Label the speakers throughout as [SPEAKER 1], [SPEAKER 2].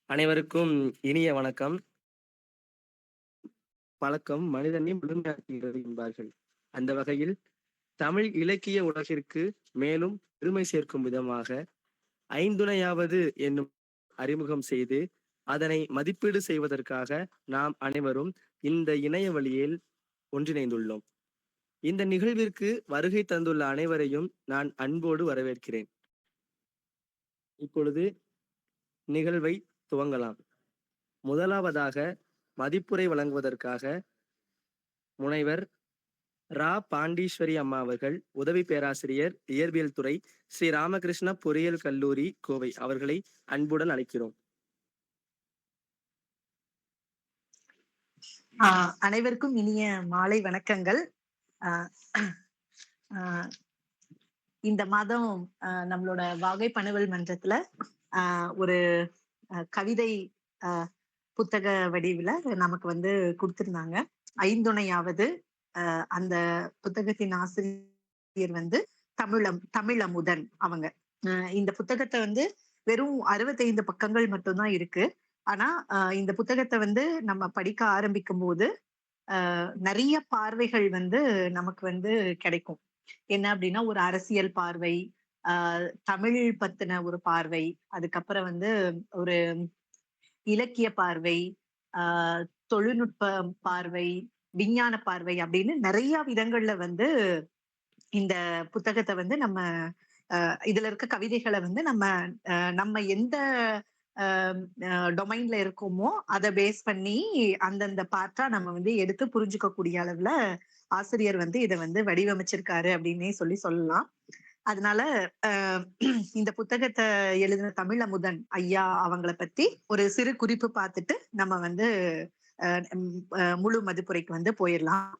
[SPEAKER 1] அனைவருக்கும் இனிய வணக்கம். பழக்கம் மனிதனை முழுமையாக்குகிறது என்பார்கள். அந்த வகையில் தமிழ் இலக்கிய உலகிற்கு மேலும் பெருமை சேர்க்கும் விதமாக ஐந்துணையாவது என்னும் அறிமுகம் செய்து அதனை மதிப்பீடு செய்வதற்காக நாம் அனைவரும் இந்த இணைய வழியில் ஒன்றிணைந்துள்ளோம். இந்த நிகழ்விற்கு வருகை தந்துள்ள அனைவரையும் நான் அன்போடு வரவேற்கிறேன். இப்பொழுது நிகழ்வை துவங்கலாம். முதலாவதாக மதிப்புரை வழங்குவதற்காக முனைவர் ரா பாண்டீஸ்வரி அம்மா அவர்கள், உதவி பேராசிரியர் இயற்பியல் துறை, ஸ்ரீ ராமகிருஷ்ண பொறியியல் கல்லூரி, கோவை அவர்களை அன்புடன் அழைக்கிறோம்.
[SPEAKER 2] அனைவருக்கும் இனிய மாலை வணக்கங்கள். இந்த மாதம் நம்மளோட வாகை பனவல் மன்றத்துல ஒரு கவிதை புத்தக வடிவுல நமக்கு வந்து கொடுத்திருந்தாங்க. ஐந்துணையாவது அந்த புத்தகத்தின் ஆசிரியர் வந்து தமிழமுதன் அவங்க. இந்த புத்தகத்தை வந்து வெறும் 65 பக்கங்கள் மட்டும்தான் இருக்கு. ஆனா இந்த புத்தகத்தை வந்து நம்ம படிக்க ஆரம்பிக்கும் போது நிறைய பார்வைகள் வந்து நமக்கு வந்து கிடைக்கும். என்ன அப்படின்னா, ஒரு அரசியல் பார்வை, தமிழ் பத்தின ஒரு பார்வை, அதுக்கப்புறம் வந்து ஒரு இலக்கிய பார்வை, தொழில்நுட்ப பார்வை, விஞ்ஞான பார்வை அப்படின்னு நிறைய விதங்கள்ல வந்து இந்த புத்தகத்தை வந்து நம்ம இதுல இருக்க கவிதைகளை வந்து நம்ம எந்த டொமைன்ல இருக்கோமோ அதை பேஸ் பண்ணி அந்தந்த பார்ட்டா நம்ம வந்து எடுத்து புரிஞ்சுக்க கூடிய அளவுல ஆசிரியர் வந்து இதை வந்து வடிவமைச்சிருக்காரு அப்படின்னே சொல்லலாம். அதனால இந்த புத்தகத்தை எழுதின தமிழமுதன் ஐயா அவங்களை பத்தி ஒரு சிறு குறிப்பு பார்த்துட்டு நம்ம வந்து முழு மதிப்புரைக்கு வந்து போயிடலாம்.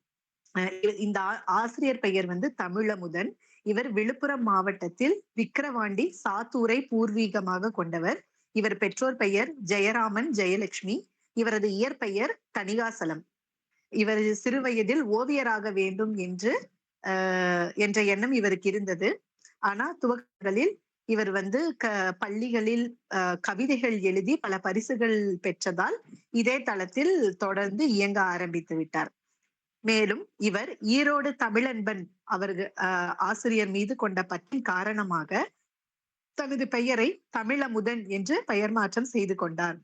[SPEAKER 2] இந்த ஆசிரியர் பெயர் வந்து தமிழமுதன். இவர் விழுப்புரம் மாவட்டத்தில் விக்கிரவாண்டி சாத்தூரை பூர்வீகமாக கொண்டவர். இவர் பெற்றோர் பெயர் ஜெயராமன், ஜெயலட்சுமி. இவரது இயற்பெயர் தணிகாசலம். இவர் சிறு வயதில் ஓவியராக வேண்டும் என்ற எண்ணம் இவருக்கு இருந்தது. ஆனா துவக்கங்களில் இவர் வந்து பள்ளிகளில் கவிதைகள் எழுதி பல பரிசுகள் பெற்றதால் இதே தளத்தில் தொடர்ந்து இயங்க ஆரம்பித்து விட்டார். மேலும் இவர் ஈரோடு தமிழன்பன் அவர்கள் ஆசிரியர் மீது கொண்ட பற்றின் காரணமாக தனது பெயரை தமிழமுதன் என்று பெயர் மாற்றம் செய்து கொண்டார்.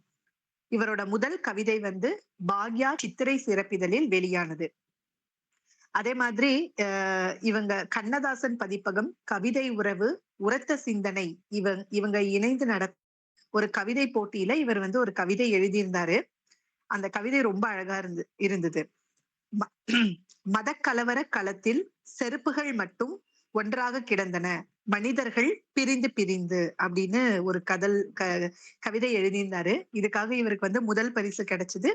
[SPEAKER 2] இவரோட முதல் கவிதை வந்து பாக்யா சித்திரை சிறப்பிதழில் வெளியானது. அதே மாதிரி இவங்க கண்ணதாசன் பதிப்பகம், கவிதை உறவு, உரத்த சிந்தனை இவங்க இணைந்து ஒரு கவிதை போட்டியில இவர் வந்து ஒரு கவிதை எழுதியிருந்தாரு. அந்த கவிதை ரொம்ப அழகா இருந்தது. மதக்கலவர களத்தில் செருப்புகள் மட்டும் ஒன்றாக கிடந்தன, மனிதர்கள் பிரிந்து பிரிந்து அப்படின்னு ஒரு கவிதை எழுதியிருந்தாரு. இதுக்காக இவருக்கு வந்து முதல் பரிசு கிடைச்சது.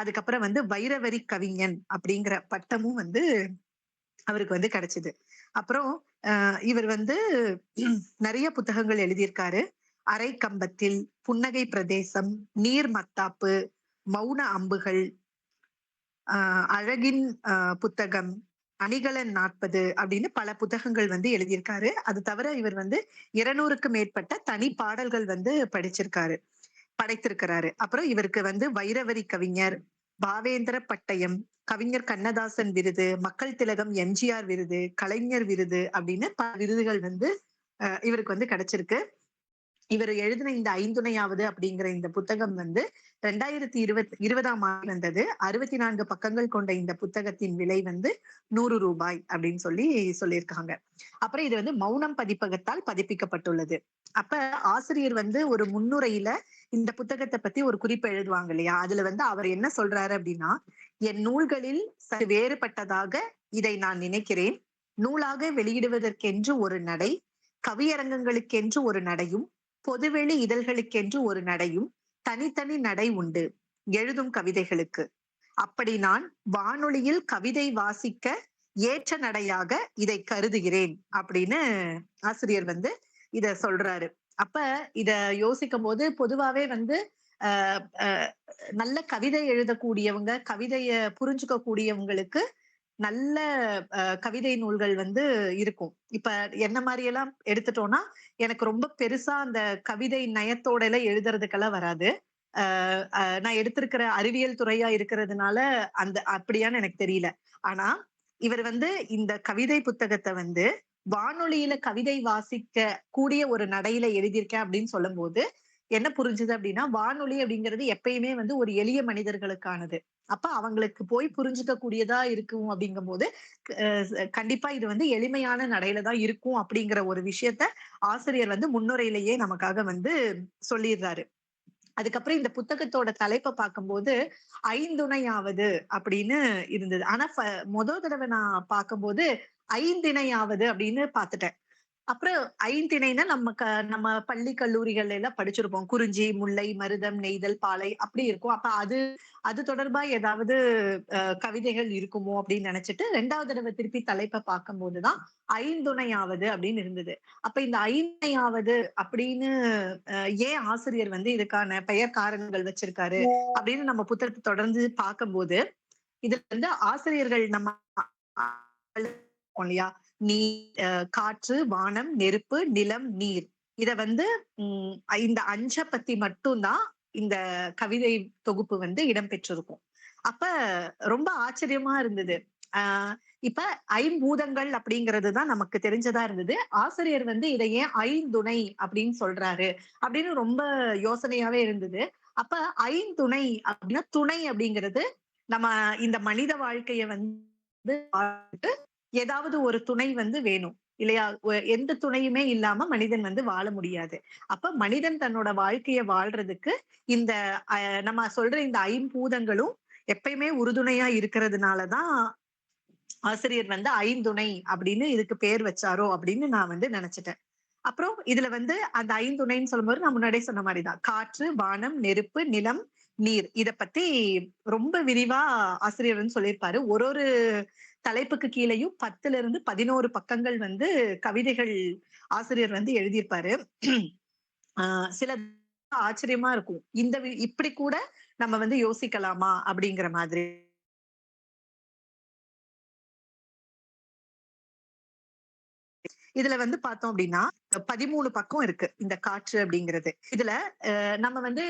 [SPEAKER 2] அதுக்கப்புறம் வந்து வைரவரி கவிஞன் அப்படிங்கிற பட்டமும் வந்து அவருக்கு வந்து கிடைச்சது. அப்புறம் இவர் வந்து நிறைய புத்தகங்கள் எழுதியிருக்காரு. அரை கம்பத்தில், புன்னகை பிரதேசம், நீர் மத்தாப்பு, மௌன அம்புகள், அழகின் புத்தகம், அணிகலன் 40 அப்படின்னு பல புத்தகங்கள் வந்து எழுதியிருக்காரு. அது தவிர இவர் வந்து 200க்கு மேற்பட்ட தனி பாடல்கள் வந்து படைத்திருக்கிறாரு. அப்புறம் இவருக்கு வந்து வைரவரி கவிஞர், பாவேந்திர பட்டயம், கவிஞர் கண்ணதாசன் விருது, மக்கள் திலகம் எம்ஜிஆர் விருது, கலைஞர் விருது அப்படின்னு பல விருதுகள் வந்து இவருக்கு வந்து கிடைச்சிருக்கு. இவர் எழுதின இந்த ஐந்துணையாவது அப்படிங்கிற இந்த புத்தகம் வந்து 2020ஆம் ஆண்டு வந்தது. 64 பக்கங்கள் கொண்ட இந்த புத்தகத்தின் விலை வந்து 100 ரூபாய் அப்படின்னு சொல்லியிருக்காங்க. அப்புறம் இது வந்து மௌனம் பதிப்பகத்தால் பதிப்பிக்கப்பட்டுள்ளது. அப்ப ஆசிரியர் வந்து ஒரு முன்னுரையில இந்த புத்தகத்தை பத்தி ஒரு குறிப்பு எழுதுவாங்க இல்லையா, அதுல வந்து அவர் என்ன சொல்றாரு அப்படின்னா, என் நூல்களில் வேறுபட்டதாக இதை நான் நினைக்கிறேன். நூலாக வெளியிடுவதற்கென்று ஒரு நடை, கவியரங்கங்களுக்கென்று ஒரு நடையும், பொதுவெளி இதழ்களுக்கென்று ஒரு நடையும், தனித்தனி நடை உண்டு எழுதும் கவிதைகளுக்கு. அப்படி நான் வானொலியில் கவிதை வாசிக்க ஏற்ற நடையாக இதை கருதுகிறேன் அப்படின்னு ஆசிரியர் வந்து இத சொல்றாரு. அப்ப இத யோசிக்கும் போது பொதுவாவே வந்து நல்ல கவிதை எழுதக்கூடியவங்க, கவிதைய புரிஞ்சுக்க கூடியவங்களுக்கு நல்ல கவிதை நூல்கள் வந்து இருக்கும். இப்ப என்ன மாரி எல்லாம் எடுத்துட்டோம்னா, எனக்கு ரொம்ப பெருசா அந்த கவிதை நயத்தோட எல்லாம் எழுதுறதுக்கெல்லாம் வராது. அ நான் எடுத்திருக்கிற அறிவியல் துறையா இருக்கிறதுனால, அப்படியான்னு எனக்கு தெரியல. ஆனா, இவர் வந்து இந்த கவிதை புத்தகத்த வந்து வானொலியில கவிதை வாசிக்க கூடிய ஒரு நடையில எழுதியிருக்கேன் அப்படின்னு சொல்லும்போது, என்ன புரிஞ்சுது அப்படின்னா, வானொலி அப்படிங்கிறது எப்பயுமே வந்து ஒரு எளிய மனிதர்களுக்கானது. அப்ப அவங்களுக்கு போய் புரிஞ்சுக்க கூடியதா இருக்கும் அப்படிங்கும்போது, கண்டிப்பா இது வந்து எளிமையான நடையில தான் இருக்கும் அப்படிங்கிற ஒரு விஷயத்த ஆசிரியர் வந்து முன்னுரையிலேயே நமக்காக வந்து சொல்லிர்றாரு. அதுக்கப்புறம் இந்த புத்தகத்தோட தலைப்ப பார்க்கும்போது, ஐந்துணையாவது அப்படின்னு இருந்தது. ஆனா மொத தடவ நான் பார்க்கும்போது, ஐந்திணையாவது அப்படின்னு பார்த்துட்டேன். அப்புறம் ஐந்திணைன்னா நம்ம பள்ளி, கல்லூரிகள்ல எல்லாம் படிச்சிருப்போம். குறிஞ்சி, முல்லை, மருதம், நெய்தல், பாலை அப்படி இருக்கும். அப்ப அது அது தொடர்பா ஏதாவது கவிதைகள் இருக்குமோ அப்படின்னு நினைச்சுட்டு 2வது தடவ திருப்பி தலைப்ப பார்க்கும்போது தான் ஐந்துணையாவது அப்படின்னு இருந்தது. அப்ப இந்த ஐந்துணையாவது அப்படின்னு ஏன் ஆசிரியர் வந்து இதுக்கான பெயர் காரணங்கள் வச்சிருக்காரு அப்படின்னு நம்ம புத்தகத்த தொடர்ந்து பார்க்கும்போது, இதுல வந்து ஆசிரியர்கள் நம்ம இல்லையா? நீர், காற்று, வானம், நெருப்பு, நிலம், நீர். இத வந்து ம் இந்த 5 பத்தி மட்டும் தான் இந்த கவிதை தொகுப்பு வந்து இடம்பெற்றிருக்கும். அப்ப ரொம்ப ஆச்சரியமா இருந்தது. ஆ இப்ப ஐம்பூதங்கள் அப்படிங்கிறது தான் நமக்கு தெரிஞ்சதா இருந்தது. ஆசிரியர் வந்து இத ஏன் ஐந்துணை அப்படின்னு சொல்றாரு? அப்படின்னு ரொம்ப யோசனையாவே இருந்தது. அப்ப ஐந்துணை அப்படின்னா, துணை அப்படிங்கிறது நம்ம இந்த மனித வாழ்க்கைய வந்து ஏதாவது ஒரு துணை வந்து வேணும். இல்லையா? எந்த துணையுமே இல்லாம மனிதன் வந்து வாழ முடியாது. அப்ப மனிதன் தன்னோட வாழ்க்கைய வாழ்றதுக்கு இந்த நம்ம சொல்ற இந்த ஐம்பூதங்களும் எப்பயுமே உறுதுணையா இருக்கிறதுனால தான் ஆசிரியர் வந்து ஐந்துணை அப்படின்னு இதுக்கு பேர் வச்சாரோ அப்படின்னு நான் வந்து நெனச்சுட்டேன். அப்புறம் இதுல வந்து அந்த ஐந்துணைன்னு சொல்லும்போது நான் முன்னாடியே சொன்ன மாரி தான். காற்று, வானம், நெருப்பு, நிலம், நீர். இத பத்தி ரொம்ப விரிவா ஆசிரியர் வந்து சொல்லியிருப்பாரு. ஒரு ஒரு தலைப்புக்கு கீழயும் 10லிருந்து 11 பக்கங்கள் வந்து கவிதைகள் ஆசிரியர் வந்து எழுதியிருப்பாரு. ஆ சில ஆச்சரியமா இருக்கும். இப்படி கூட நம்ம வந்து யோசிக்கலாமா? அப்படிங்கிற மாதிரி. இதுல வந்து பார்த்தோம் அப்படின்னா, 13 பக்கம் இருக்கு. இந்த காற்று அப்படிங்கிறது. இதுல நம்ம வந்து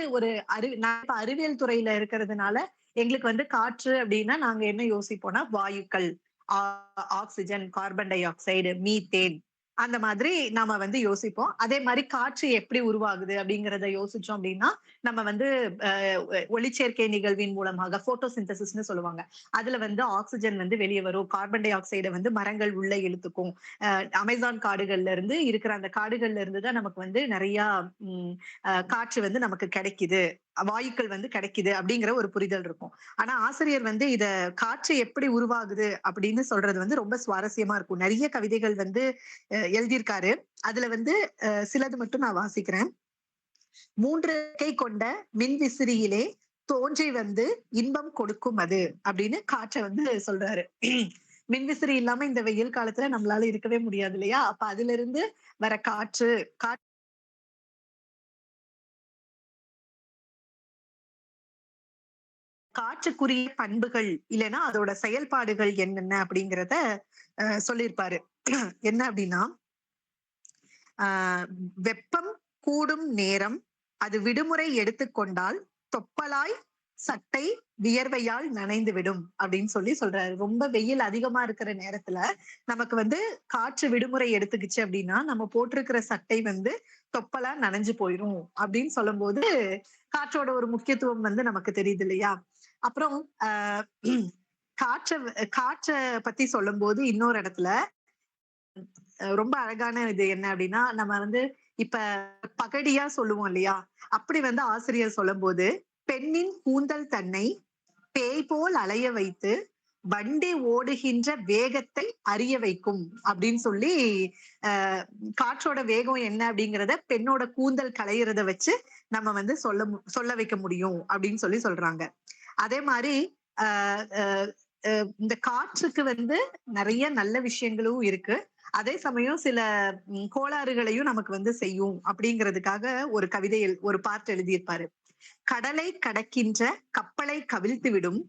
[SPEAKER 2] நான் இப்ப அறிவியல் துறையில இருக்கிறதுனால, எங்களுக்கு வந்து காற்று அப்படின்னா நாங்க என்ன யோசிப்போம்னா, வாயுக்கள், ஆ oxygen, carbon dioxide, methane அந்த மாதிரி நாம வந்து யோசிப்போம். அதே மாரி காற்று எப்படி உருவாகுது அப்படிங்கிறத யோசிச்சோம் அப்படின்னா, நம்ம வந்து அ ஒளிச்சேர்க்கை நிகழ்வின் மூலமாக போட்டோசிந்தசிஸ்ன்னு சொல்லுவாங்க. அதுல வந்து ஆக்ஸிஜன் வந்து வெளிய வரும். கார்பன் டை ஆக்சைட வந்து மரங்கள் உள்ள இழுத்துக்கும். அமேசான் காடுகள்ல இருந்து இருக்கிற அந்த காடுகள்ல இருந்து தான் நமக்கு வந்து நிறைய ம், காற்று வந்து நமக்கு கிடைக்குது. வாயுக்கள் வந்து கிடைக்குது அப்படிங்கிற ஒரு புரிதல் இருக்கும். ஆனா ஆசிரியர் வந்து காற்று எப்படி உருவாகுது அப்படின்னு சொல்றது வந்து ரொம்ப சுவாரஸ்யமா இருக்கும். நிறைய கவிதைகள் வந்து எழுதியிருக்காரு. அதுல வந்து சிலது மட்டும் நான் வாசிக்கிறேன். 3 ரெக்கை கொண்ட மின்விசிறியிலே தோன்றி வந்து இன்பம் கொடுக்கும் அது அப்படின்னு காற்ற வந்து சொல்றாரு. மின்விசிறி இல்லாம இந்த வெயில் காலத்துல நம்மளால இருக்கவே முடியாது இல்லையா? அப்ப அதிலிருந்து வர காற்று, காற்றுக்குரிய பண்புகள் இல்லன்னா அதோட செயல்பாடுகள் என்னென்ன அப்படிங்கிறத சொல்லியிருப்பாரு. என்ன அப்படின்னா, ஆ வெப்பம் கூடும் நேரம், அது விடுமுறை எடுத்துக்கொண்டால் தொப்பலாய் சட்டை வியர்வையால் நனைந்துவிடும் அப்படின்னு சொல்றாரு. ரொம்ப வெயில் அதிகமா இருக்கிற நேரத்துல நமக்கு வந்து காற்று விடுமுறை எடுத்துக்கிச்சு அப்படின்னா, நம்ம போட்டிருக்கிற சட்டை வந்து தொப்பலா நனைஞ்சு போயிரும் அப்படின்னு சொல்லும்போது, காற்றோட ஒரு முக்கியத்துவம் வந்து நமக்கு தெரியுது இல்லையா? அப்புறம் அ காற்ற காற்ற பத்தி சொல்லும்போது இன்னொரு இடத்துல ரொம்ப அழகான இது என்ன அப்படின்னா, நம்ம வந்து இப்ப பகடியா சொல்லுவோம் இல்லையா? அப்படி வந்து ஆசிரியர் சொல்லும்போது, "பெண்ணின் கூந்தல் தன்னை பேய் போல் அலைய வைத்து, வண்டி ஓடுகின்ற வேகத்தை அறிய வைக்கும்." அப்படின்னு சொல்லி, அ காற்றோட வேகம் என்ன அப்படிங்கிறத பெண்ணோட கூந்தல் களையிறத வச்சு நம்ம வந்து சொல்ல வைக்க முடியும் அப்படின்னு சொல்றாங்க. அதே மாரி அ அ அ இந்த காற்றுக்கு வந்து நெறைய நல்ல விஷயங்களும் இருக்கு. அதே சமயம் சில கோளாறுகளையும் நமக்கு வந்து செய்யும் அப்படிங்கிறதுக்காக ஒரு பார்ட் எழுதியிருப்பாரு. கடலை கடக்கின்ற கப்பலை கவிழ்த்து விடும்,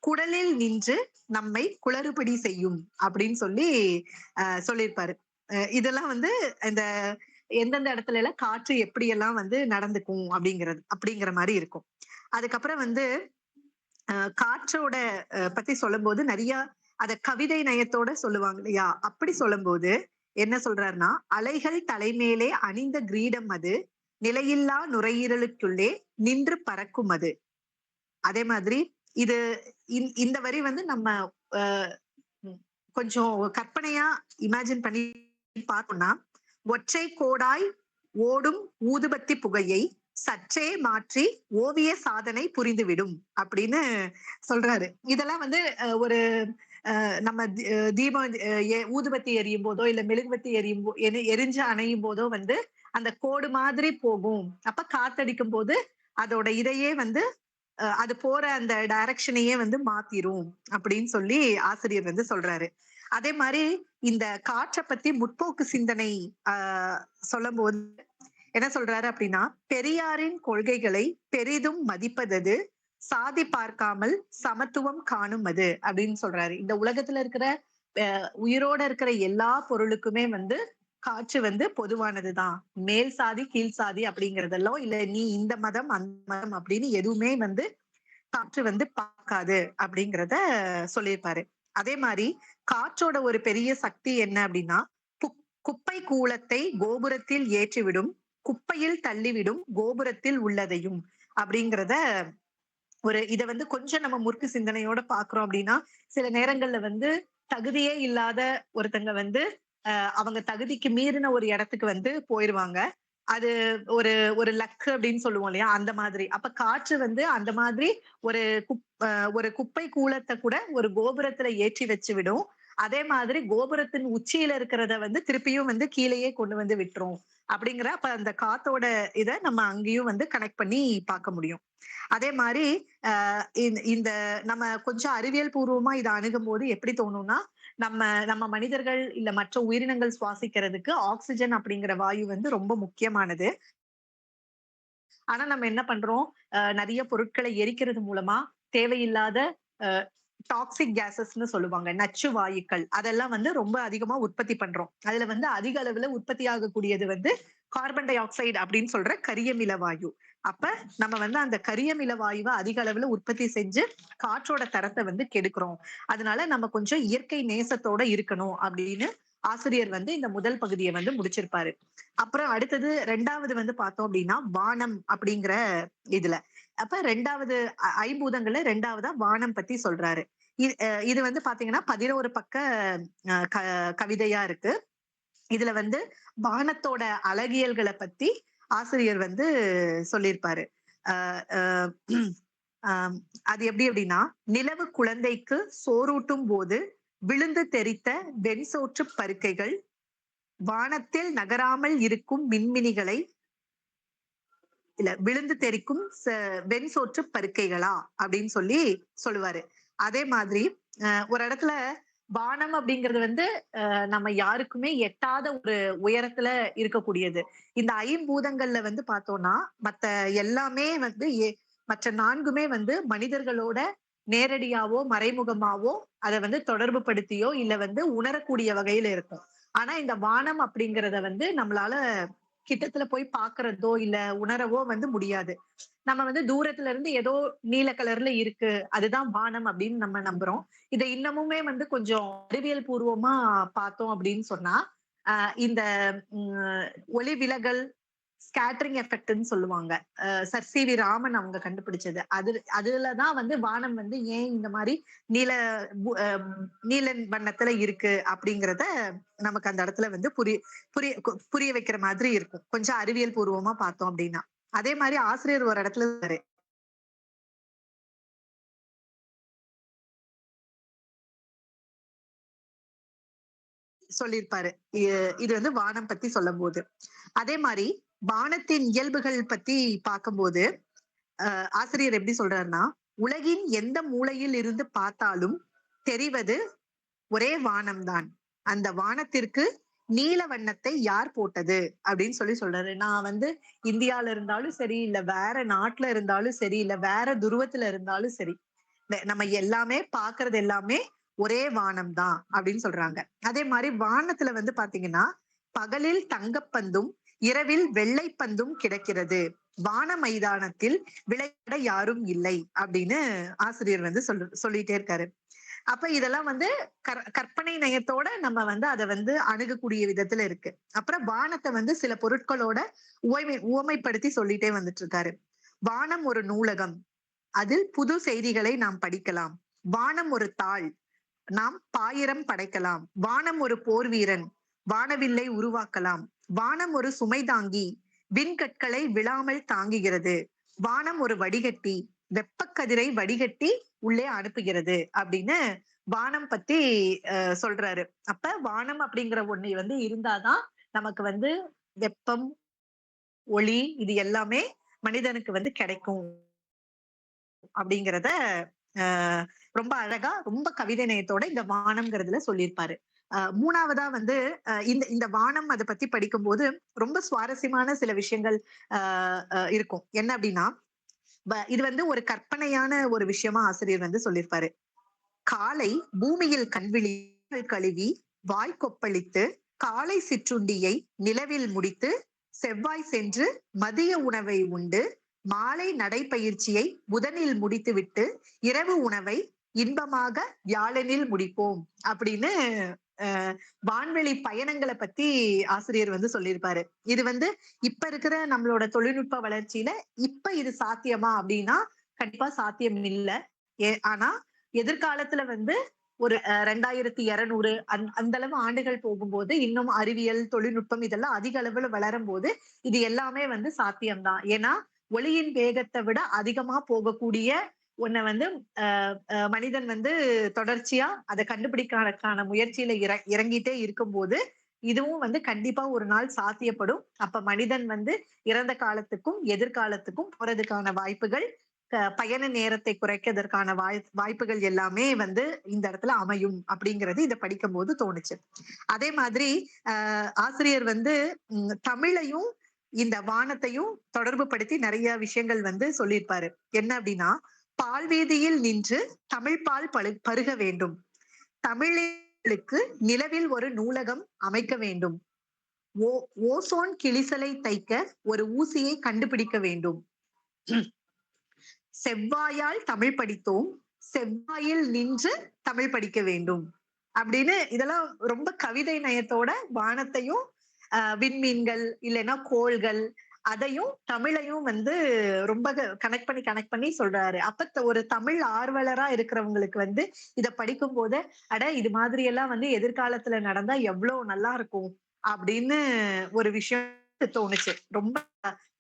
[SPEAKER 2] குடலில் நின்று நம்மை குளறுபடி செய்யும் அப்படின்னு சொல்லி சொல்லியிருப்பாரு. இதெல்லாம் வந்து இந்த எந்தெந்த இடத்துல எல்லாம் காற்று எப்படியெல்லாம் வந்து நடந்துக்கும் அப்படிங்கிற மாதிரி இருக்கும். அதுக்கப்புறம் வந்து காற்றோட பத்தி சொல்லும்போது நிறைய அத கவிதை நயத்தோட சொல்லுவாங்க இல்லையா? அப்படி சொல்லும்போது என்ன சொல்றாருன்னா, "அலைகள் தலைமேலே அணிந்த கிரீடம் அது, நிலையில்லா நுரையீரலுக்குள்ளே நின்று பறக்கும் அது." அதே மாதிரி இது இந்த வரி வந்து நம்ம அ ம் கொஞ்சம் கற்பனையா இமேஜின் பண்ணி பார்த்தோம்னா, "ஒற்றை கோடாய் ஓடும் ஊதுபத்தி புகையை சற்றே மாற்றி ஓவிய சாதனை புரிந்துவிடும்." அப்படின்னு சொல்றாரு. இதெல்லாம் வந்து ஒரு நம்ம தீபம் ஊதுபத்தி எரியும் போதோ, இல்ல மெழுகுவர்த்தி எரிஞ்சு அணையும் போதோ வந்து அந்த கோடு மாதிரி போகும். அப்ப காத்தடிக்கும்போது அதோட இதையே வந்து அது போற அந்த டைரக்ஷனையே வந்து மாத்திரும் அப்படின்னு சொல்லி ஆசிரியர் வந்து சொல்றாரு. அதே மாரி இந்த காற்ற பத்தி முற்போக்கு சிந்தனை ஆ சொல்லும்போது என்ன சொல்றாரு அப்படின்னா, "பெரியாரின் கொள்கைகளை பெரிதும் மதிப்பதது, சாதி பார்க்காமல் சமத்துவம் காணும் அது" அப்படின்னு சொல்றாரு. இந்த உலகத்துல இருக்கிற உயிரோட இருக்கிற எல்லா பொருளுக்குமே வந்து காற்று வந்து பொதுவானதுதான். மேல் சாதி, கீழ் சாதி அப்படிங்கிறதெல்லாம் இல்ல, நீ இந்த மதம், அந்த மதம் அப்படின்னு எதுவுமே வந்து காற்று வந்து பார்க்காது அப்படிங்கிறத சொல்லியிருப்பாரு. அதே மாரி காற்றோட ஒரு பெரிய சக்தி என்ன அப்படின்னா, குப்பை கூளத்தை கோபுரத்தில் ஏற்றிவிடும், குப்பையில் தள்ளிவிடும் கோபுரத்தில் உள்ளதையும் அப்படிங்கிறத இத வந்து கொஞ்சம் நம்ம முறுக்கு சிந்தனையோட பார்க்கிறோம் அப்படின்னா, சில நேரங்கள்ல வந்து தகுதியே இல்லாத ஒருத்தங்க வந்து அவங்க தகுதிக்கு மீறின ஒரு இடத்துக்கு வந்து போயிருவாங்க. அது ஒரு ஒரு லக் அப்படின்னு சொல்லுவோம் இல்லையா? அந்த மாதிரி. அப்ப காற்று வந்து அந்த மாதிரி ஒரு குப் அ ஒரு குப்பை கூளத்த கூட ஒரு கோபுரத்துல ஏற்றி வச்சு விடும். அதே மாதிரி கோபுரத்தின் உச்சியில இருக்கிறத வந்து திருப்பியும் வந்து கீழயே கொண்டு வந்து விட்டுரும். அப்ப அந்த காத்தோட இத நம்ம அங்கேயும் வந்து கனெக்ட் பண்ணி பார்க்க முடியும். அதே மாரி அ இந்த நம்ம கொஞ்சம் அறிவியல் பூர்வமா இத அணுகும்போது எப்படி தோணும்னா, நம்ம நம்ம மனிதர்கள் இல்ல மற்ற உயிரினங்கள் சுவாசிக்கிறதுக்கு ஆக்ஸிஜன் அப்படிங்கிற வாயு வந்து ரொம்ப முக்கியமானது. ஆனா நம்ம என்ன பண்றோம், நெறைய பொருட்களை எரிக்கிறது மூலமா தேவையில்லாத அ டாக்ஸிக் கேஸஸ்ன்னு சொல்லுவாங்க. நச்சு வாயுக்கள். அதெல்லாம் வந்து ரொம்ப அதிகமா உற்பத்தி பண்றோம். அதுல வந்து அதிக அளவுல உற்பத்தி ஆகக்கூடியது வந்து கார்பன் டை ஆக்சைடு அப்படின்னு சொல்ற கரியமில வாயு. அப்ப நம்ம வந்து அந்த கரியமில வாயுவ அதிக அளவுல உற்பத்தி செஞ்சு காற்றோட தரத்த வந்து கெடுக்கிறோம். அதனால நம்ம கொஞ்சம் இயற்கை நேசத்தோட இருக்கணும் அப்படின்னு ஆசிரியர் வந்து இந்த முதல் பகுதிய வந்து முடிச்சிருப்பாரு. அப்புறம் அடுத்தது 2வது வந்து பார்த்தோம் அப்படின்னா, வானம் அப்படிங்கிற இதுல. அப்ப 2வது ஐம்பூதங்கள்ல 2வதா வானம் பத்தி சொல்றாரு. இது வந்து பாத்தீங்கன்னா 11 பக்க அ க கவிதையா இருக்கு. இதுல வந்து வானத்தோட அழகியல்கள பத்தி ஆசிரியர் வந்து சொல்லியிருப்பாரு. அ அ ஆம் அது எப்படி அப்படின்னா, "நிலவு குழந்தைக்கு சோறூட்டும் போது விழுந்து தெறித்த வெண்சோற்றுப் பருக்கைகள், வானத்தில் நகராமல் இருக்கும் மின்மினிகளை இல்ல விழுந்து தெறிக்கும் வெண்சோற்று பருக்கைகளா அப்படின்னு சொல்லி சொல்லுவாரு. அதே மாதிரி ஒரு இடத்துல வானம் அப்படிங்கிறது வந்து நம்ம யாருக்குமே எட்டாத ஒரு உயரத்துல இருக்கக்கூடியது. இந்த ஐம்பூதங்கள்ல வந்து பார்த்தோம்னா, மத்த எல்லாமே வந்து மற்ற 4மே வந்து மனிதர்களோட நேரடியாவோ, மறைமுகமாவோ அத வந்து தொடர்பு படுத்தியோ, இல்ல வந்து உணரக்கூடிய வகையில இருக்கும். ஆனா இந்த வானம் அப்படிங்கிறத வந்து நம்மளால கிட்டத்துல போய் பார்க்கிறதோ, இல்ல உணரவோ வந்து முடியாது. நம்ம வந்து தூரத்துல இருந்து ஏதோ நீல கலர்ல இருக்கு. அதுதான் வானம் அப்படின்னு நம்ம நம்புறோம். இத இன்னமுமே வந்து கொஞ்சம் அறிவியல் பூர்வமா பார்த்தோம் அப்படின்னு சொன்னா, அ இந்த ம் ஒளி விலகல், ஸ்கேட்டரிங் எஃபெக்ட்ன்னு சொல்லுவாங்க. Sir CV. ராமன் அவங்க கண்டுபிடிச்சது. அதுல தான் வந்து வானம் வந்து ஏன் இந்த மாரி நீல பு அ நீல வண்ணத்துல இருக்கு அப்படிங்கிறத நமக்கு அந்த இடத்துல வந்து புரிய வைக்கிற மாதிரி இருக்கும். கொஞ்சம் அறிவியல் பூர்வமா பார்த்தோம் அப்படின்னா. அதே மாரி ஆசிரியர் ஒரு இடத்துல சொல்லியிருப்பாரு. இது வந்து வானம் பத்தி சொல்லும்போது. அதே மாரி வானத்தின் இயல்புகள் பத்தி பார்க்கும்போது, ஆசிரியர் எப்படி சொல்றாருன்னா, "உலகின் எந்த மூலையில் இருந்து பார்த்தாலும் தெரிவது ஒரே வானம் தான். அந்த வானத்திற்கு நீல வண்ணத்தை யார் போட்டது அப்படின்னு சொல்றாரு. நான் வந்து இந்தியால இருந்தாலும் சரி, இல்ல வேற நாட்டுல இருந்தாலும் சரி, இல்ல வேற துருவத்துல இருந்தாலும் சரி, நம்ம எல்லாமே பாக்குறது எல்லாமே ஒரே வானம் தான் அப்படின்னு சொல்றாங்க. அதே மாதிரி வானத்துல வந்து பாத்தீங்கன்னா, பகலில் தங்கப்பந்தும், இரவில் வெள்ளை பந்தும் கிடக்கிறது. வான மைதானத்தில் விளையாட யாரும் இல்லை அப்படின்னு ஆசிரியர் வந்து சொல்லிட்டே இருக்காரு. அப்ப இதெல்லாம் வந்து கற்பனை நயத்தோட நம்ம வந்து அத வந்து அணுகக்கூடிய விதத்துல இருக்கு. அப்புறம் வானத்தை வந்து சில பொருட்களோட உவமைப்படுத்தி சொல்லிட்டே வந்துட்டு இருக்காரு. வானம் ஒரு நூலகம். அதில் புது செய்திகளை நாம் படிக்கலாம். வானம் ஒரு தாள். நாம் பாயிரம் படைக்கலாம். வானம் ஒரு போர் வீரன். வானவில்லை உருவாக்கலாம். வானம் ஒரு சுமை தாங்கி. விண்கற்களை விழாமல் தாங்குகிறது. வானம் ஒரு வடிகட்டி. வெப்பக்கதிரை வடிகட்டி உள்ளே அனுப்புகிறது அப்படின்னு வானம் பத்தி சொல்றாரு. அப்ப வானம் அப்படிங்கிற ஒண்ணு வந்து இருந்தாதான் நமக்கு வந்து வெப்பம், ஒளி இது எல்லாமே மனிதனுக்கு வந்து கிடைக்கும் அப்படிங்கிறத ரொம்ப அழகா, ரொம்ப கவிதை நயத்தோட இந்த வானம்ங்கிறதுல சொல்லியிருப்பாரு. மூணாவதா வந்து இந்த இந்த வானம் அத பத்தி படிக்கும்போது ரொம்ப சுவாரஸ்யமான சில விஷயங்கள் இருக்கும். என்ன அப்படின்னா, இது வந்து ஒரு கற்பனையான ஒரு விஷயமா ஆசிரியர் வந்து சொல்லியிருப்பாரு. காலை பூமியில் கண்விழி கழுவி வாய் கொப்பளித்து காலை சிற்றுண்டியை நிலவில் முடித்து செவ்வாய் சென்று மதிய உணவை உண்டு மாலை நடைப்பயிற்சியை புதனில் முடித்துவிட்டு இரவு உணவை இன்பமாக வியாழனில் முடிப்போம் அப்படின்னு வான்வெளி பயணங்களை பத்தி ஆசிரியர் வந்து சொல்லியிருப்பாரு. இது வந்து இப்ப இருக்கிற நம்மளோட தொழில்நுட்ப வளர்ச்சியில இப்ப இது சாத்தியமா அப்படின்னா கண்டிப்பா சாத்தியம் இல்லை. ஆனா எதிர்காலத்துல வந்து ஒரு 2200 அந்த அளவு ஆண்டுகள் போகும்போது இன்னும் அறிவியல் தொழில்நுட்பம் இதெல்லாம் அதிக அளவுல வளரும் போது இது எல்லாமே வந்து சாத்தியம்தான். ஏன்னா ஒளியின் வேகத்தை விட அதிகமா போகக்கூடிய ஒன்ன வந்து மனிதன் வந்து தொடர்ச்சியா அதை கண்டுபிடிக்கான முயற்சியில இறங்கிட்டே இருக்கும்போது இதுவும் வந்து கண்டிப்பா ஒரு நாள் சாத்தியப்படும். அப்ப மனிதன் வந்து இறந்த காலத்துக்கும் எதிர்காலத்துக்கும் போறதுக்கான வாய்ப்புகள், பயண நேரத்தை குறைக்கிறதற்கான வாய்ப்புகள் எல்லாமே வந்து இந்த இடத்துல அமையும் அப்படிங்கிறது இதை படிக்கும் போது தோணுச்சு. அதே மாதிரி ஆசிரியர் வந்து தமிழையும் இந்த வானத்தையும் தொடர்பு படுத்தி நிறைய விஷயங்கள் வந்து சொல்லியிருப்பாரு. என்ன அப்படின்னா, பால்வீதியில் நின்று தமிழ் பால் பருக வேண்டும். தமிழுக்கு நிலவில் ஒரு நூலகம் அமைக்க வேண்டும். ஓசோன் கிளிசலை தைக்க ஒரு ஊசியை கண்டுபிடிக்க வேண்டும். செவ்வாயால் தமிழ் படித்தோம். செவ்வாயில் நின்று தமிழ் படிக்க வேண்டும் அப்படின்னு இதெல்லாம் ரொம்ப கவிதை நயத்தோட வானத்தையும் விண்மீன்கள் இல்லைன்னா கோள்கள் அதையும் தமிழையும் வந்து ரொம்ப கனெக்ட் பண்ணி சொல்றாரு. அப்ப ஒரு தமிழ் ஆர்வலரா இருக்கிறவங்களுக்கு வந்து இத படிக்கும் போது அட இது மாதிரி எல்லாம் வந்து எதிர்காலத்துல நடந்தா எவ்வளவு நல்லா இருக்கும் அப்படின்னு ஒரு விஷயம் தோணுச்சு. ரொம்ப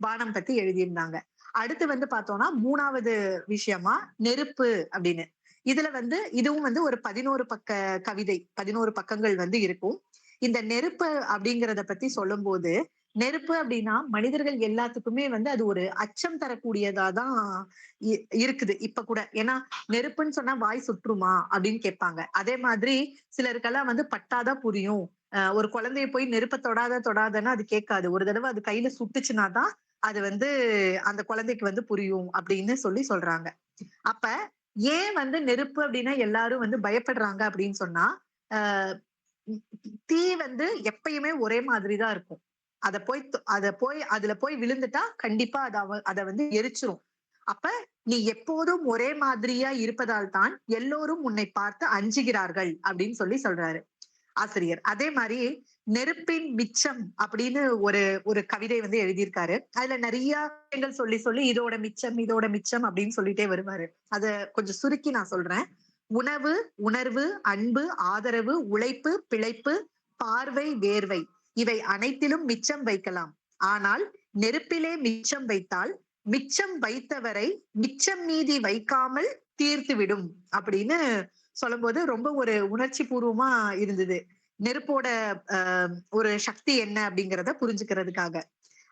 [SPEAKER 2] வானம் பத்தி எழுதியிருந்தாங்க. அடுத்து வந்து பார்த்தோம்னா 3வது விஷயமா நெருப்பு அப்படின்னு. இதுல வந்து இதுவும் வந்து ஒரு 11 பக்க கவிதை, 11 பக்கங்கள் வந்து இருக்கும். இந்த நெருப்பு அப்படிங்கிறத பத்தி சொல்லும்போது, நெருப்பு அப்படின்னா மனிதர்கள் எல்லாத்துக்குமே வந்து அது ஒரு அச்சம் தரக்கூடியதாதான் இருக்குது இப்ப கூட. ஏன்னா நெருப்புன்னு சொன்னா வாய் சுற்றுமா அப்படின்னு கேட்பாங்க. அதே மாதிரி சிலருக்கெல்லாம் வந்து பட்டாதான் புரியும். ஒரு குழந்தைய போய் நெருப்ப தொடாதன்னா அது கேட்காது. ஒரு தடவை அது கையில சுட்டுச்சுன்னா தான் அது வந்து அந்த குழந்தைக்கு வந்து புரியும் அப்படின்னு சொல்றாங்க. அப்ப ஏன் வந்து நெருப்பு அப்படின்னா எல்லாரும் வந்து பயப்படுறாங்க அப்படின்னு சொன்னா, தீ வந்து எப்பயுமே ஒரே மாதிரிதான் இருக்கும். அதுல போய் விழுந்துட்டா கண்டிப்பா அத வந்து எரிச்சிரும். அப்ப நீ எப்போதும் ஒரே மாதிரியா இருப்பதால் தான் எல்லோரும் உன்னை பார்த்து அஞ்சுகிறார்கள் அப்படின்னு சொல்றாரு ஆசிரியர். அதே மாதிரி நெருப்பின் மிச்சம் அப்படின்னு ஒரு கவிதை வந்து எழுதியிருக்காரு. அதுல நிறைய விஷயங்கள் சொல்லி இதோட மிச்சம் அப்படின்னு சொல்லிட்டே வருவாரு. அத கொஞ்சம் சுருக்கி நான் சொல்றேன். உணவு, உணர்வு, அன்பு, ஆதரவு, உழைப்பு, பிழைப்பு, பார்வை, வேர்வை இவை அனைத்திலும் மிச்சம் வைக்கலாம். ஆனால் நெருப்பிலே மிச்சம் வைத்தால் மிச்சம் வைத்தவரை மிச்சம் மீதி வைக்காமல் தீர்த்துவிடும் அப்படின்னு சொல்லும்போது ரொம்ப ஒரு உணர்ச்சி பூர்வமா இருந்தது. நெருப்போட ஒரு சக்தி என்ன அப்படிங்கிறத புரிஞ்சுக்கிறதுக்காக.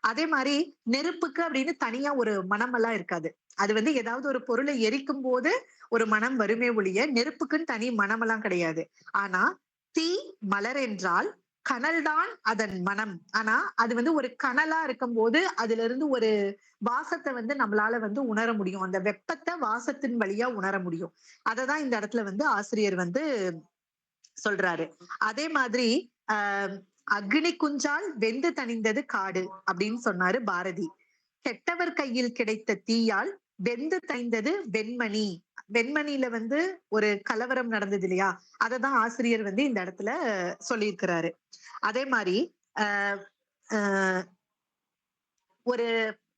[SPEAKER 2] அதே மாதிரி நெருப்புக்கு அப்படின்னு தனியா ஒரு மனமெல்லாம் இருக்காது. அது வந்து ஏதாவது ஒரு பொருளை எரிக்கும் போது ஒரு மனம் வருமே ஒழிய நெருப்புக்குன்னு தனி மனமெல்லாம் கிடையாது. ஆனா தீ மலர் என்றால் கனல் தான் அதன் மனம். ஆனா அது வந்து ஒரு கனலா இருக்கும்போது அதுல இருந்து ஒரு வாசத்தை வந்து நம்மளால வந்து உணர முடியும். அந்த வெப்பத்தை வாசத்தின் வழியா உணர முடியும். அததான் இந்த இடத்துல வந்து ஆசிரியர் வந்து சொல்றாரு. அதே மாதிரி ஆஹ் அக்னி குஞ்சால் வெந்து தணிந்தது காடு அப்படின்னு சொன்னாரு பாரதி. கெட்டவர் கையில் கிடைத்த தீயால் வெந்து தணிந்தது வெண்மணி. வெண்மணியில வந்து ஒரு கலவரம் நடந்தது இல்லையா? அததான் ஆசிரியர் வந்து இந்த இடத்துல சொல்லியிருக்கிறாரு. அதே மாதிரி ஆஹ் ஆஹ் ஒரு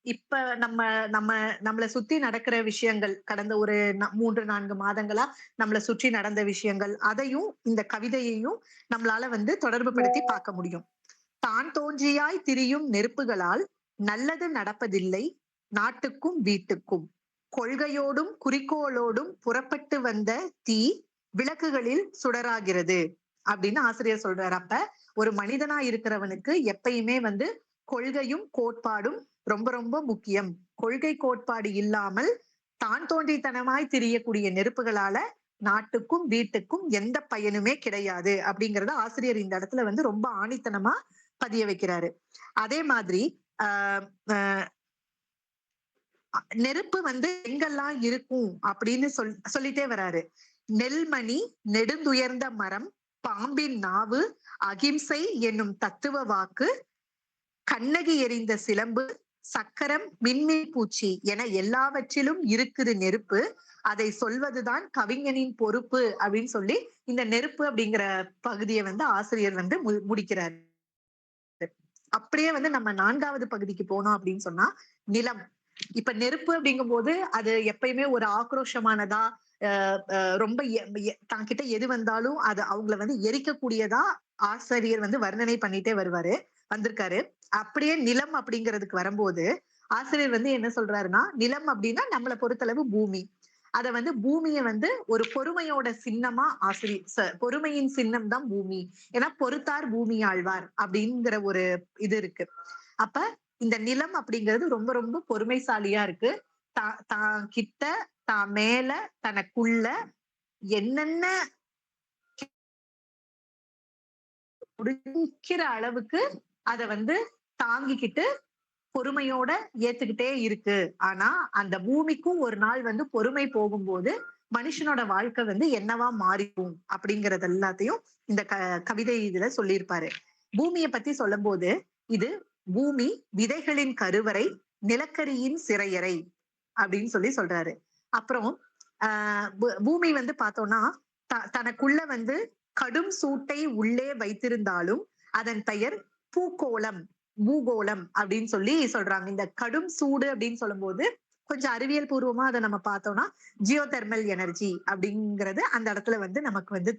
[SPEAKER 2] இப்ப நம்ம நம்ம நம்மள சுத்தி நடக்கிற விஷயங்கள் கடந்த ஒரு 3, 4 மாதங்களா நம்மள சுற்றி நடந்த விஷயங்கள் அதையும் இந்த கவிதையையும் நம்மளால வந்து தொடர்பு படுத்தி பார்க்க முடியும். தான் தோன்றியாய் திரியும் நெருப்புகளால் நல்லது நடப்பதில்லை நாட்டுக்கும் வீட்டுக்கும். கொள்கையோடும் குறிக்கோளோடும் புறப்பட்டு வந்த தீ விளக்குகளில் சுடராகிறது அப்படின்னு ஆசிரியர் சொல்றாரு. அப்ப ஒரு மனிதனா இருக்கிறவனுக்கு எப்பயுமே வந்து கொள்கையும் கோட்பாடும் ரொம்ப ரொம்ப முக்கியம். கொள்கை கோட்பாடு இல்லாமல் தான் தோன்றித்தனமாய் திரியக்கூடிய நெருப்புகளால நாட்டுக்கும் வீட்டுக்கும் எந்த பயனுமே கிடையாது அப்படிங்கறத ஆசிரியர் இந்த இடத்துல வந்து ரொம்ப ஆணித்தனமா பதிய வைக்கிறாரு. அதே மாதிரி ஆஹ் ஆஹ் நெருப்பு வந்து எங்கெல்லாம் இருக்கும் அப்படின்னு சொல்லிட்டே வராரு. நெல்மணி, நெடுந்துயர்ந்த மரம், பாம்பின் நாவு, அகிம்சை என்னும் தத்துவ வாக்கு, கண்ணகி எறிந்த சிலம்பு, சக்கரம், மின்மினி பூச்சி என எல்லாவற்றிலும் இருக்குது நெருப்பு. அதை சொல்வதுதான் கவிஞனின் பொறுப்பு அப்படின்னு சொல்லி இந்த நெருப்பு அப்படிங்கிற பகுதியை வந்து ஆசிரியர் வந்து முடிக்கிறார். அப்படியே வந்து நம்ம 4வது பகுதிக்கு போனோம் அப்படின்னு சொன்னா நிலம். இப்ப நெருப்பு அப்படிங்கும் போது அது எப்பயுமே ஒரு ஆக்ரோஷமானதா ரொம்ப தன்கிட்ட எது வந்தாலும் அது அவங்கள வந்து எரிக்கக்கூடியதா ஆசிரியர் வந்து வர்ணனை பண்ணிட்டே வந்திருக்காரு. அப்படியே நிலம் அப்படிங்கிறதுக்கு வரும்போது ஆசிரியர் வந்து என்ன சொல்றாருன்னா, நிலம் அப்படின்னா நம்மளை பொறுத்தளவு பூமி. அத வந்து பூமியை வந்து ஒரு பொறுமையோட சின்னமா பொறுமையின் சின்னம் தான் பூமி. ஏன்னா பொறுத்தார் பூமி ஆழ்வார் அப்படிங்கிற ஒரு இது இருக்கு. அப்ப இந்த நிலம் அப்படிங்கிறது ரொம்ப ரொம்ப பொறுமைசாலியா இருக்கு. தான் கிட்ட தான் மேல தனக்குள்ள என்னென்ன முடிக்கிற அளவுக்கு அத வந்து தாங்கிக்கிட்டு பொறுமையோட ஏத்துக்கிட்டே இருக்கு. ஆனா அந்த பூமிக்கும் ஒரு நாள் வந்து பொறுமை போகும்போது மனுஷனோட வாழ்க்கை வந்து என்னவா மாறிடும் அப்படிங்கறது எல்லாத்தையும் இந்த கவிதை இதுல சொல்லியிருப்பாரு. பூமியை பத்தி சொல்லும் போது இது பூமி விதைகளின் கருவறை, நிலக்கரியின் சிறையறை அப்படின்னு சொல்றாரு. அப்புறம் பூமி வந்து பார்த்தோம்னா தனக்குள்ள வந்து கடும் சூட்டை உள்ளே வைத்திருந்தாலும் அதன் பெயர் பூகோளம், பூகோளம் அப்படின்னு சொல்றாங்க. இந்த கடும் சூடு அப்படின்னு சொல்லும் போது கொஞ்சம் அறிவியல் பூர்வமா அதை நம்ம பார்த்தோம்னா ஜியோ தெர்மல் எனர்ஜி அப்படிங்கிறது அந்த இடத்துல வந்து நமக்கு வந்து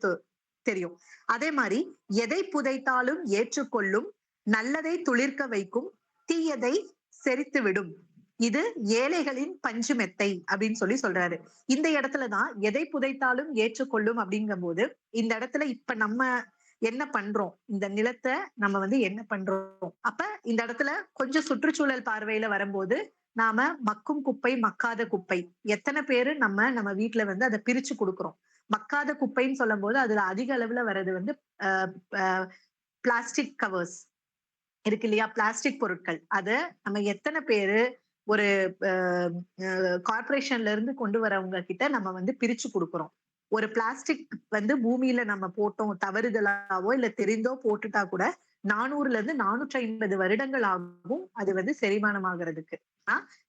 [SPEAKER 2] தெரியும். அதே மாதிரி எதை புதைத்தாலும் ஏற்றுக்கொள்ளும், நல்லதை துளிர்க்க வைக்கும், தீயதை செரித்து விடும். இது ஏழைகளின் பஞ்சு மெத்தை அப்படின்னு சொல்றாரு. இந்த இடத்துலதான் எதை புதைத்தாலும் ஏற்றுக்கொள்ளும் அப்படிங்கும் போது இந்த இடத்துல இப்ப நம்ம என்ன பண்றோம், இந்த நிலத்தை நம்ம வந்து என்ன பண்றோம். அப்ப இந்த இடத்துல கொஞ்சம் சுற்றுச்சூழல் பார்வையில வரும்போது நாம மக்கும் குப்பை, மக்காத குப்பை எத்தனை பேரு நம்ம வீட்டுல வந்து அதை பிரிச்சு கொடுக்கிறோம். மக்காத குப்பைன்னு சொல்லும் போது அதுல அதிக அளவுல வர்றது வந்து பிளாஸ்டிக் கவர்ஸ் இருக்கு இல்லையா, பிளாஸ்டிக் பொருட்கள். அத நம்ம எத்தனை பேரு ஒரு கார்பரேஷன்ல இருந்து கொண்டு வரவங்க கிட்ட நம்ம வந்து பிரிச்சு கொடுக்கிறோம். ஒரு பிளாஸ்டிக் வந்து பூமியில நம்ம போட்டோம் தவறுதலாவோ இல்ல தெரிந்தோ போட்டுட்டா கூட 400ல இருந்து 450 வருடங்கள் ஆகும் அது வந்து செரிமானம் ஆகிறதுக்கு.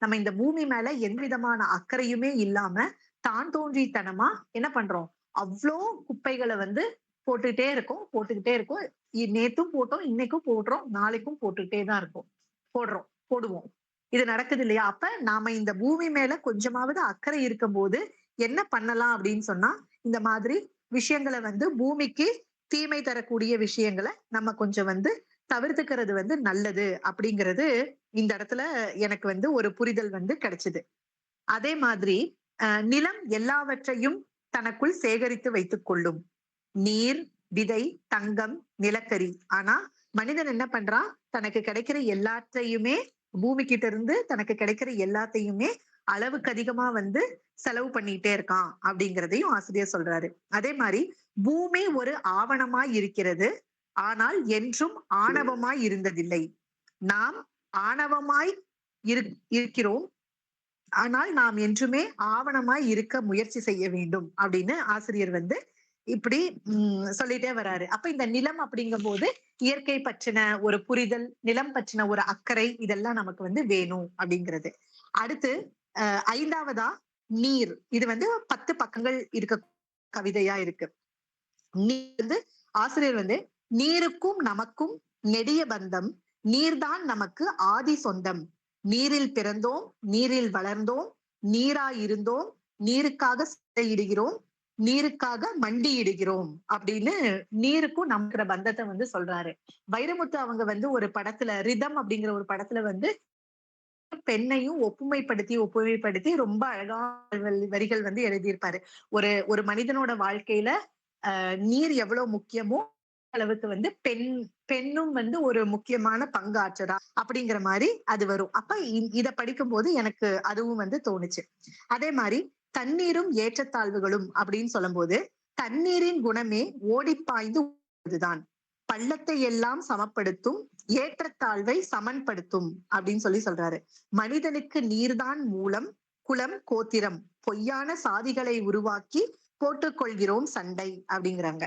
[SPEAKER 2] நம்ம இந்த பூமி மேல எந்த விதமான அக்கறையுமே இல்லாம தான் தோன்றித்தனமா என்ன பண்றோம், அவ்வளோ குப்பைகளை வந்து போட்டுக்கிட்டே இருக்கும். நேத்தும் போட்டோம், இன்னைக்கும் போடுறோம், நாளைக்கும் போட்டுக்கிட்டே தான் இருக்கும். போடுவோம். இது நடக்குது இல்லையா? அப்ப நாம இந்த பூமி மேல கொஞ்சமாவது அக்கறை இருக்கும் போது என்ன பண்ணலாம் அப்படின்னு சொன்னா இந்த மாதிரி விஷயங்களை வந்து பூமிக்கு தீமை தரக்கூடிய விஷயங்களை நம்ம கொஞ்சம் வந்து தவிர்த்துக்கிறது வந்து நல்லது அப்படிங்கிறது இந்த இடத்துல எனக்கு வந்து ஒரு புரிதல் வந்து கிடைச்சது. அதே மாதிரி நிலம் எல்லாவற்றையும் தனக்குள் சேகரித்து வைத்துக் கொள்ளும். நீர், விதை, தங்கம், நிலக்கரி. ஆனா மனிதன் என்ன பண்றான், தனக்கு கிடைக்கிற எல்லாத்தையுமே பூமி கிட்ட இருந்து தனக்கு கிடைக்கிற எல்லாத்தையுமே அளவுக்கு அதிகமா வந்து செலவு பண்ணிட்டே இருக்கான் அப்படிங்கிறதையும் ஆசிரியர் சொல்றாரு. அதே மாதிரி பூமி ஒரு ஆவணமாய் இருக்கிறது, ஆனால் என்றும் ஆணவமாய் இருந்ததில்லை. நாம் ஆணவமாய் இருக்கிறோம். ஆனால் நாம் என்றுமே ஆவணமாய் இருக்க முயற்சி செய்ய வேண்டும் அப்படின்னு ஆசிரியர் வந்து இப்படி சொல்லிட்டே வராரு. அப்ப இந்த நிலம் அப்படிங்கும்போது இயற்கை பற்றின ஒரு புரிதல், நிலம் பற்றின ஒரு அக்கறை இதெல்லாம் நமக்கு வந்து வேணும் அப்படிங்கிறது. அடுத்து 5வதா நீர். இது வந்து 10 பக்கங்கள் இருக்க கவிதையா இருக்கு. நீர் வந்து ஆசிரியர் வந்து நீருக்கும் நமக்கும் நெடிய பந்தம், நீர்தான் நமக்கு ஆதி சொந்தம். நீரில் பிறந்தோம், நீரில் வளர்ந்தோம், நீராய் இருந்தோம், நீருக்காக சண்டையிடுகிறோம், நீருக்காக மண்டியிடுகிறோம் அப்படின்னு நீருக்கும் நமக்குற பந்தத்தை வந்து சொல்றாரு. வைரமுத்து அவங்க வந்து ஒரு படத்துல ரிதம் அப்படிங்கிற ஒரு படத்துல வந்து பெண்ணையும் ஒப்புமைப்படுத்தி ரொம்ப அழகான வரிகள் வந்து எழுதியிருப்பாரு. ஒரு ஒரு மனிதனோட வாழ்க்கையில நீர் எவ்வளவு முக்கியமோ அளவுக்கு வந்து பெண்ணும் வந்து ஒரு முக்கியமான பங்காற்றுறா அப்படிங்கிற மாதிரி அது வரும். அப்ப இத படிக்கும்போது எனக்கு அதுவும் வந்து தோணுச்சு. அதே மாதிரி தண்ணீரும் ஏற்றத்தாழ்வுகளும் அப்படின்னு சொல்லும்போது தண்ணீரின் குணமே ஓடிப்பாய்ந்து பள்ளத்தை எல்லாம் சமப்படுத்தும், ஏற்றத்தாழ்வை சமன்படுத்தும் அப்படின்னு சொல்றாரு. மனிதனுக்கு நீர்தான் மூலம், குலம், கோத்திரம், பொய்யான சாதிகளை உருவாக்கி போட்டுக்கொள்கிறோம் சண்டை அப்படிங்கிறாங்க.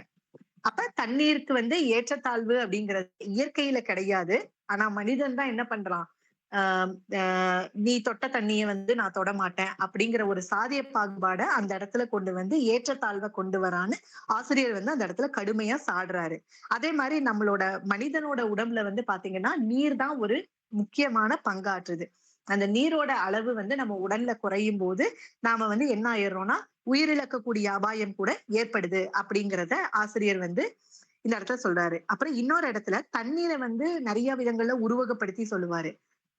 [SPEAKER 2] அப்ப தண்ணீருக்கு வந்து ஏற்றத்தாழ்வு அப்படிங்கிறது இயற்கையில கிடையாது. ஆனா மனிதன் தான் என்ன பண்றான்? நீ தொட்ட தண்ணிய வந்து நான் தொட மாட்டேன் அப்படிங்கிற ஒரு சாதிய பாகுபாட அந்த இடத்துல கொண்டு வந்து ஏற்றத்தாழ்வை கொண்டு வரான்னு ஆசிரியர் வந்து அந்த இடத்துல கடுமையா சாடுறாரு. அதே மாதிரி நம்மளோட மனிதனோட உடம்புல வந்து பாத்தீங்கன்னா நீர் தான் ஒரு முக்கியமான பங்காற்றுது. அந்த நீரோட அளவு வந்து நம்ம உடல்ல குறையும் போது நாம வந்து என்ன ஆயிடுறோம்னா உயிரிழக்கக்கூடிய அபாயம் கூட ஏற்படுது அப்படிங்கிறத ஆசிரியர் வந்து இந்த இடத்துல சொல்றாரு. அப்புறம் இன்னொரு இடத்துல தண்ணீரை வந்து நிறைய விதங்கள்ல உருவகப்படுத்தி சொல்லுவாரு.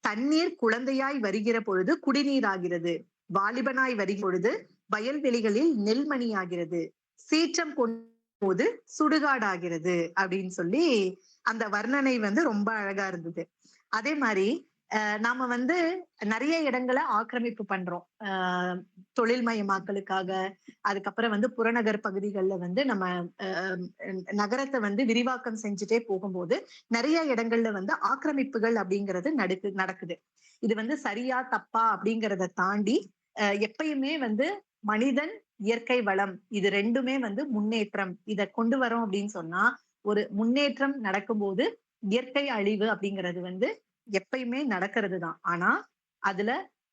[SPEAKER 2] தண்ணீர் குழந்தையாய் வருகிற பொழுது குடிநீர் ஆகிறது. வாலிபனாய் வருகிற பொழுது வயல்வெளிகளில் நெல்மணி ஆகிறது. சீற்றம் போது சுடுகாடாகிறது அப்படின்னு சொல்லி அந்த வர்ணனை வந்து ரொம்ப அழகா இருந்தது. அதே மாதிரி நாம வந்து நிறைய இடங்களை ஆக்கிரமிப்பு பண்றோம். தொழில்மயமாக்கலுக்காக, அதுக்கப்புறம் வந்து புறநகர் பகுதிகளில் வந்து நம்ம நகரத்தை வந்து விரிவாக்கம் செஞ்சுட்டே போகும்போது நிறைய இடங்கள்ல வந்து ஆக்கிரமிப்புகள் அப்படிங்கிறது நடக்குது. இது வந்து சரியா தப்பா அப்படிங்கிறத தாண்டி எப்பயுமே வந்து மனிதன் இயற்கை வளம் இது ரெண்டுமே வந்து முன்னேற்றம் இதை கொண்டு வரோம் அப்படின்னு சொன்னா ஒரு முன்னேற்றம் நடக்கும்போது இயற்கை அழிவு அப்படிங்கிறது வந்து எப்பயுமே நடக்கிறது தான். ஆனா அதுல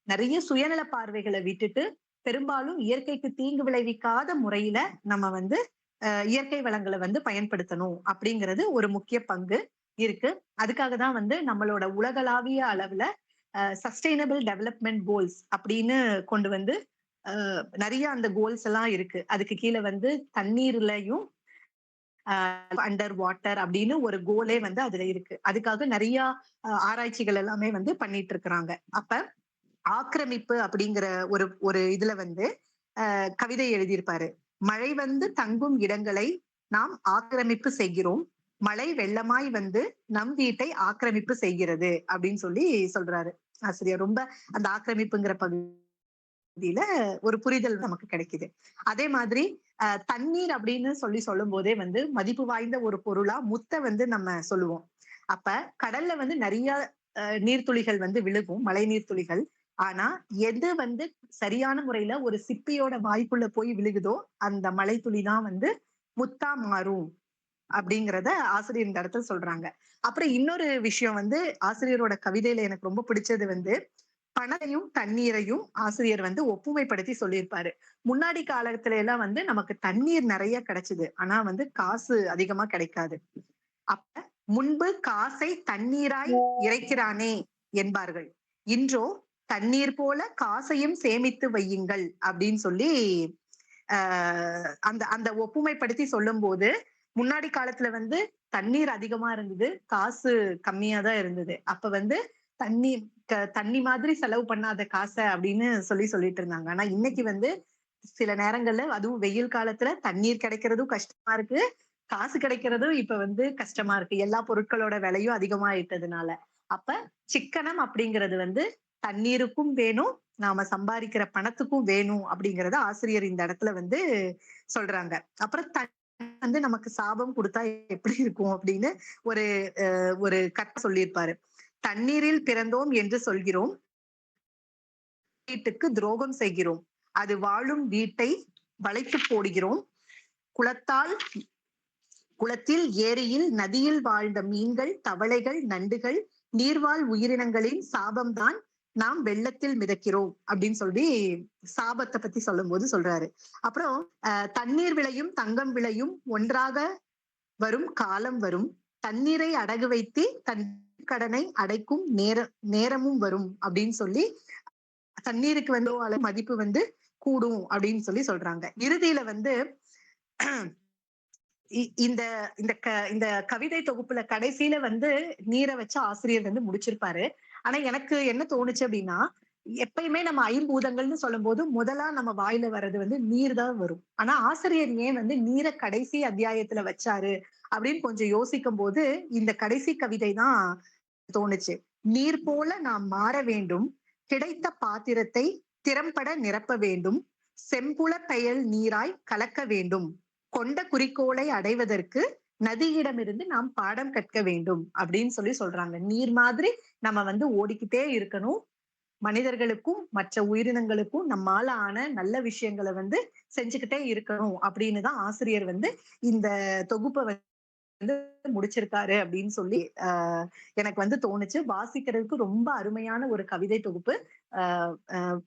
[SPEAKER 2] நிறைய சுயநல பார்வைகளை விட்டுட்டு பெரும்பாலும் இயற்கைக்கு தீங்கு விளைவிக்காத முறையில நம்ம வந்து இயற்கை வளங்களை வந்து பயன்படுத்தணும் அப்படிங்கிறது ஒரு முக்கிய பங்கு இருக்கு. அதுக்காக தான் வந்து நம்மளோட உலகளாவிய அளவுல சஸ்டைனபிள் டெவலப்மெண்ட் கோல்ஸ் அப்படின்னு கொண்டு வந்து நிறைய அந்த கோல்ஸ் எல்லாம் இருக்கு. அதுக்கு கீழே வந்து தண்ணீர்லயும் அண்டர் வாட்டர் அப்படின்னு ஒரு கோலே வந்து அதுல இருக்கு. அதுக்காக நிறைய ஆராய்ச்சிகள் எல்லாமே வந்து பண்ணிட்டு இருக்கிறாங்க. அப்ப ஆக்கிரமிப்பு அப்படிங்கிற ஒரு ஒரு இதுல வந்து கவிதை எழுதியிருப்பாரு. மழை வந்து தங்கும் இடங்களை நாம் ஆக்கிரமிப்பு செய்கிறோம். மழை வெள்ளமாய் வந்து நம் வீட்டை ஆக்கிரமிப்பு செய்கிறது அப்படின்னு சொல்லி சொல்றாரு ஆசிரியர். ரொம்ப அந்த ஆக்கிரமிப்புங்கிற பகுதியில ஒரு புரிதல் நமக்கு கிடைக்குது. அதே மாதிரி தண்ணீர் அப்படின்னு சொல்லும் போதே வந்து மதிப்பு வாய்ந்த ஒரு பொருளா முத்தை வந்து நம்ம சொல்லுவோம். அப்ப கடல்ல வந்து நிறைய நீர்த்துளிகள் வந்து விழுகும், மழை நீர்த்துளிகள். ஆனா எது வந்து சரியான முறையில ஒரு சிப்பியோட வாய்க்குள்ள போய் விழுகுதோ அந்த மழை துளிதான் வந்து முத்தா மாறும் அப்படிங்கிறத ஆசிரியர் இந்த இடத்துல சொல்றாங்க. அப்புறம் இன்னொரு விஷயம் வந்து ஆசிரியரோட கவிதையில எனக்கு ரொம்ப பிடிச்சது வந்து பணத்தையும் தண்ணீரையும் ஆசிரியர் வந்து ஒப்புமைப்படுத்தி சொல்லியிருப்பாரு. முன்னாடி காலத்துல எல்லாம் வந்து நமக்கு தண்ணீர் நிறைய கிடைச்சது. ஆனா வந்து காசு அதிகமா கிடைக்காது. அப்ப முன்பு காசை தண்ணீராய் இறைக்கிறானே என்பார்கள். இன்றோ தண்ணீர் போல காசையும் சேமித்து வையுங்கள் அப்படின்னு சொல்லி அந்த அந்த ஒப்புமைப்படுத்தி சொல்லும் போது முன்னாடி காலத்துல வந்து தண்ணீர் அதிகமா இருந்தது, காசு கம்மியா தான் இருந்தது. அப்ப வந்து தண்ணி மாதிரி செலவு பண்ணாத காசை அப்படின்னு சொல்லிட்டு இருந்தாங்க. ஆனா இன்னைக்கு வந்து சில நேரங்கள்ல அதுவும் வெயில் காலத்துல தண்ணீர் கிடைக்கிறதும் கஷ்டமா இருக்கு, காசு கிடைக்கிறதும் இப்ப வந்து கஷ்டமா இருக்கு. எல்லா பொருட்களோட விலையும் அதிகமாயிட்டதுனால. அப்ப சிக்கனம் அப்படிங்கிறது வந்து தண்ணீருக்கும் வேணும், நாம சம்பாதிக்கிற பணத்துக்கும் வேணும் அப்படிங்கறத ஆசிரியர் இந்த இடத்துல வந்து சொல்றாங்க. அப்புறம் வந்து நமக்கு சாபம் கொடுத்தா எப்படி இருக்கும் அப்படின்னு ஒரு ஒரு கதை சொல்லியிருப்பாரு. தண்ணீரில் பிறந்தோம் என்று சொல்கிறோம், வீட்டுக்கு துரோகம் செய்கிறோம். அது வாழும் வீட்டை வளைத்து போடுகிறோம். குளத்தால் குளத்தில், ஏரியில், நதியில் வாழ்ந்த மீன்கள், தவளைகள், நண்டுகள், நீர்வாழ் உயிரினங்களின் சாபம்தான் நாம் வெள்ளத்தில் மிதக்கிறோம் அப்படின்னு சொல்லி சாபத்தை பத்தி சொல்லும்போது சொல்றாரு. அப்புறம் தண்ணீர் விளையும் தங்கம் விளையும் ஒன்றாக வரும் காலம் வரும். தண்ணீரை அடகு வைத்து தன் கடனை அடைக்கும் நேரமும் வரும் அப்படின்னு சொல்லி தண்ணீருக்கு வந்து மதிப்பு வந்து கூடும் அப்படின்னு சொல்லி சொல்றாங்க. இறுதியில வந்து இந்த இந்த இந்த கவிதை தொகுப்புல கடைசியில வந்து நீரை வச்சு ஆசிரியர் வந்து முடிச்சிருப்பாரு. ஆனா எனக்கு என்ன தோணுச்சு அப்படின்னா, எப்பயுமே நம்ம ஐம்பூதங்கள்னு சொல்லும்போது முதலா நம்ம வாயில வர்றது வந்து நீர் தான் வரும். ஆனா ஆசிரியர் ஏன் வந்து நீரை கடைசி அத்தியாயத்துல வச்சாரு அப்படின்னு கொஞ்சம் யோசிக்கும் போது இந்த கடைசி கவிதை தான் தோணுச்சு. நீர் போல நாம் மாற வேண்டும், கிடைத்த பாத்திரத்தை திறம்பட நிரப்ப வேண்டும், செம்புல பெயல் நீராய் கலக்க வேண்டும், கொண்ட குறிக்கோளை அடைவதற்கு நதியிடமிருந்து நாம் பாடம் கற்க வேண்டும் அப்படின்னு சொல்லி சொல்றாங்க. நீர் மாதிரி நம்ம வந்து ஓடிக்கிட்டே இருக்கணும். மனிதர்களுக்கும் மற்ற உயிரினங்களுக்கும் நம்மால ஆன நல்ல விஷயங்களை வந்து செஞ்சுக்கிட்டே இருக்கணும் அப்படின்னு தான் ஆசிரியர் வந்து இந்த தொகுப்பை வந்து முடிச்சிருக்காரு அப்படின்னு சொல்லி எனக்கு வந்து தோணுச்சு. வாசிக்கிறதுக்கு ரொம்ப அருமையான ஒரு கவிதை தொகுப்பு. ஆஹ் ஆஹ்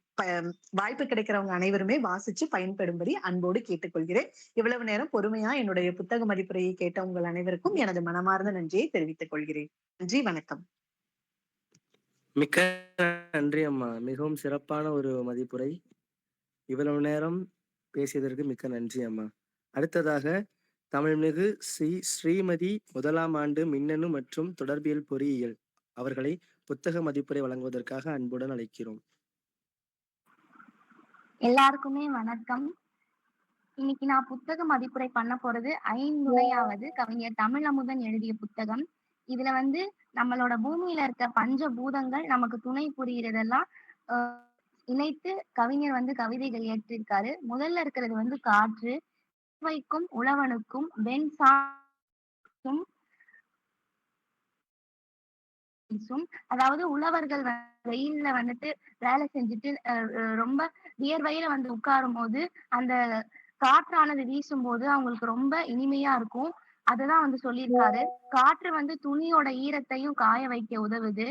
[SPEAKER 2] வாய்ப்பு கிடைக்கிறவங்க அனைவருமே வாசிச்சு பயன்பெறும்படி அன்போடு கேட்டுக்கொள்கிறேன். இவ்வளவு நேரம் பொறுமையா என்னுடைய புத்தக மதிப்புரையை கேட்ட உங்கள் அனைவருக்கும் எனது மனமார்ந்த நன்றியை தெரிவித்துக் கொள்கிறேன். நன்றி, வணக்கம்.
[SPEAKER 1] மிக்க நன்றி அம்மா. மிகவும் சிறப்பான ஒரு மதிப்புரை. இவ்வளவு நேரம் பேசியதற்கு மிக்க நன்றி அம்மா. அடுத்ததாக தமிழ்மிகு ஸ்ரீமதி முதலாம் ஆண்டு மின்னணு மற்றும் தொடர்பியல் பொறியியல் அவர்களை புத்தக மதிப்புரை வழங்குவதற்காக அன்புடன் அழைக்கிறோம்.
[SPEAKER 3] எல்லாருக்குமே வணக்கம். இன்னைக்கு நான் புத்தக மதிப்புரை பண்ண போறது 5வது கவிஞர் தமிழமுதன் எழுதிய புத்தகம். இதுல வந்து நம்மளோட பூமியில இருக்க பஞ்சபூதங்கள் நமக்கு துணை புரியுறதெல்லாம் இணைத்து கவிஞர் வந்து கவிதைகள் ஏற்றிருக்காரு. முதல்ல இருக்கிறது வந்து காற்று, வைக்கும் உழவனுக்கும் வெண் சாக்கும், அதாவது உழவர்கள் வெயில்ல வந்துட்டு வேலை செஞ்சுட்டு ரொம்ப வியர்வையில வந்து உட்காரும் போது அந்த காற்றானது வீசும்போது அவங்களுக்கு ரொம்ப இனிமையா இருக்கும். அததான் வந்து சொல்லியிருக்காரு. காற்று வந்து துணியோட ஈரத்தையும் காய வைக்க உதவுது.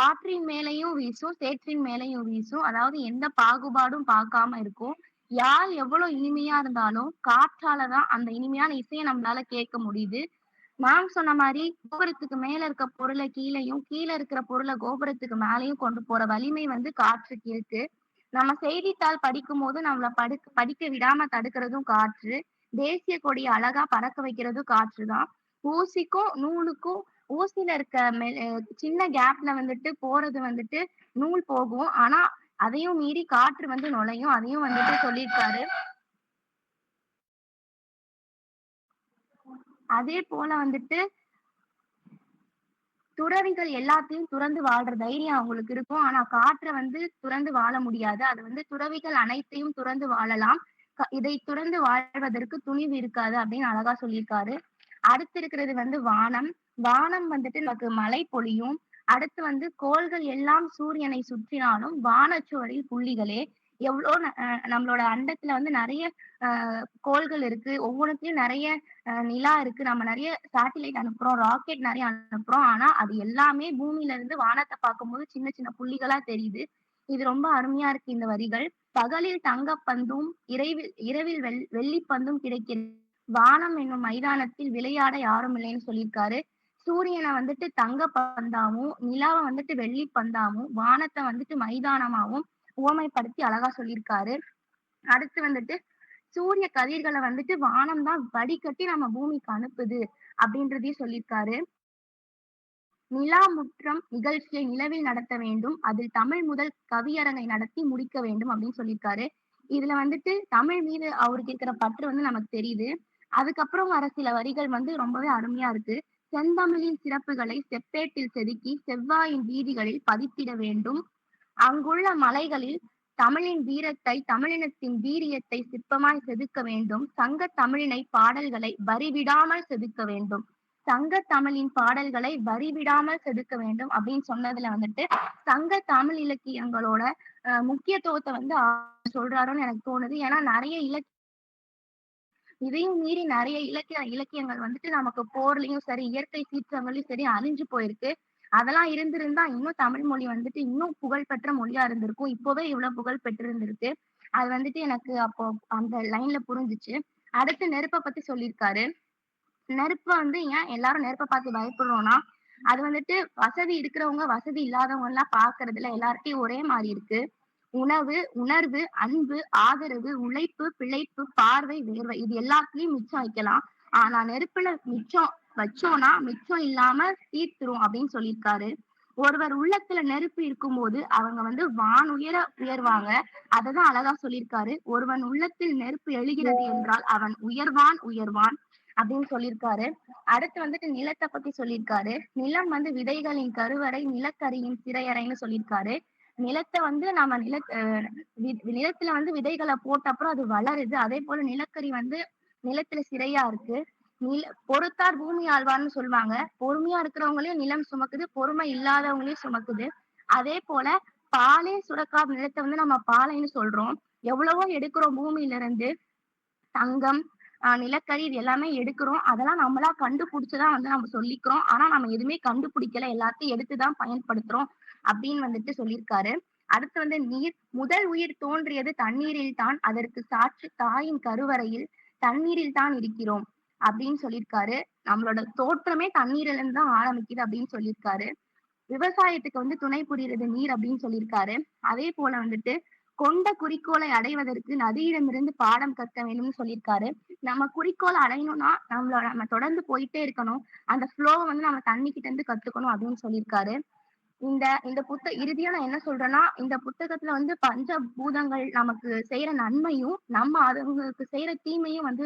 [SPEAKER 3] ஆற்றின் மேலையும் வீசும், சேற்றின் மேலையும் வீசும். அதாவது எந்த பாகுபாடும் பார்க்காம இருக்கும். யாழ் எவ்வளவு இனிமையா இருந்தாலும் காற்றாலதான் அந்த இனிமையான இசையை நம்மளால கேட்க முடியுது. மேம் சொன்ன மாதிரி கோபுரத்துக்கு மேல இருக்க பொருளை கீழேயும், கீழே இருக்கிற பொருளை கோபுரத்துக்கு மேலேயும் கொண்டு போற வலிமை வந்து காற்றுக்கு இருக்கு. நம்ம செய்தித்தாள் படிக்கும் போது நம்மள படிக்க விடாம தடுக்கிறதும் காற்று. தேசிய கொடியை அழகா பறக்க வைக்கிறதும் காற்றுதான். ஊசிக்கும் நூலுக்கும் ஊசியில இருக்க சின்ன கேப்ல வந்துட்டு போறது வந்துட்டு நூல் போகும். ஆனா அதையும் மீறி காற்று வந்து நுழையும். அதையும் வந்துட்டு சொல்லியிருக்காரு. அதே போல வந்துட்டு துறவிகள் எல்லாத்தையும் துறந்து வாழ்ற தைரியம் அவங்களுக்கு இருக்கும். ஆனா காற்றை வந்து துறந்து வாழ முடியாது. அது வந்து துறவிகள் அனைத்தையும் துறந்து வாழலாம். இதை துறந்து வாழ்வதற்கு துணிவு இருக்காது அப்படின்னு அழகா சொல்லியிருக்காரு. அடுத்து இருக்கிறது வந்து வானம். வானம் வந்துட்டு நமக்கு மழை பொழியும். அடுத்து வந்து கோள்கள் எல்லாம் சூரியனை சுற்றினாலும் வானச்சுவரில் புள்ளிகளே. எவ்வளோ நம்மளோட அண்டத்துல வந்து நிறைய கோள்கள் இருக்கு. ஒவ்வொன்றுத்தையும் நிறைய நிலா இருக்கு. நம்ம நிறைய சேட்டிலைட் அனுப்புறோம், ராக்கெட் நிறைய அனுப்புறோம். ஆனா அது எல்லாமே பூமியில இருந்து வானத்தை பார்க்கும்போது சின்ன சின்ன புள்ளிகளா தெரியுது. இது ரொம்ப அருமையா இருக்கு இந்த வரிகள். பகலில் தங்கப்பந்தும் இரவில் வெள்ளிப்பந்தும் கிடைக்கிறது. வானம் என்னும் மைதானத்தில் விளையாட யாரும் இல்லைன்னு சொல்லியிருக்காரு. சூரியனை வந்துட்டு தங்க பந்தாவும், நிலாவை வந்துட்டு வெள்ளி பந்தாவும், வானத்தை வந்துட்டு மைதானமாவும் உவமைப்படுத்தி அழகா சொல்லியிருக்காரு. அடுத்து வந்துட்டு சூரிய கதிர்களை வந்துட்டு வானம் தான் வடிகட்டி நம்ம பூமிக்கு அனுப்புது அப்படின்றதையும் சொல்லியிருக்காரு. நிலா முற்றம் நிகழ்ச்சியை நிலவில் நடத்த வேண்டும், அதில் தமிழ் முதல் கவியரங்கை நடத்தி முடிக்க வேண்டும் அப்படின்னு சொல்லியிருக்காரு. இதுல வந்துட்டு தமிழ் மீது அவருக்கு இருக்கிற பற்று வந்து நமக்கு தெரியுது. அதுக்கப்புறம் வர சில வரிகள் வந்து ரொம்பவே அருமையா இருக்கு. செந்தமிழின் சிறப்புகளை செப்பேட்டில் செதுக்கி செவ்வாயின் வீதிகளில் பதித்திட வேண்டும். அங்குள்ள மலைகளில் தமிழின் வீரத்தை, தமிழினத்தின் வீரியத்தை சிற்பமாய் செதுக்க வேண்டும். சங்கத் தமிழினை பாடல்களை வரிவிடாமல் செதுக்க வேண்டும். சங்க தமிழின் பாடல்களை வரிவிடாமல் செதுக்க வேண்டும் அப்படின்னு சொன்னதுல வந்துட்டு சங்க தமிழ் இலக்கியங்களோட முக்கியத்துவத்தை வந்து சொல்றாருன்னு எனக்கு தோணுது. ஏன்னா நிறைய இதையும் மீறி நிறைய இலக்கியங்கள் வந்துட்டு நமக்கு போர்லயும் சரி, இயற்கை சீற்றங்களையும் சரி அழிஞ்சு போயிருக்கு. அதெல்லாம் இருந்திருந்தா இன்னும் தமிழ் மொழி வந்துட்டு இன்னும் புகழ்பெற்ற மொழியா இருந்திருக்கும். இப்பவே இவ்வளவு புகழ் பெற்றிருந்திருக்கு. அது வந்துட்டு எனக்கு அப்போ அந்த லைன்ல புரிஞ்சுச்சு. அடுத்து நெருப்ப பத்தி சொல்லியிருக்காரு. நெருப்ப வந்து ஏன் எல்லாரும் நெருப்ப பார்த்து பயப்படுறோம்னா, அது வந்துட்டு வசதி இருக்கிறவங்க, வசதி இல்லாதவங்க எல்லாம் பார்க்கறதுல எல்லார்ட்டயும் ஒரே மாரி இருக்கு. உணவு, உணர்வு, அன்பு, ஆதரவு, உழைப்பு, பிழைப்பு, பார்வை, வேர்வை இது எல்லாத்துலயும் மிச்சம் வைக்கலாம். ஆனா நெருப்புல மிச்சம் வச்சோம்னா, மிச்சம் இல்லாம தீர்த்துரும் அப்படின்னு சொல்லியிருக்காரு. ஒருவர் உள்ளத்துல நெருப்பு இருக்கும்போது அவங்க வந்து வானுயர உயர்வாங்க. அததான் அழகா சொல்லியிருக்காரு. ஒருவன் உள்ளத்தில் நெருப்பு எழுகிறது என்றால் அவன் உயர்வான் உயர்வான் அப்படின்னு சொல்லியிருக்காரு. அடுத்து வந்துட்டு நிலத்தை பத்தி சொல்லியிருக்காரு. நிலம் வந்து விதைகளின் கருவறை, நிலக்கரியின் சிறையறைன்னு சொல்லியிருக்காரு. நிலத்தை வந்து நம்ம நிலத்துல வந்து விதைகளை போட்ட அப்புறம் அது வளருது. அதே போல நிலக்கரி வந்து நிலத்துல சிறையா இருக்கு. பொறுத்தார் பூமி ஆழ்வார்ன்னு சொல்லுவாங்க. பொறுமையா இருக்கிறவங்களையும் நிலம் சுமக்குது, பொறுமை இல்லாதவங்களையும் சுமக்குது. அதே போல பாலே சுரக்காத நிலத்தை வந்து நம்ம பாலைன்னு சொல்றோம். எவ்வளவோ எடுக்கிறோம் பூமியில இருந்து. தங்கம், நிலக்கரி இது எல்லாமே எடுக்கிறோம். அதெல்லாம் நம்மளா கண்டுபிடிச்சுதான் வந்து நம்ம சொல்லிக்கிறோம். ஆனா நம்ம எதுவுமே கண்டுபிடிக்கல. எல்லாத்தையும் எடுத்துதான் பயன்படுத்துறோம் அப்படின்னு வந்துட்டு சொல்லியிருக்காரு. அடுத்து வந்து நீர். முதல் உயிர் தோன்றியது தண்ணீரில் தான். அதற்கு சாட்சி தாயின் கருவறையில். தண்ணீரில் தான் இருக்கிறோம் அப்படின்னு சொல்லியிருக்காரு. நம்மளோட தோற்றமே தண்ணீரில இருந்து தான் ஆரம்பிக்குது அப்படின்னு சொல்லியிருக்காரு. விவசாயத்துக்கு வந்து துணை புரிகிறது நீர் அப்படின்னு சொல்லியிருக்காரு. அதே போல வந்துட்டு கொண்ட குறிக்கோளை அடைவதற்கு நதியிடமிருந்து பாடம் கற்க வேண்டும்னு சொல்லியிருக்காரு. நம்ம குறிக்கோளை அடையணும்னா நம்ம தொடர்ந்து போயிட்டே இருக்கணும். அந்த ஃப்ளோவை வந்து நம்ம தண்ணி கிட்ட இருந்து கத்துக்கணும் அப்படின்னு சொல்லியிருக்காரு. இந்த இந்த இறுதியா நான் என்ன சொல்றேன்னா, இந்த புத்தகத்துல வந்து பஞ்ச பூதங்கள் நமக்கு செய்யற நன்மையும், நம்ம அவங்களுக்கு செய்யற தீமையும் வந்து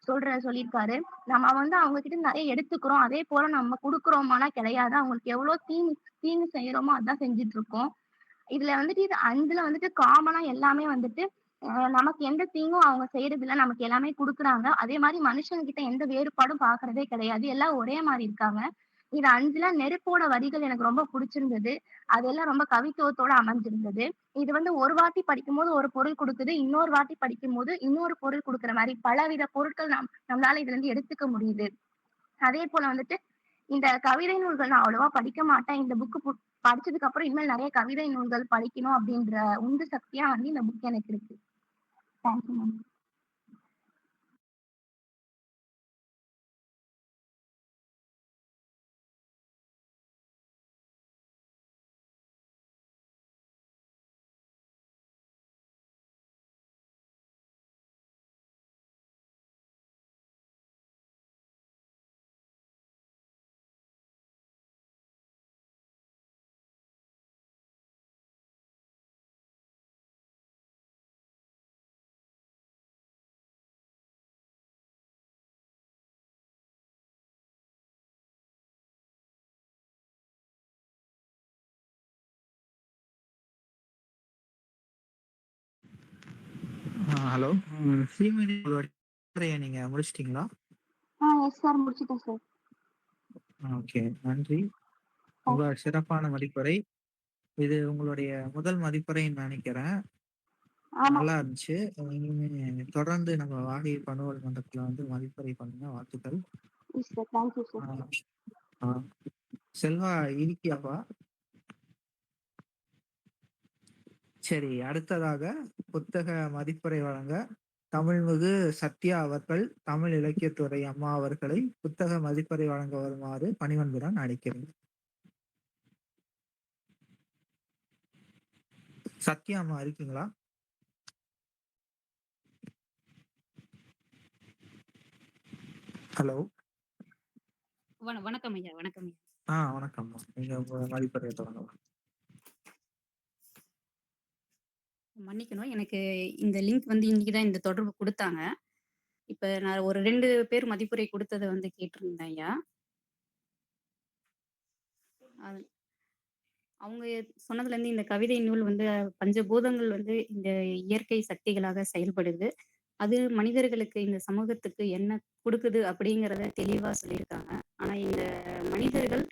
[SPEAKER 3] சொல்லியிருக்காரு. நம்ம வந்து அவங்க கிட்ட நிறைய எடுத்துக்கிறோம். அதே போல நம்ம குடுக்குறோமானா கிடையாது. அவங்களுக்கு எவ்வளவு தீங்கு செய்யறோமோ அதான் செஞ்சுட்டு இருக்கோம். இதுல வந்துட்டு இது 5ல வந்துட்டு காமனா எல்லாமே வந்துட்டு நமக்கு எந்த தீங்கும் அவங்க செய்யறது இல்ல. நமக்கு எல்லாமே குடுக்குறாங்க. அதே மாரி மனுஷங்ககிட்ட எந்த வேறுபாடும் பார்க்கிறதே கிடையாது. எல்லாம் ஒரே மாரி இருக்காங்க. இது 5ல நெருப்போட வரிகள் எனக்கு ரொம்ப புடிச்சிருந்தது. அதெல்லாம் ரொம்ப கவித்துவத்தோட அமைஞ்சிருந்தது. இது வந்து ஒரு வாட்டி படிக்கும்போது ஒரு பொருள் குடுக்குது. இன்னொரு வாட்டி படிக்கும்போது இன்னொரு பொருள் குடுக்குற மாரி பலவித பொருட்கள் நம்மளால இதுல இருந்து எடுத்துக்க முடியுது. அதே போல வந்துட்டு இந்த கவிதை நூல்கள் நான் அவ்வளவா படிக்க மாட்டேன். இந்த புக் படிச்சதுக்கு அப்புறம் இனிமேல் நிறைய கவிதை நூல்கள் படிக்கணும் அப்படின்ற உந்து சக்தியா வந்து இந்த புக் எனக்கு இருக்கு. Thank you ma'am.
[SPEAKER 4] ஹலோ. ஃபீமேல் உங்களுடைய நீங்க முடிச்சிட்டீங்களா?
[SPEAKER 3] எஸ் சார், முடிச்சிட்டேன் சார்.
[SPEAKER 4] ஓகே, நன்றி. உங்களோட சிறப்பான மதிப்புரை. இது உங்களுடைய முதல் மதிப்புரைன்னு நினைக்கிறேன். நல்லா இருந்துச்சு. இனிமே தொடர்ந்து நம்ம வாகை பணுவல் மன்றத்துல வந்து மதிப்புரை பண்ணுங்க. வாழ்த்துக்கள்.
[SPEAKER 3] Thank you sir.
[SPEAKER 4] செல்வா இருக்கியாப்பா? சரி, அடுத்ததாக புத்தக மதிப்புரை வழங்க தமிழ்மிகு சத்யா அவர்கள், தமிழ் இலக்கியத்துறை அம்மா அவர்களை புத்தக மதிப்புரை வழங்க வருமாறு பணிவன்புடன் அழைக்கிறேன். சத்யா அம்மா இருக்கீங்களா? ஹலோ.
[SPEAKER 5] வணக்கம் ஐயா. வணக்கம் ஐயா.
[SPEAKER 4] வணக்கம். நீங்க மதிப்புரை தொடங்கலாம்.
[SPEAKER 5] மன்னிக்கணும். எனக்கு இந்த லிங்க் வந்து இன்னைக்குதான் இந்த தொடர்பு குடுத்தாங்க. இப்ப நான் ஒரு 2 பேர் மதிப்புரை குடுத்தத வந்து கேட்டிருந்தேன் ஐயா. அவங்க சொன்னதுலேருந்து இந்த கவிதை நூல் வந்து பஞ்சபூதங்கள் வந்து இந்த இயற்கை சக்திகளாக செயல்படுது. அது மனிதர்களுக்கு இந்த சமூகத்துக்கு என்ன குடுக்குது அப்படிங்கிறத தெளிவா சொல்லியிருக்காங்க. ஆனா இந்த மனிதர்கள்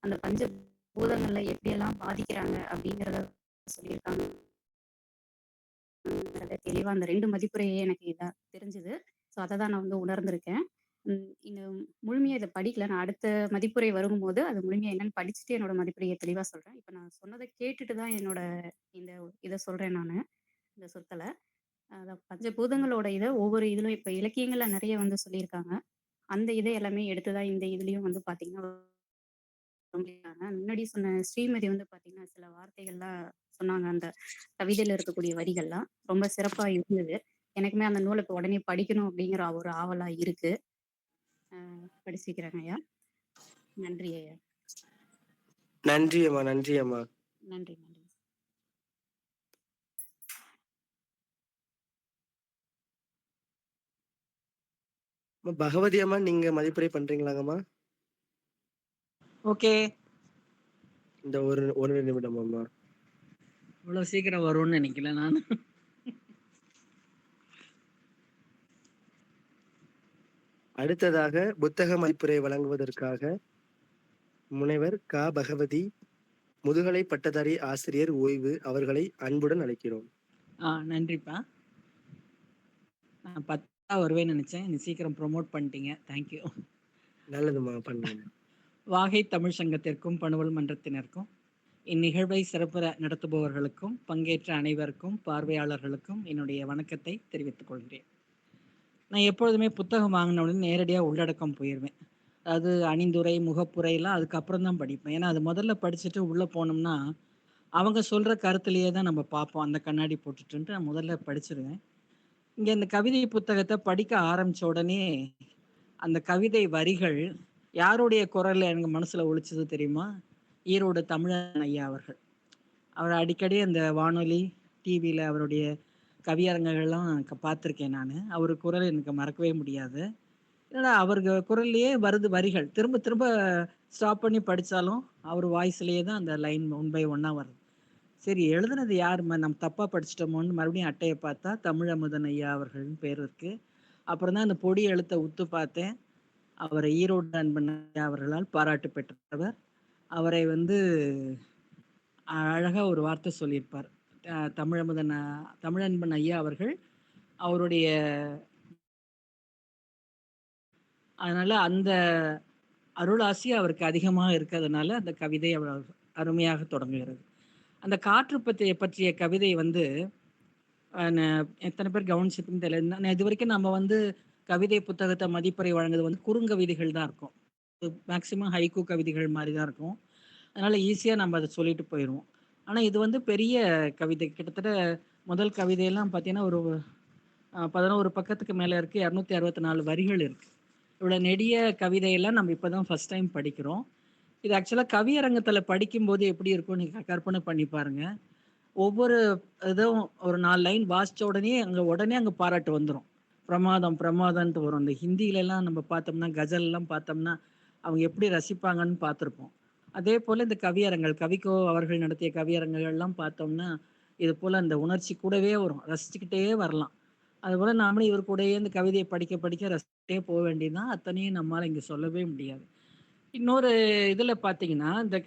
[SPEAKER 5] அந்த பஞ்சபூதங்கள்ல எப்படியெல்லாம் பாதிக்கிறாங்க அப்படிங்கிறத சொல்லியிருக்காங்கங்கிறத தெளிவா அந்த 2 மதிப்புரையே எனக்கு இதா தெரிஞ்சது. ஸோ அத தான் நான் வந்து உணர்ந்திருக்கேன். இந்த முழுமையா இத படிக்கல. நான் அடுத்த மதிப்புரை வரும்போது அது முழுமையா என்னன்னு படிச்சுட்டு என்னோட மதிப்புரைய தெளிவா சொல்றேன். இப்ப நான் சொன்னத கேட்டுட்டு தான் என்னோட இந்த இத சொல்றேன் நானு. இந்த சொற்கள. பஞ்சபூதங்களோட இத ஒவ்வொரு இதுலயும் இப்ப இலக்கியங்கள்ல நெறைய வந்து சொல்லியிருக்காங்க. அந்த இத எல்லாமே எடுத்து தான் இந்த இதுலயும் வந்து பார்த்தீங்கன்னா சொல்லியிருக்காங்க. முன்னாடி சொன்ன ஸ்ரீமதி வந்து பார்த்தீங்கன்னா, சில வார்த்தைகள்லாம் சொன்னாங்க. அந்த கவிதையில இருக்கக்கூடிய வரிகள்லாம். ரொம்ப சிறப்பா இருந்தது. எனக்குமே அந்த நூல இப்ப உடனே படிக்கணும் அப்படிங்கிற ஒரு ஆவலா இருக்கு. படிச்சுக்கிறேங்க ஐயா. நன்றி ஐயா.
[SPEAKER 1] நன்றி அம்மா, நன்றி அம்மா.
[SPEAKER 5] நன்றி, நன்றி.
[SPEAKER 1] பகவதி அம்மா, நீங்க மதிப்புரை பண்றீங்களாங்கம்மா?
[SPEAKER 6] ஓகே.
[SPEAKER 1] இந்த ஒரு நிமிடம் அம்மா.
[SPEAKER 6] இவ்வளவு சீக்கிரம் வரும்னு நினைக்கல நான்.
[SPEAKER 1] அடுத்ததாக புத்தக மதிப்புரை வழங்குவதற்காக முனைவர் க. பகவதி, முதுகலை பட்டதாரி ஆசிரியர் ஓய்வு அவர்களை அன்புடன் அழைக்கிறோம்.
[SPEAKER 6] நன்றிப்பா. நான் 10ஆ வருவேன்னு நினைச்சேன். நீ சீக்கிரம் ப்ரொமோட் பண்ணிட்டீங்க. தேங்க்யூ.
[SPEAKER 1] நல்லதும்மா, பண்ணுங்க.
[SPEAKER 6] வாகை தமிழ் சங்கத்திற்கும் பணுவல் மன்றத்தினருக்கும் இந்நிகழ்வை சிறப்புற நடத்துபவர்களுக்கும் பங்கேற்ற அனைவருக்கும் பார்வையாளர்களுக்கும் என்னுடைய வணக்கத்தை தெரிவித்துக் கொள்கிறேன். நான் எப்பொழுதுமே புத்தகம் வாங்கின உடனே நேரடியாக உள்ளடக்கம் போயிடுவேன். அதாவது அணிந்துரை, முகப்புரையெல்லாம் அதுக்கப்புறம் தான் படிப்பேன். ஏன்னா அது முதல்ல படிச்சுட்டு உள்ளே போனோம்னா அவங்க சொல்கிற கருத்துலேயே தான் நம்ம பார்ப்போம். அந்த கண்ணாடி போட்டுட்டுன்ட்டு நான் முதல்ல படிச்சிருவேன். இங்கே இந்த கவிதை புத்தகத்தை படிக்க ஆரம்பித்த உடனே அந்த கவிதை வரிகள் யாருடைய குரலில் எனக்கு மனசில் ஒழிச்சது தெரியுமா? ஈரோடு தமிழன் ஐயா அவர்கள். அவர் அடிக்கடி அந்த வானொலி, டிவியில் அவருடைய கவியரங்குகள்லாம் பார்த்துருக்கேன் நான். அவர் குரல் எனக்கு மறக்கவே முடியாது. ஏன்னா அவருக்கு குரல்லையே வருது வரிகள். திரும்ப திரும்ப ஸ்டாப் பண்ணி படித்தாலும் அவர் வாய்ஸ்லேயே தான் அந்த லைன் ஒன் பை ஒன்னாக வருது. சரி, எழுதுனது யாரும்மா, நம்ம தப்பாக படிச்சிட்டோமோன்னு மறுபடியும் அட்டையை பார்த்தா தமிழமுதன் ஐயா அவர்கள்னு பேர் இருக்குது. அப்புறம் தான் அந்த பொடி எழுத்தை உத்து பார்த்தேன். அவரை ஈரோடு அன்பன் ஐயா அவர்களால் பாராட்டு பெற்றவர். அவரை வந்து அழகாக ஒரு வார்த்தை சொல்லியிருப்பார். தமிழன்பன் ஐயா அவர்கள் அவருடைய அதனால அந்த அருளாசி அவருக்கு அதிகமாக இருக்கிறதுனால அந்த கவிதை அவர் அருமையாக தொடங்குகிறது. அந்த காற்று பற்றிய கவிதை வந்து எத்தனை பேர் கவனிச்சிருக்குன்னு தெரியல. நான் இது வரைக்கும் நம்ம வந்து கவிதை புத்தகத்தை மதிப்புரை வழங்குறது வந்து குறுங்கவிதைகள் தான் இருக்கும். மேக்சிமம் ஹைக்கூ கவிதைகள் மாதிரி தான் இருக்கும். அதனால ஈஸியாக நம்ம அதை சொல்லிட்டு போயிடுவோம். ஆனால் இது வந்து பெரிய கவிதை. கிட்டத்தட்ட முதல் கவிதையெல்லாம் பார்த்தீங்கன்னா ஒரு 11 பக்கத்துக்கு மேலே இருக்குது. 264 வரிகள் இருக்குது. இவ்வளோ நெடிய கவிதையெல்லாம் நம்ம இப்போ தான் ஃபஸ்ட் டைம் படிக்கிறோம். இது ஆக்சுவலாக கவியரங்கத்தில் படிக்கும்போது எப்படி இருக்கும் நீங்கள் கற்பனை பண்ணி பாருங்கள். ஒவ்வொரு இதுவும் ஒரு 4 லைன் வாசித்த உடனே அங்கே பாராட்டு வந்துடும். பிரமாதம் பிரமாதம்ன்ட்டு வரும். இந்த ஹிந்தியிலலாம் நம்ம பார்த்தோம்னா கசல்லாம் பார்த்தோம்னா அவங்க எப்படி ரசிப்பாங்கன்னு பார்த்துருப்போம். அதே போல் இந்த கவியரங்கள், கவிக்கோ அவர்கள் நடத்திய கவியரங்குகள்லாம் பார்த்தோம்னா இது போல் அந்த உணர்ச்சி கூடவே வரும். ரசிச்சுக்கிட்டே வரலாம். அதுபோல் நாமளும் இவர் கூடயே இந்த கவிதையை படிக்க படிக்க ரசிச்சுட்டே போக வேண்டியதுதான். அத்தனையும் நம்மளால் இங்கே சொல்லவே முடியாது. இன்னொரு இதில் பார்த்தீங்கன்னா இந்த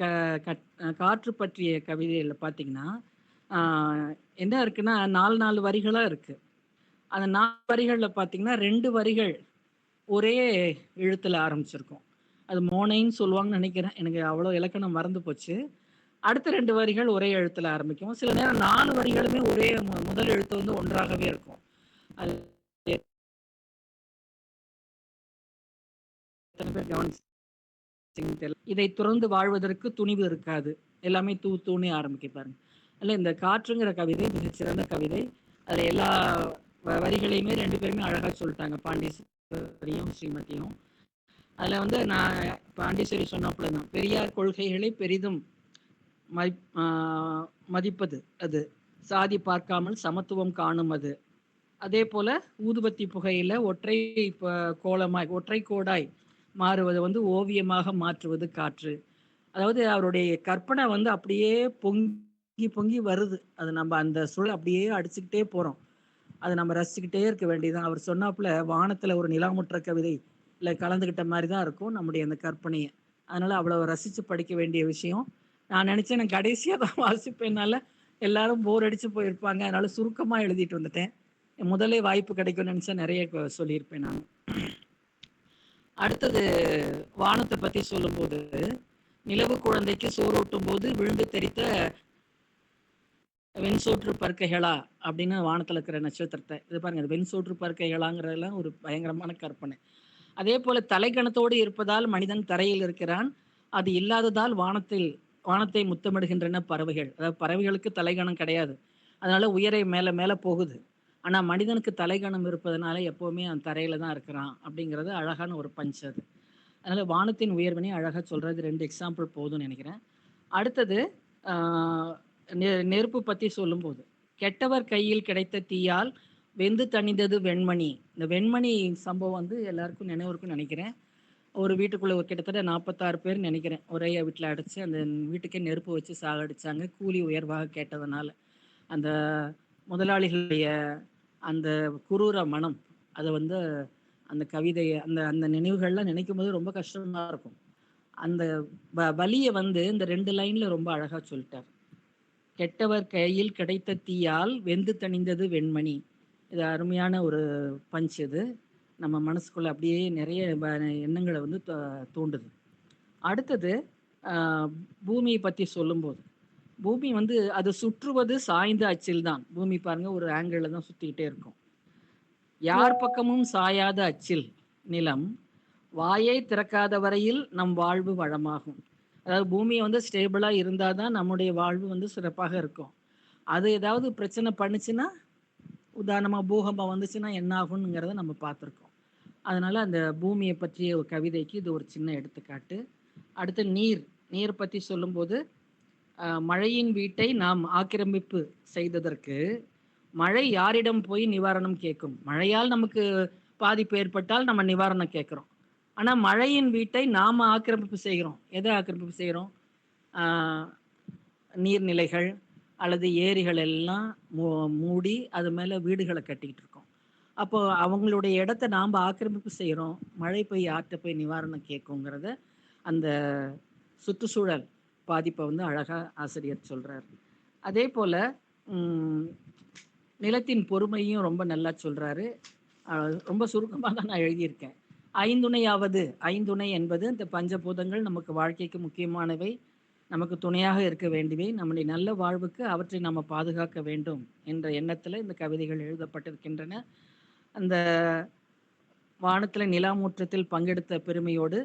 [SPEAKER 6] காற்று பற்றிய கவிதையில் பார்த்தீங்கன்னா என்ன இருக்குன்னா 4 வரிகளாக இருக்குது. அந்த 4 வரிகளில் பார்த்தீங்கன்னா 2 வரிகள் ஒரே எழுத்தில் ஆரம்பிச்சிருக்கும். அது மோனைன்னு சொல்லுவாங்கன்னு நினைக்கிறேன். எனக்கு அவ்வளோ இலக்கணம் மறந்து போச்சு. அடுத்த 2 வரிகள் ஒரே எழுத்தில் ஆரம்பிக்கும். சில நேரம் 4 வரிகளுமே ஒரே முதல் எழுத்து வந்து ஒன்றாகவே இருக்கும். அது எத்தனை பேர் கவனிச்சு இதை துறந்து வாழ்வதற்கு துணிவு இருக்காது. எல்லாமே தூணே ஆரம்பிக்க பாருங்க. அதில் இந்த காற்றுங்கிற கவிதை மிகச்சிறந்த கவிதை. அதில் எல்லா வரிகளையுமே 2 பேருமே அழகாக சொல்லிட்டாங்க, பாண்டீஸ்வரியும் ஸ்ரீமதியும். அதில் வந்து நான் பாண்டீஸ்வரி சொன்னப்பல தான் பெரியார் கொள்கைகளை பெரிதும் மதிப்பது, அது சாதி பார்க்காமல் சமத்துவம் காணும் அது. அதே போல் ஊதுபத்தி புகையில் ஒற்றை கோலமாய் ஒற்றை கோடாய் மாறுவது வந்து ஓவியமாக மாற்றுவது காற்று. அதாவது அவருடைய கற்பனை வந்து அப்படியே பொங்கி பொங்கி வருது. அது நம்ம அந்த சூழல் அப்படியே அடிச்சுக்கிட்டே போறோம். அதை நம்ம ரசிச்சுக்கிட்டே இருக்க வேண்டியதுதான். அவர் சொன்னாப்புல வானத்துல ஒரு நிலாமுற்ற கவிதை இல்ல கலந்துகிட்ட மாதிரி தான் இருக்கும் நம்முடைய அந்த கற்பனையை. அதனால அவ்வளவு ரசிச்சு படிக்க வேண்டிய விஷயம். நான் நினைச்சேன் நான் கடைசியா தான் வாசிப்பேனால எல்லாரும் போர் அடிச்சு போயிருப்பாங்க. அதனால சுருக்கமா எழுதிட்டு வந்துட்டேன். முதலே வாய்ப்பு கிடைக்கும்னு நினைச்சா நிறைய சொல்லியிருப்பேன் நான். அடுத்தது வானத்தை பத்தி சொல்லும்போது, நிலவு குழந்தைக்கு சோறூட்டும் போது விழுந்து தெரித்த வெண்சோற்று பருக்கைகளா அப்படின்னு வானத்துல இருக்கிற நட்சத்திரத்தை இது பாருங்க. வெண்சோற்று பருக்கைகளாங்கிறதெல்லாம் ஒரு பயங்கரமான கற்பனை. அதே போல தலைகணத்தோடு இருப்பதால் மனிதன் தரையில் இருக்கிறான். அது இல்லாததால் வானத்தை முத்தமிடுகின்றன பறவைகள். அதாவது பறவைகளுக்கு தலைகணம் கிடையாது. அதனால உயரை மேல மேல போகுது. ஆனா மனிதனுக்கு தலைகணம் இருப்பதனால எப்பவுமே அவன் தரையில தான் இருக்கிறான் அப்படிங்கிறது அழகான ஒரு பஞ்ச் அது. அதனால வானத்தின் உயர்வினை அழகா சொல்றது 2 எக்ஸாம்பிள் போதும்னு நினைக்கிறேன். அடுத்தது நெருப்பு பத்தி சொல்லும்போது, கெட்டவர் கையில் கிடைத்த தீயால் வெந்து தணிந்தது வெண்மணி. இந்த வெண்மணி சம்பவம் வந்து எல்லாருக்கும் நினைவு இருக்கும்னு நினைக்கிறேன். ஒரு வீட்டுக்குள்ள கிட்டத்தட்ட 46 பேர் நினைக்கிறேன். ஒரே வீட்டில் அடைச்சு அந்த வீட்டுக்கே நெருப்பு வச்சு சாகடிச்சாங்க கூலி உயர்வாக கேட்டதுனால. அந்த முதலாளிகளுடைய அந்த குரூர மனம் அதை வந்து அந்த கவிதையை அந்த அந்த நினைவுகள்லாம் நினைக்கும் போது ரொம்ப கஷ்டமா இருக்கும். அந்த வலியை வந்து இந்த 2 லைன்ல ரொம்ப அழகா சொல்லிட்டார். கெட்டவர் கையில் கிடைத்த தீயால் வெந்து தணிந்தது வெண்மணி. இது அருமையான ஒரு பஞ்ச். இது நம்ம மனசுக்குள்ள அப்படியே நிறைய எண்ணங்களை வந்து தூண்டுது. அடுத்தது பூமியை பத்தி சொல்லும்போது, பூமி வந்து அது சுற்றுவது சாய்ந்த அச்சில் தான். பூமி பாருங்க ஒரு ஆங்கிள் தான் சுத்திக்கிட்டே இருக்கும். யார் பக்கமும் சாயாத அச்சில் நிலம் வாயை திறக்காத வரையில் நம் வாழ்வு வளமாகும். அதாவது பூமியை வந்து ஸ்டேபிளா இருந்தாதான் நம்முடைய வாழ்வு வந்து சிறப்பாக இருக்கும். அது ஏதாவது பிரச்சனை பண்ணுச்சுன்னா, உதாரணமா பூகம்பம் வந்துச்சுன்னா என்ன ஆகுங்கிறத நம்ம பார்த்துருக்கோம். அதனால அந்த பூமியை பற்றிய ஒரு கவிதைக்கு இது ஒரு சின்ன எடுத்துக்காட்டு. அடுத்து நீர் பற்றி சொல்லும்போது, மழையின் வீட்டை நாம் ஆக்கிரமிப்பு செய்ததற்கு மழை யாரிடம் போய் நிவாரணம் கேட்கும்? மழையால் நமக்கு பாதிப்பு ஏற்பட்டால் நம்ம நிவாரணம் கேட்குறோம். ஆனால் மழையின் வீட்டை நாம் ஆக்கிரமிப்பு செய்கிறோம். எதை ஆக்கிரமிப்பு செய்கிறோம்? நீர்நிலைகள் அல்லது ஏரிகள் எல்லாம் மூடி அது மேலே வீடுகளை கட்டிக்கிட்டு இருக்கோம். அப்போ அவங்களுடைய இடத்த நாம் ஆக்கிரமிப்பு செய்கிறோம். மழை போய் யார்கிட்ட போய் நிவாரணம் கேட்குங்கிறத அந்த சுற்றுச்சூழல் பாதிப்பை வந்து அழகாக ஆசிரியர் சொல்கிறார். அதே போல் நிலத்தின் பொறுமையும் ரொம்ப நல்லா சொல்கிறாரு. ரொம்ப சுருக்கமாக தான் நான் எழுதியிருக்கேன். ஐந்துணை என்பது இந்த பஞ்சபூதங்கள் நமக்கு வாழ்க்கைக்கு முக்கியமானவை, நமக்கு துணையாக இருக்க வேண்டியவை, நம்முடைய நல்ல வாழ்வுக்கு அவற்றை நம்ம பாதுகாக்க வேண்டும் என்ற எண்ணத்தில் இந்த கவிதைகள் எழுதப்பட்டிருக்கின்றன. அந்த வானத்தில் நிலாமூற்றத்தில் பங்கெடுத்த பெருமையோடு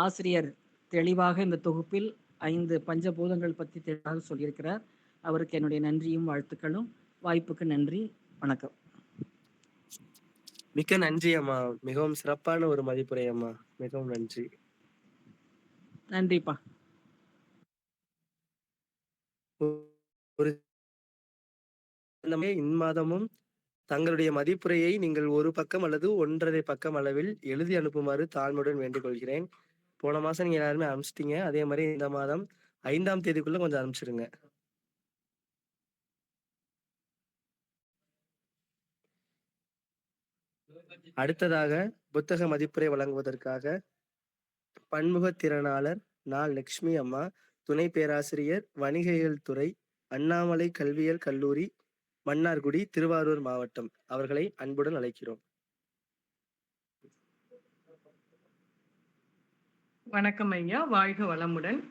[SPEAKER 6] ஆசிரியர் தெளிவாக இந்த தொகுப்பில் 5 பஞ்சபூதங்கள் பற்றி தெளிவாக சொல்லியிருக்கிறார். அவருக்கு என்னுடைய நன்றியும் வாழ்த்துக்களும். வாய்ப்புக்கு நன்றி. வணக்கம்.
[SPEAKER 1] மிக்க நன்றி அம்மா. மிகவும் சிறப்பான ஒரு மதிப்புரை அம்மா. மிகவும் நன்றி.
[SPEAKER 6] நன்றிப்பா.
[SPEAKER 1] ஒரு இம்மாதமும் தங்களுடைய மதிப்புரையை நீங்கள் 1 பக்கம் அல்லது 1.5 பக்கம் அளவில் எழுதி அனுப்புமாறு தாழ்மையுடன் வேண்டுகொள்கிறேன். போன மாசம் நீங்க எல்லாருமே அனுப்பிச்சிட்டீங்க. அதே மாதிரி இந்த மாதம் 5ஆம் தேதிக்குள்ள கொஞ்சம் அனுப்பிச்சிடுங்க. அடுத்ததாக புத்தக மதிப்புரை வழங்குவதற்காக பன்முக திறனாளர் நா. லட்சுமி அம்மா, துணை பேராசிரியர், வணிகவியல் துறை, அண்ணாமலை கல்வியியல் கல்லூரி, மன்னார்குடி, திருவாரூர் மாவட்டம் அவர்களை அன்புடன் அழைக்கிறோம்.
[SPEAKER 7] வணக்கம் ஐயா, வாழ்க வளமுடன்.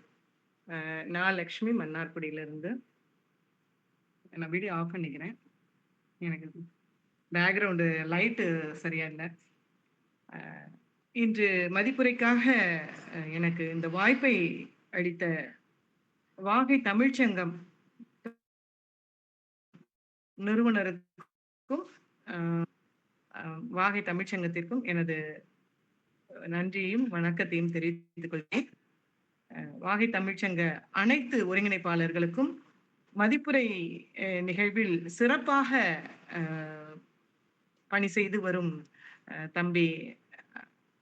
[SPEAKER 7] நான் லக்ஷ்மி, மன்னார்குடியிலிருந்து. நான் வீடியோ ஆஃப் பண்ணிக்கிறேன். எனக்கு பேக்ரவுண்டு லைட்டு சரியா இல்லை. இன்று மதிப்புரைக்காக எனக்கு இந்த வாய்ப்பை அளித்த வாகை தமிழ்ச்சங்கம் நிறுவனருக்கும் வாகை தமிழ்ச்சங்கத்திற்கும் எனது நன்றியையும் வணக்கத்தையும் தெரிவித்துக் கொள்கிறேன். வாகை தமிழ்ச்சங்க அனைத்து ஒருங்கிணைப்பாளர்களுக்கும் மதிப்புரை நிகழ்வில் சிறப்பாக பணி செய்து வரும் தம்பி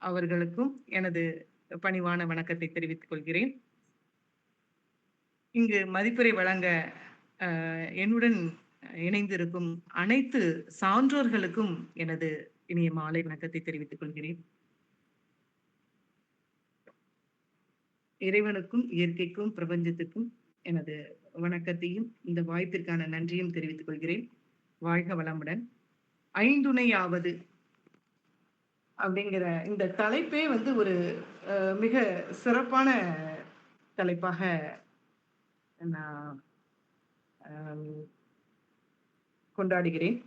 [SPEAKER 7] அவர்களுக்கும் எனது பணிவான வணக்கத்தை தெரிவித்துக் கொள்கிறேன். இங்கு மதிப்புரை வழங்க என்னுடன் இணைந்திருக்கும் அனைத்து சான்றோர்களுக்கும் எனது இனிய மாலை வணக்கத்தை தெரிவித்துக் கொள்கிறேன். இறைவனுக்கும் இயற்கைக்கும் பிரபஞ்சத்துக்கும் எனது வணக்கத்தையும் இந்த வாய்ப்பிற்கான நன்றியும் தெரிவித்துக் கொள்கிறேன். வாழ்க வளமுடன். ஐந்துணையாவது அப்படிங்கிற இந்த தலைப்பே வந்து ஒரு மிக சிறப்பான தலைப்பாக நான் கொண்டாடுகிறேன்.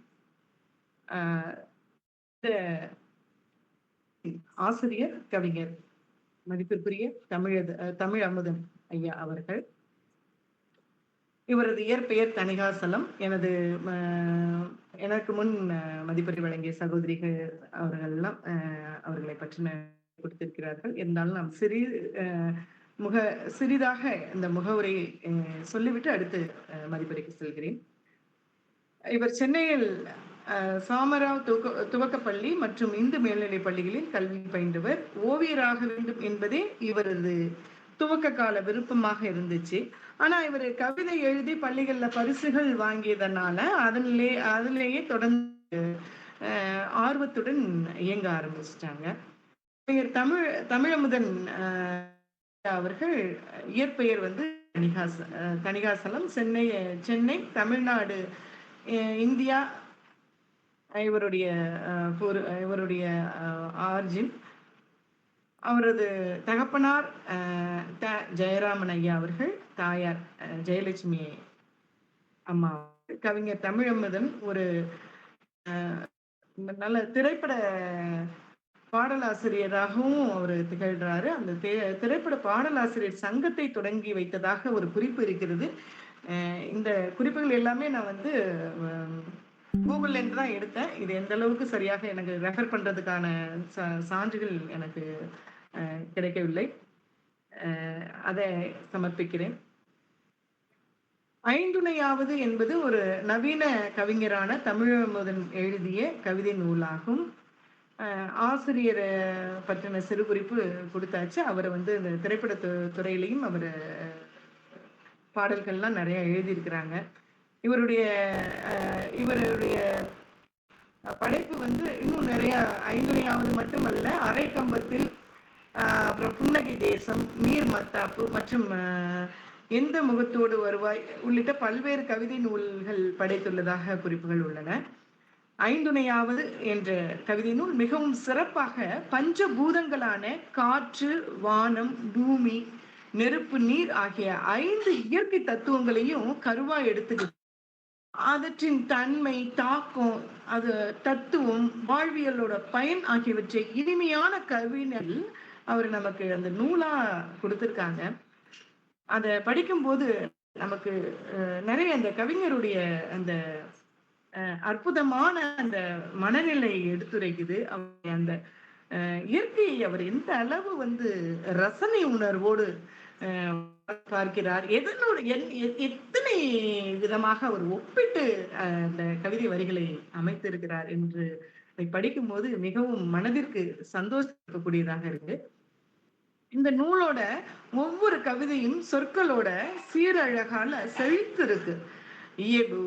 [SPEAKER 7] இந்த ஆசிரியர் கவிஞர் மதிப்பிற்குரிய தமிழ் அமுதன் ஐயா அவர்கள். இவரது இயற்பெயர் தணிகாசலம். எனக்கு முன் மதிப்புரை வழங்கிய சகோதரிகள் அவர்கள்லாம் அவர்களை பற்றின கொடுத்திருக்கிறார்கள். இருந்தாலும் நாம் சிறிதாக இந்த முகவுரை சொல்லிவிட்டு அடுத்து மதிப்புரைக்கு செல்கிறேன். இவர் சென்னையில் சாமராவ் துவக்கப்பள்ளி மற்றும் இந்து மேல்நிலைப் பள்ளிகளில் கல்வி பயின்றவர். ஓவியராக வேண்டும் என்பதே இவரது துவக்க கால விருப்பமாக இருந்துச்சு. ஆனா இவர் கவிதை எழுதி பள்ளிகள்ல பரிசுகள் வாங்கியதனால அதிலேயே தொடர்ந்து ஆர்வத்துடன் இயங்க ஆரம்பிச்சிட்டாங்க. தமிழமுதன் அவர்கள் இயற்பெயர் வந்து தணிகாசலம். சென்னை தமிழ்நாடு இந்தியா இவருடைய ஆர்ஜின். அவரது தகப்பனார் ஜெயராமன் ஐயா அவர்கள், தாயார் ஜெயலட்சுமி அம்மா. கவிஞர் தமிழமுதன் ஒரு நல்ல திரைப்பட பாடலாசிரியராகவும் அவர் திகழ்றாரு. அந்த திரைப்பட பாடலாசிரியர் சங்கத்தை தொடங்கி வைத்ததாக ஒரு குறிப்பு இருக்கிறது. இந்த குறிப்புகள் எல்லாமே நான் வந்து கூகுள்ல இருந்து தான் எடுத்தேன். இது எந்த அளவுக்கு சரியாக எனக்கு ரெஃபர் பண்றதுக்கான சான்றுகள் எனக்கு கிடைக்கவில்லை. அதை சமர்ப்பிக்கிறேன். ஐந்துணையாவது என்பது ஒரு நவீன கவிஞரான தமிழமுதன் எழுதிய கவிதை நூலாகும். ஆசிரியர் பற்றின சிறு குறிப்பு கொடுத்தாச்சு. அவர் வந்து இந்த திரைப்பட துறையிலையும் அவர் பாடல்கள்லாம் நிறைய எழுதியிருக்கிறாங்க. இவருடைய படைப்பு வந்து இன்னும் நிறைய ஐந்துணையாவது மட்டுமல்ல, அரைக்கம்பத்தில், அப்புறம் புன்னகை தேசம், நீர் மத்தாப்பு மற்றும் எந்த முகத்தோடு வருவாய் உள்ளிட்ட பல்வேறு கவிதை நூல்கள் படைத்துள்ளதாக குறிப்புகள் உள்ளன. ஐந்துணையாவது என்ற கவிதை நூல் மிகவும் சிறப்பாக பஞ்சபூதங்களான காற்று, வானம், பூமி, நெருப்பு, நீர் ஆகிய 5 இயற்கை தத்துவங்களையும் கருவா எடுத்துக்கிட்டு அவற்றின் தன்மை, தாக்கம், அது தத்துவம், வாழ்வியலோட பயன் ஆகியவற்றை இனிமையான கவிஞர் அவர் நமக்கு அந்த நூலா கொடுத்திருக்காங்க. அதை படிக்கும்போது நமக்கு நிறைய அந்த கவிஞருடைய அந்த அற்புதமான அந்த மனநிலை எடுத்துரைக்குது. அந்த இயற்கையை அவர் எந்த அளவு வந்து ரசனை உணர்வோடு பார்க்கிறார், எத்தனை விதமாக அவர் ஒப்பிட்டு அந்த கவிதை வரிகளை அமைத்திருக்கிறார் என்று படிக்கும்போது மிகவும் மனதிற்கு சந்தோஷப்படக்கூடியதாக இருக்கு. இந்த நூலோட ஒவ்வொரு கவிதையும் சொற்களோட சீரழகால செழித்து இருக்கு. இயல்பு,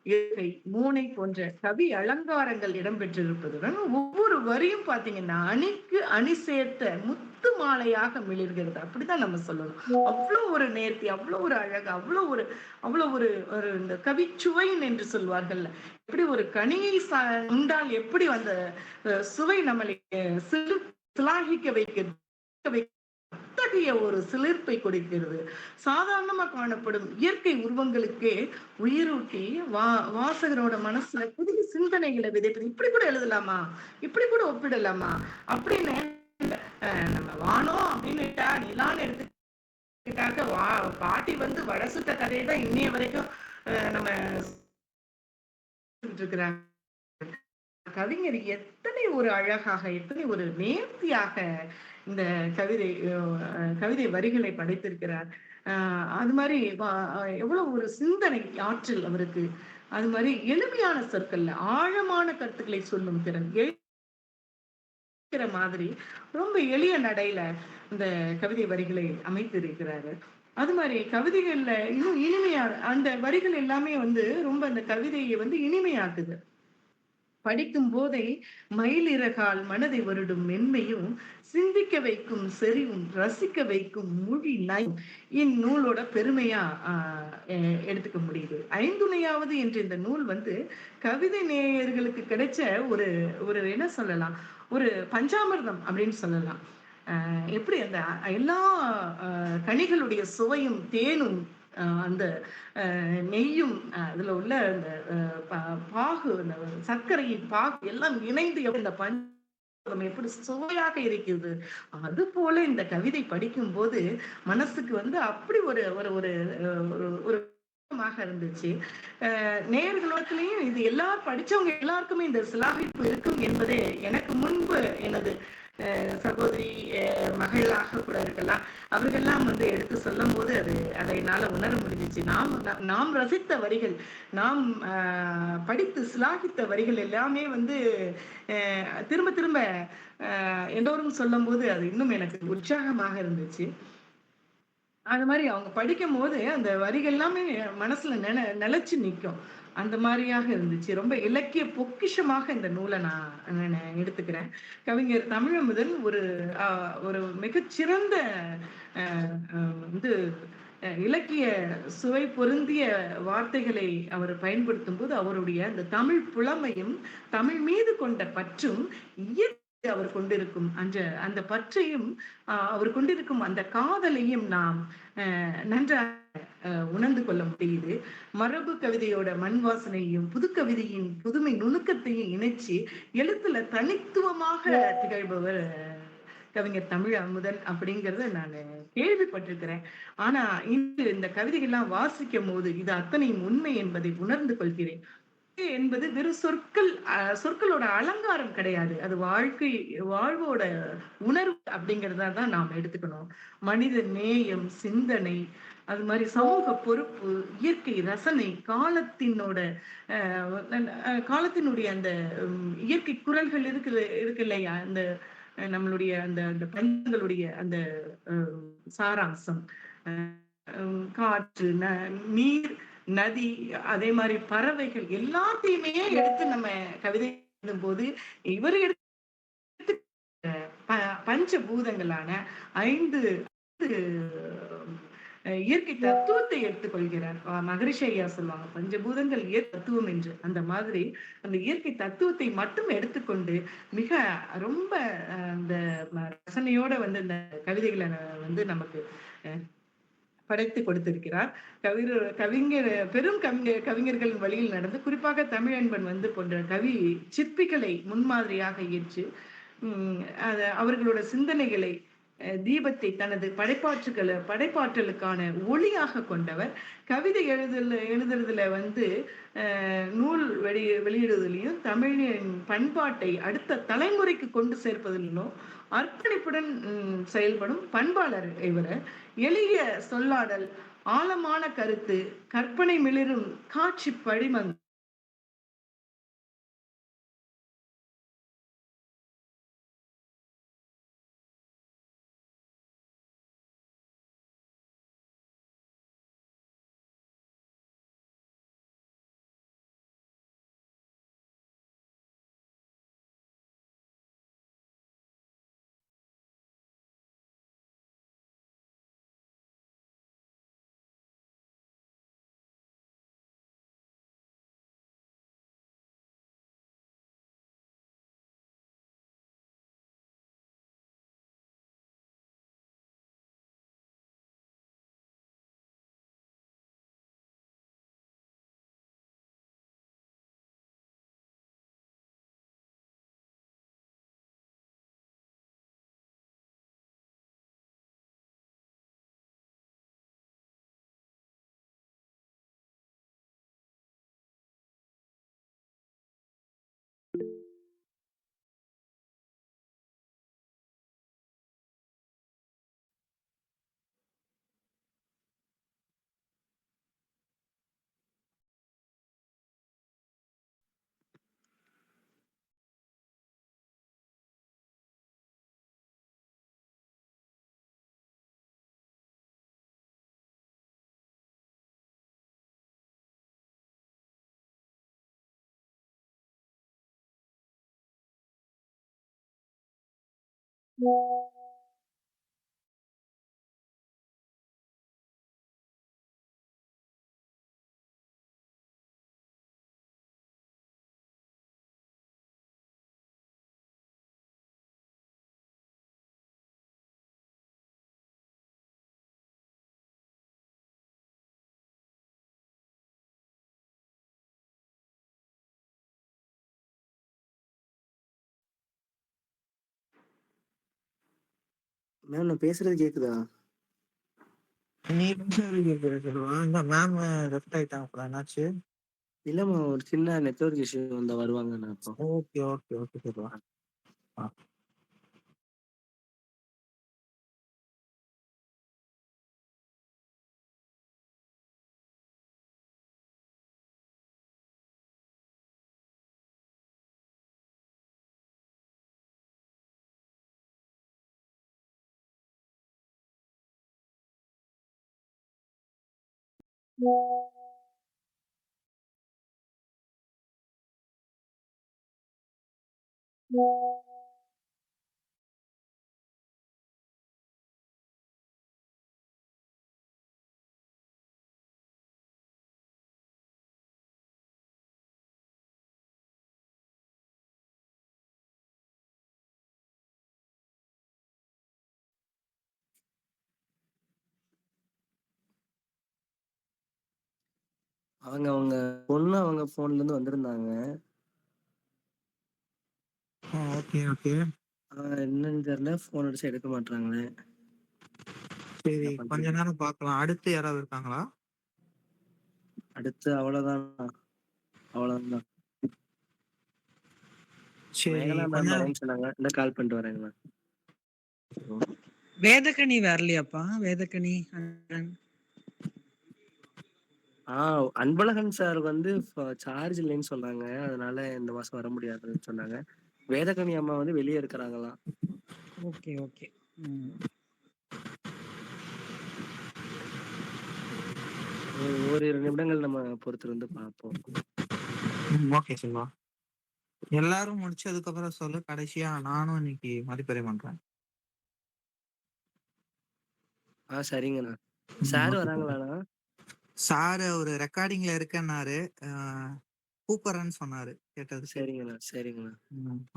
[SPEAKER 7] இயற்கை, மூனை போன்ற கவி அலங்காரங்கள் இடம்பெற்றிருப்பதுடன் ஒவ்வொரு வரியும் பாத்தீங்கன்னா அணிக்கு அணி சேர்த்த முத்து மாலையாக மிளிர்கிறது. அப்படிதான் நம்ம சொல்லணும். அவ்வளவு ஒரு நேர்த்தி, அவ்வளவு ஒரு அழகு, அவ்வளவு ஒரு இந்த கவிச்சுவைன் என்று சொல்வார்கள். எப்படி ஒரு கனியை உண்டால் எப்படி அந்த சுவை நம்மளை சிலாகிக்க வைக்கிறது, அத்தகைய ஒரு சிலிர்ப்பை கொடுக்கிறது. சாதாரணமா காணப்படும் இயற்கை உருவங்களுக்கே உயிரூட்டி வாசகரோட மனசுல புதிய சிந்தனைகளை விதைப்பது. இப்படி கூட எழுதலாமா, இப்படி கூட ஒப்பிடலாமா அப்படின்னு நம்ம வானம் அப்படின்னுட்டா நிலான்னு எடுத்துக்கிட்டாக்க பாட்டி வந்து வடசுட்ட கதையை தான் இன்னைய வரைக்கும் நம்ம இருக்கிறாங்க. கவிஞர் எத்தனை ஒரு அழகாக, எத்தனை ஒரு நேர்த்தியாக இந்த கவிதை வரிகளை படைத்திருக்கிறார். அது மாதிரி எவ்வளவு ஒரு சிந்தனை ஆற்றல் அவருக்கு. அது மாதிரி எளிமையான சொற்கள்ல ஆழமான கருத்துக்களை சொல்லும் திறன் மாதிரி ரொம்ப எளிய நடையில இந்த கவிதை வரிகளை அமைத்திருக்கிறாரு. அது மாரி கவிதைகள்ல இன்னும் இனிமையா அந்த வரிகள் எல்லாமே வந்து ரொம்ப அந்த கவிதையை வந்து இனிமையாக்குது. படிக்கும் போதே மயிலிறகால் மனதை வருடும் மென்மையும், சிந்திக்க வைக்கும் செறிவும், ரசிக்க வைக்கும் மொழி நயம் இந்நூலோட பெருமையா எ எடுத்துக்க முடியுது. ஐந்துணையாவது என்ற இந்த நூல் வந்து கவிதை நேயர்களுக்கு கிடைச்ச ஒரு ஒரு என்ன சொல்லலாம்? ஒரு பஞ்சாமிர்தம் அப்படின்னு சொல்லலாம். எப்படி அந்த எல்லா அ கனிகளுடைய சுவையும், தேனும், அந்த நெய்யும், அதுல உள்ள அந்த ப பாகு, அந்த சர்க்கரையின் பாகு எல்லாம் இணைந்து இந்த பஞ்சாமிர்தம் எப்படி சுவையாக இருக்கிறது. அதுபோல இந்த கவிதை படிக்கும்போது மனசுக்கு வந்து அப்படி ஒரு ஒரு ஒரு ஒரு ஒரு இருந்துச்சு. நேயர்களோடத்திலயும் இது படிச்சவங்க எல்லாருக்குமே இந்த சிலாகிப்பு இருக்கும் என்பதே எனக்கு முன்பு எனது சகோதரி மகளாக கூட இருக்கலாம். அவர்கள்லாம் வந்து எடுத்து சொல்லும்போது அதை என்னால உணர முடிஞ்சுச்சு. நாம் ரசித்த வரிகள், நாம் படித்து சிலாகித்த வரிகள் எல்லாமே வந்து திரும்ப திரும்ப எல்லோரும் சொல்லும்போது அது இன்னும் எனக்கு உற்சாகமாக இருந்துச்சு. அது மாரி அவங்க படிக்கும்போது, அந்த வரிகள் எல்லாமே மனசுல நிலைச்சு நிக்கும். அந்த மாரியாக இருந்துச்சு. ரொம்ப இலக்கிய பொக்கிஷமாக இந்த நூல நானு எடுத்துக்கிறேன். கவிஞர் தமிழமுதன் ஒரு அ ஒரு மிகச்சிறந்த அ அ வந்து இலக்கிய சுவை பொருந்திய வார்த்தைகளை அவர் பயன்படுத்தும்போது, அவருடைய அந்த தமிழ் புலமையும், தமிழ் மீது கொண்ட பற்றும், அவர் கொண்டிருக்கும் அந்த அந்த பற்றையும், அவர் கொண்டிருக்கும் அந்த காதலையும் நாம் நன்றாக உணர்ந்து கொள்ள முடியுது. மரபு கவிதையோட மண் வாசனையும், புதுக்கவிதையின் புதுமை நுணுக்கத்தையும் இணைச்சு, எழுத்துல தனித்துவமாக திகழ்பவர் கவிஞர் தமிழ் அமுதன் அப்படிங்கிறத நானு கேள்விப்பட்டிருக்கிறேன். ஆனா இன்று இந்த கவிதைகள்லாம் வாசிக்கும்போது, இது அத்தனையும் உண்மை என்பதை உணர்ந்து கொள்கிறேன். என்பது வெறும் சொற்களோட அலங்காரம் கிடையாது. அது வாழ்வோட உணர்வு அப்படிங்கிறதா தான் நாம் எடுத்துக்கணும். மனித நேயம், சிந்தனை, அது மாரி சமூக பொறுப்பு, இயற்கை ரசனை, காலத்தினுடைய அந்த இயற்கை குரல்கள் இருக்கு இல்லையா? அந்த நம்மளுடைய அந்த அந்த பண்புகளுடைய அந்த அ சாராம்சம். அ காற்று, நீர், நதி, அதே மாரி பறவைகள் எல்லாத்தையுமே எடுத்து நம்ம கவிதை எழுதும்போது, இவரு எடுத்து ப பஞ்சபூதங்களான 5 இயற்கை தத்துவத்தை எடுத்துக்கொள்கிறார். மகரிஷி ஐயா சொல்லுவாங்க, பஞ்சபூதங்கள் தத்துவம் என்று. அந்த மாதிரி அந்த இயற்கை தத்துவத்தை மட்டும் எடுத்துக்கொண்டு, மிக ரொம்ப அந்த ரசனையோட வந்து இந்த கவிதைகள வந்து நமக்கு அ படைத்து கொடுத்திருக்கிறார். பெரும் கவிஞர்களின் வழியில் நடந்து, குறிப்பாக தமிழன்பன் வந்து போன்ற சிற்பிகளை முன்மாதிரியாக ஏற்று, ம் அவர்களோட சிந்தனைகளை, தீபத்தை தனது படைப்பாற்றலுக்கான ஒளியாக கொண்டவர். கவிதை எழுதுறதுல வந்து நூல் வெளியிடுவதிலையும், தமிழின் பண்பாட்டை அடுத்த தலைமுறைக்கு கொண்டு சேர்ப்பதிலும் அர்ப்பணிப்புடன் செயல்படும் பண்பாளர் இவரு. எளிய சொல்லாடல், ஆழமான கருத்து, கற்பனை மிளிரும் காட்சி படிமம்
[SPEAKER 1] மேம் நான் பேசுறது கேக்குதா?
[SPEAKER 4] நீ பேசுறது கேக்குது செல்வா. இந்த மேம் லெஃப்ட் ஆயிட்டாங்க போல. என்னாச்சு?
[SPEAKER 1] இல்லம்மா ஒரு சின்ன நெட்வொர்க் இஷ்யூ வந்தா வருவாங்க நான் இப்போ.
[SPEAKER 4] Okay, okay, okay Selva. ஆ.
[SPEAKER 1] அவங்க பொண்ணு அவங்க போன்ல இருந்து வந்திருந்தாங்க.
[SPEAKER 4] Okay, okay.
[SPEAKER 1] என்னன்னு தெரியல, போன் அடிச்சா எடுக்க மாட்றாங்களே.
[SPEAKER 4] சரி,
[SPEAKER 1] என்ன
[SPEAKER 4] கொஞ்ச
[SPEAKER 1] பண்றது?
[SPEAKER 4] நேரம் பார்க்கலாம். அடுத்து யாராவது இருக்காங்களா?
[SPEAKER 1] அடுத்து அவ்வளவுதான். அவ்வளவுதான்.
[SPEAKER 4] சரி,
[SPEAKER 1] மேகலா
[SPEAKER 4] கொஞ்ச
[SPEAKER 1] மேம்
[SPEAKER 4] நேரம்.
[SPEAKER 1] வரேன்னு சொன்னாங்க. இந்த கால் பண்ணிட்டு வரேங்க மேம்.
[SPEAKER 6] வேதக்கனி வரலையாப்பா? வேதக்கனி அண்ணன்.
[SPEAKER 1] அன்பழகன் சார் வந்து சார்ஜ் இல்லைன்னு சொன்னாங்க. அதனால இந்த மாசம் வர முடியாதுன்னு சொன்னாங்க. வேதகனி அம்மா வந்து வெளியே இருக்கிறாங்களாம்.
[SPEAKER 6] Okay, okay. ம்.
[SPEAKER 1] ஓரிரு நிமிடங்கள் நம்ம பொறுத்திருந்து பார்ப்போம்.
[SPEAKER 4] ஓகே செல்வா. எல்லாரும் முடிச்சதுக்கு அப்புறம் சொல்லு. கடைசியா நானும் இன்னைக்கு மதிப்பீடு பண்றேன்.
[SPEAKER 1] சரிங்கண்ணா. Sir
[SPEAKER 4] okay Selva.
[SPEAKER 1] வராங்களாண்ணா?
[SPEAKER 4] சார் ஒரு ரெக்கார்டிங்ல இருக்கேன்னாரு. கூப்பிடுறேன்னு சொன்னாரு. கேட்டதுக்கு.
[SPEAKER 1] சரிங்கண்ணா, சரிங்கண்ணா.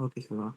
[SPEAKER 4] ஓகே செல்வா.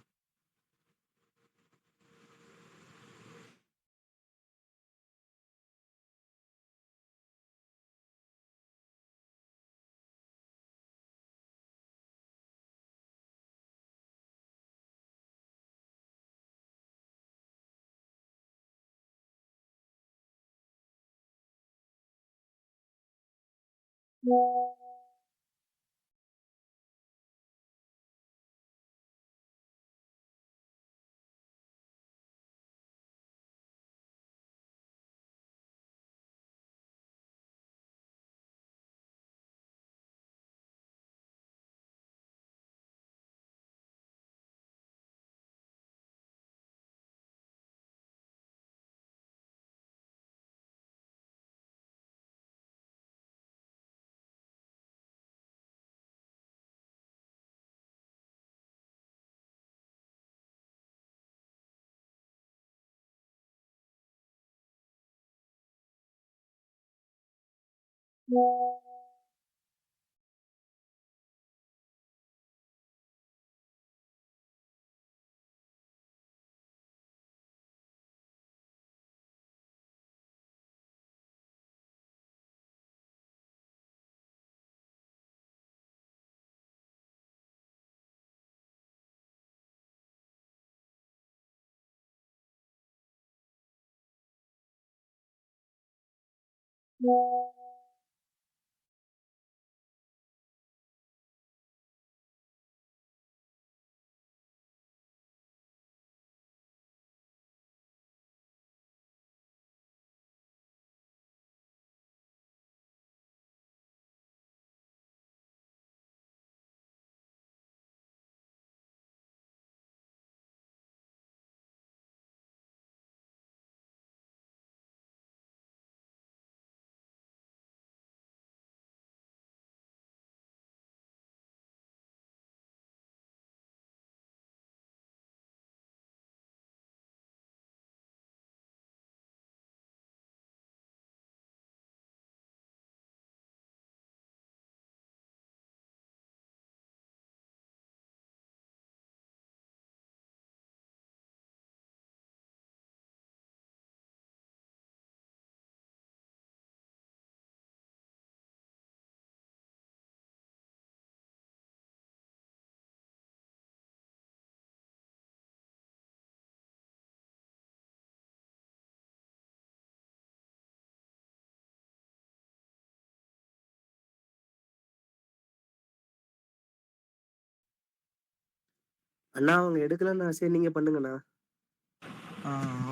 [SPEAKER 1] அண்ணா அவங்க எடுக்கலன்னா சரி நீங்க பண்ணுங்கண்ணா.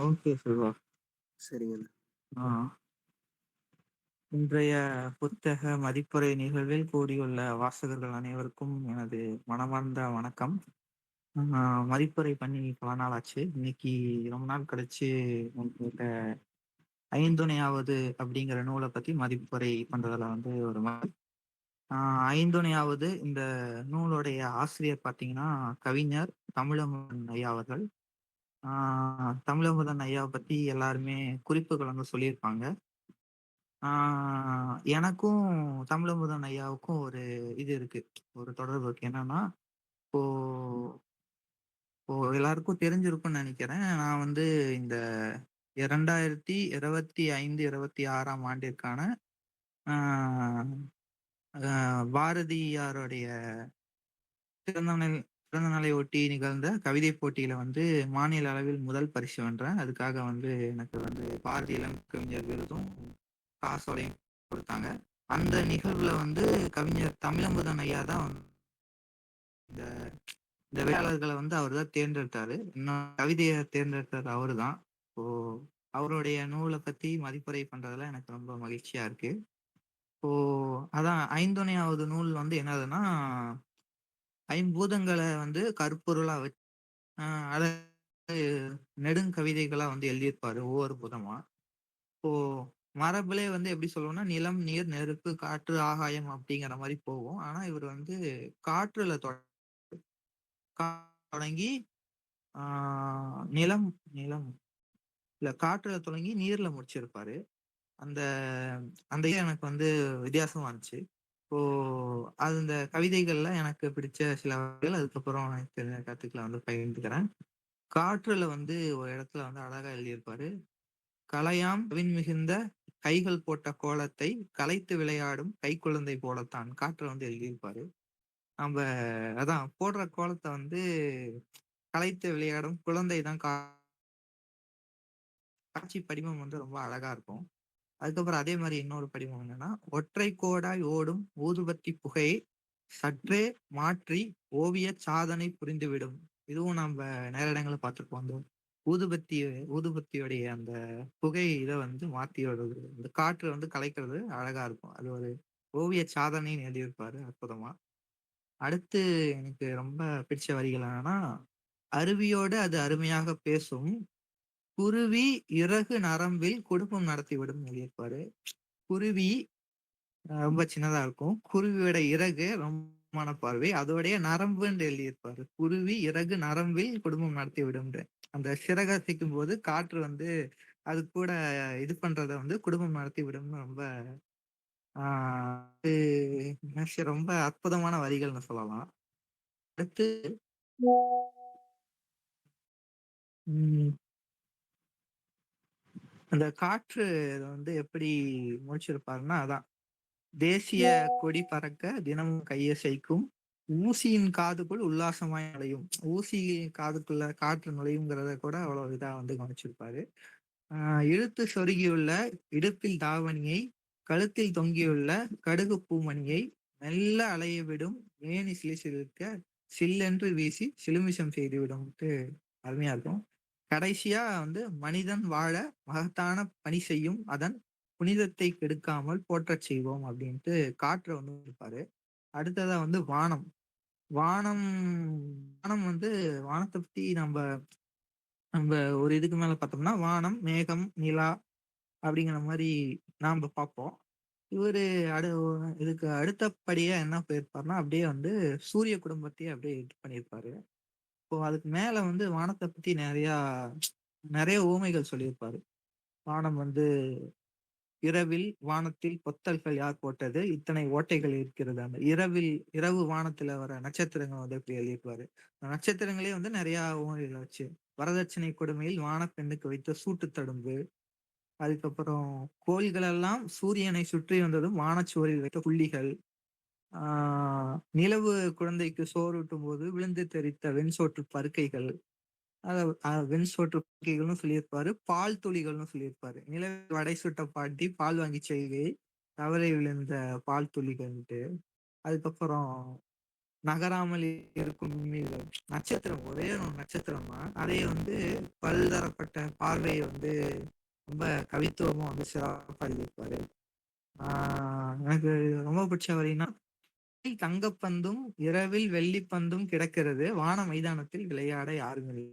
[SPEAKER 4] ஓகே செல்வா.
[SPEAKER 1] சரிங்கண்ணா.
[SPEAKER 4] ஆ. இன்றைய புத்தக மதிப்புரை நிகழ்வில் கூடியுள்ள வாசகர்கள் அனைவருக்கும் எனது மனமார்ந்த வணக்கம். மதிப்புரை பண்ணி பல நாள் ஆச்சு. இன்னைக்கு ரொம்ப நாள் கழிச்சு உங்ககிட்ட ஐந்துணையாவது அப்படிங்கிற நூலை பத்தி மதிப்புரை பண்றதுல வந்து ஒரு ஐந்துணையாவது இந்த நூலுடைய ஆசிரியர் பார்த்தீங்கன்னா கவிஞர் தமிழமுதன் ஐயா அவர்கள். தமிழமுதன் ஐயாவை பத்தி எல்லாருமே குறிப்புகள் வந்து சொல்லியிருப்பாங்க. எனக்கும் தமிழமுதன் ஐயாவுக்கும் ஒரு இது இருக்கு, ஒரு தொடர்பு இருக்கு. என்னன்னா இப்போ இப்போ எல்லாருக்கும் தெரிஞ்சிருக்கும்னு நினைக்கிறேன். நான் வந்து இந்த 2025, 26ஆம் ஆண்டிற்கான ஆஹ் பாரதியாருடைய பிறந்தநாள் பிறந்தநாளை ஒட்டி நிகழ்ந்த கவிதை போட்டியில வந்து மாநில அளவில் முதல் பரிசு வென்றேன். அதுக்காக வந்து எனக்கு வந்து பாரதி இளம் கவிஞர் விருதும் காசோலையும் கொடுத்தாங்க. அந்த நிகழ்வுல வந்து கவிஞர் தமிழமுதன் ஐயா தான் இந்த இந்த வேளாளர்களை வந்து அவர் தான் தேர்ந்தெடுத்தாரு. இன்னும் கவிதையை தேர்ந்தெடுத்தது அவரு தான். இப்போ அவருடைய நூலை பத்தி மதிப்புரை பண்றதுல எனக்கு ரொம்ப மகிழ்ச்சியா இருக்கு. இப்போ அதான் ஐந்துணையாவது நூல் வந்து என்னதுன்னா, ஐம்பூதங்களை வந்து கருப்பொருளா வச்சு அத நெடுங்கவிதைகளா வந்து எழுதியிருப்பாரு ஒவ்வொரு பூதமா. இப்போ மரபுலே வந்து எப்படி சொல்லுவோம்னா நிலம், நீர், நெருப்பு, காற்று, ஆகாயம் அப்படிங்கிற மாதிரி போகும். ஆனா இவர் வந்து காற்றுல தொடங்கி நிலம் நிலம் இல்ல காற்றுல தொடங்கி நீர்ல முடிச்சிருப்பாரு. அந்த அந்த இது எனக்கு வந்து வித்தியாசமா இருந்துச்சு. இப்போ அது இந்த கவிதைகள்ல எனக்கு பிடிச்ச சில வரிகள் அதுக்கப்புறம் எனக்கு தெரிஞ்ச கருத்துக்களை வந்து பகிர்ந்துக்கிறேன். காற்றுல வந்து ஒரு இடத்துல வந்து அழகா எழுதியிருப்பாரு. கலையாம் கவின் மிகுந்த கைகள் போட்ட கோலத்தை கலைத்து விளையாடும் கைக்குழந்தை போலத்தான் காற்றுல வந்து எழுதியிருப்பாரு. நம்ம அதான் போடுற கோலத்தை வந்து கலைத்து விளையாடும் குழந்தை தான் காட்சி படிமம் வந்து ரொம்ப அழகா இருக்கும். அதுக்கப்புறம் அதே மாதிரி இன்னொரு படிமம் என்னன்னா, ஒற்றை கோடாய் ஓடும் ஊதுபத்தி புகையை சற்றே மாற்றி ஓவிய சாதனை புரிந்துவிடும். இதுவும் நம்ம நிறைய இடங்களை பார்த்துருப்போம். அந்த ஊதுபத்தி ஊதுபத்தியோடைய அந்த புகை இதை வந்து மாத்தி விடுறது, இந்த காற்று வந்து கலைக்கிறது அழகா இருக்கும். அது ஒரு ஓவிய சாதனைன்னு எழுதியிருப்பாரு அற்புதமா. அடுத்து எனக்கு ரொம்ப பிடிச்ச வரிகள் என்னன்னா, அருவியோடு அது அருமையாக பேசும், குருவி இறகு நரம்பில் குடும்பம் நடத்திவிடும் எழுதியிருப்பாரு. குருவி ரொம்ப சின்னதா இருக்கும். குருவியோட இறகு ரொம்பமான பார்வை. அதோடைய நரம்புன்னு எழுதியிருப்பாரு. குருவி இறகு நரம்பில் குடும்பம் நடத்தி விடும்ன்ற. அந்த சிறக அசைக்கும் போது காற்று வந்து அது கூட இது பண்றத வந்து குடும்பம் நடத்தி விடும்னு ரொம்ப ரொம்ப அற்புதமான வரிகள்னு சொல்லலாம். அடுத்து அந்த காற்று வந்து எப்படி முடிச்சிருப்பாருன்னா, அதான் தேசிய கொடி பறக்க தினமும் கையசைக்கும், ஊசியின் காதுக்குள் உல்லாசமாய் நுழையும். ஊசி காதுக்குள்ள காற்று நுழையுங்கிறத கூட அவ்வளவு இதா வந்து கவனிச்சிருப்பாரு. இழுத்து சொருகியுள்ள இடுப்பில் தாவணியை, கழுத்தில் தொங்கியுள்ள கடுகு பூமணியை மெல்ல அலைய விடும் மேனி சிலிர்க்க சில்லென்று வீசி சிலுமிஷம் செய்துவிடும்ட்டு அருமையா இருக்கும். கடைசியா வந்து மனிதன் வாழ மகத்தான பணி செய்யும் அதன் புனிதத்தை கெடுக்காமல் போற்றச் செய்வோம் அப்படின்ட்டு காற்றை வந்து இருப்பாரு. அடுத்ததா வந்து வானம். வானம் வானம் வந்து வானத்தை பத்தி நம்ம நம்ம ஒரு இதுக்கு மேல பார்த்தோம்னா வானம், மேகம், நிலா அப்படிங்கிற மாதிரி நாம பார்ப்போம். இவரு அடு இதுக்கு அடுத்தபடியா என்ன போயிருப்பாருன்னா, அப்படியே வந்து சூரிய குடும்பத்தையே அப்படியே இது பண்ணியிருப்பாரு. இப்போ அதுக்கு மேல வந்து வானத்தை பத்தி நிறைய உவமைகள் சொல்லியிருப்பாரு. வானம் வந்து இரவில் வானத்தில் பொத்தல்கள் யார் போட்டது? இத்தனை ஓட்டைகள் இருக்கிறது. அந்த இரவு வானத்துல வர நட்சத்திரங்கள் வந்து எப்படி எழுதியிருப்பாரு. நட்சத்திரங்களே வந்து நிறைய உவமைகளை வச்சு, வரதட்சணை கொடுமையில் வானப்பெண்ணுக்கு வைத்த சூட்டு தடும்பு, அதுக்கப்புறம் கோள்கள் எல்லாம் சூரியனை சுற்றி வந்ததும் வானச்சுவரில் வைத்த புள்ளிகள், நிலவு குழந்தைக்கு சோறூட்டும் போது விழுந்து தெரித்த வெண்சோற்று பருக்கைகள், வெண்சோற்று பருக்கைகள்னு சொல்லியிருப்பாரு. பால் துளிகள்னு சொல்லியிருப்பாரு. நிலவு வடை சுட்ட பாட்டி பால் வாங்கி செய்கை தவறை விழுந்த பால் துளிகள்ட்டு. அதுக்கப்புறம் நகராமல் இருக்கும் விண்மீன்கள். நட்சத்திரம் ஒரே ஒரு நட்சத்திரம் தான். அதை வந்து பல்தரப்பட்ட பார்வையை வந்து ரொம்ப கவித்துவமா வந்து சிறப்பா எழுதியிருப்பாரு. எனக்கு ரொம்ப பிடிச்ச வரின்னா, தங்கப்பந்தும் இரவில் வெள்ளிப்பந்தும் கிடக்கிறது வான மைதானத்தில் விளையாட யாரும் இல்லை.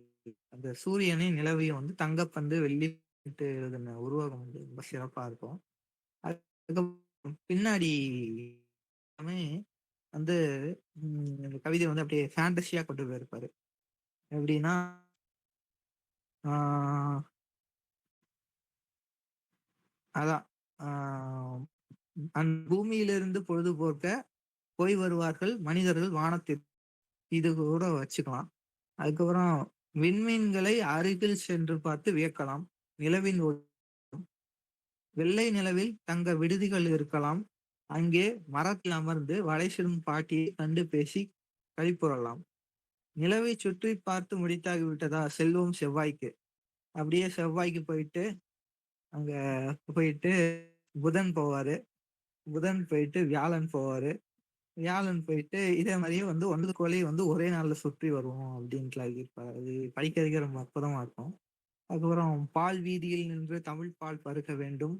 [SPEAKER 4] அந்த சூரியனையும் நிலவையும் வந்து தங்கப்பந்து வெள்ளி எழுதின உருவகம் வந்து ரொம்ப சிறப்பா இருக்கும். அதுக்கப்புறம் பின்னாடி எல்லாமே வந்து இந்த கவிதை வந்து அப்படியே ஃபேண்டஸியா கொண்டு போயிருப்பாரு. எப்படின்னா ஆஹ் அதான் ஆஹ் அந்த பூமியிலிருந்து பொழுதுபோக்க போய் வருவார்கள் மனிதர்கள் வானத்தில். இது கூட வச்சுக்கலாம். அதுக்கப்புறம் விண்மீன்களை அருகில் சென்று பார்த்து வியக்கலாம். நிலவின் வெள்ளை நிலவில் தங்க விடுதிகள் இருக்கலாம். அங்கே மரத்தில் அமர்ந்து வளைசிடும் பாட்டியை கண்டு பேசி களிப்புறலாம். நிலவை சுற்றி பார்த்து முடித்தாகி விட்டதா, செல்வம் செவ்வாய்க்கு. அப்படியே செவ்வாய்க்கு போயிட்டு அங்க போயிட்டு புதன் போவாரு. புதன் போயிட்டு வியாழன் போவாரு. வியாழன் போயிட்டு இதே மாதிரியே வந்து 9 கோளையும் வந்து ஒரே நாள்ல சுற்றி வருவோம் அப்படின்ட்டு எழுதியிருப்பாரு. அது படிக்கிறதுக்கே ரொம்ப அற்புதமா இருக்கும். அதுக்கப்புறம் பால் வீதியில் நின்று தமிழ் பால் பருக வேண்டும்.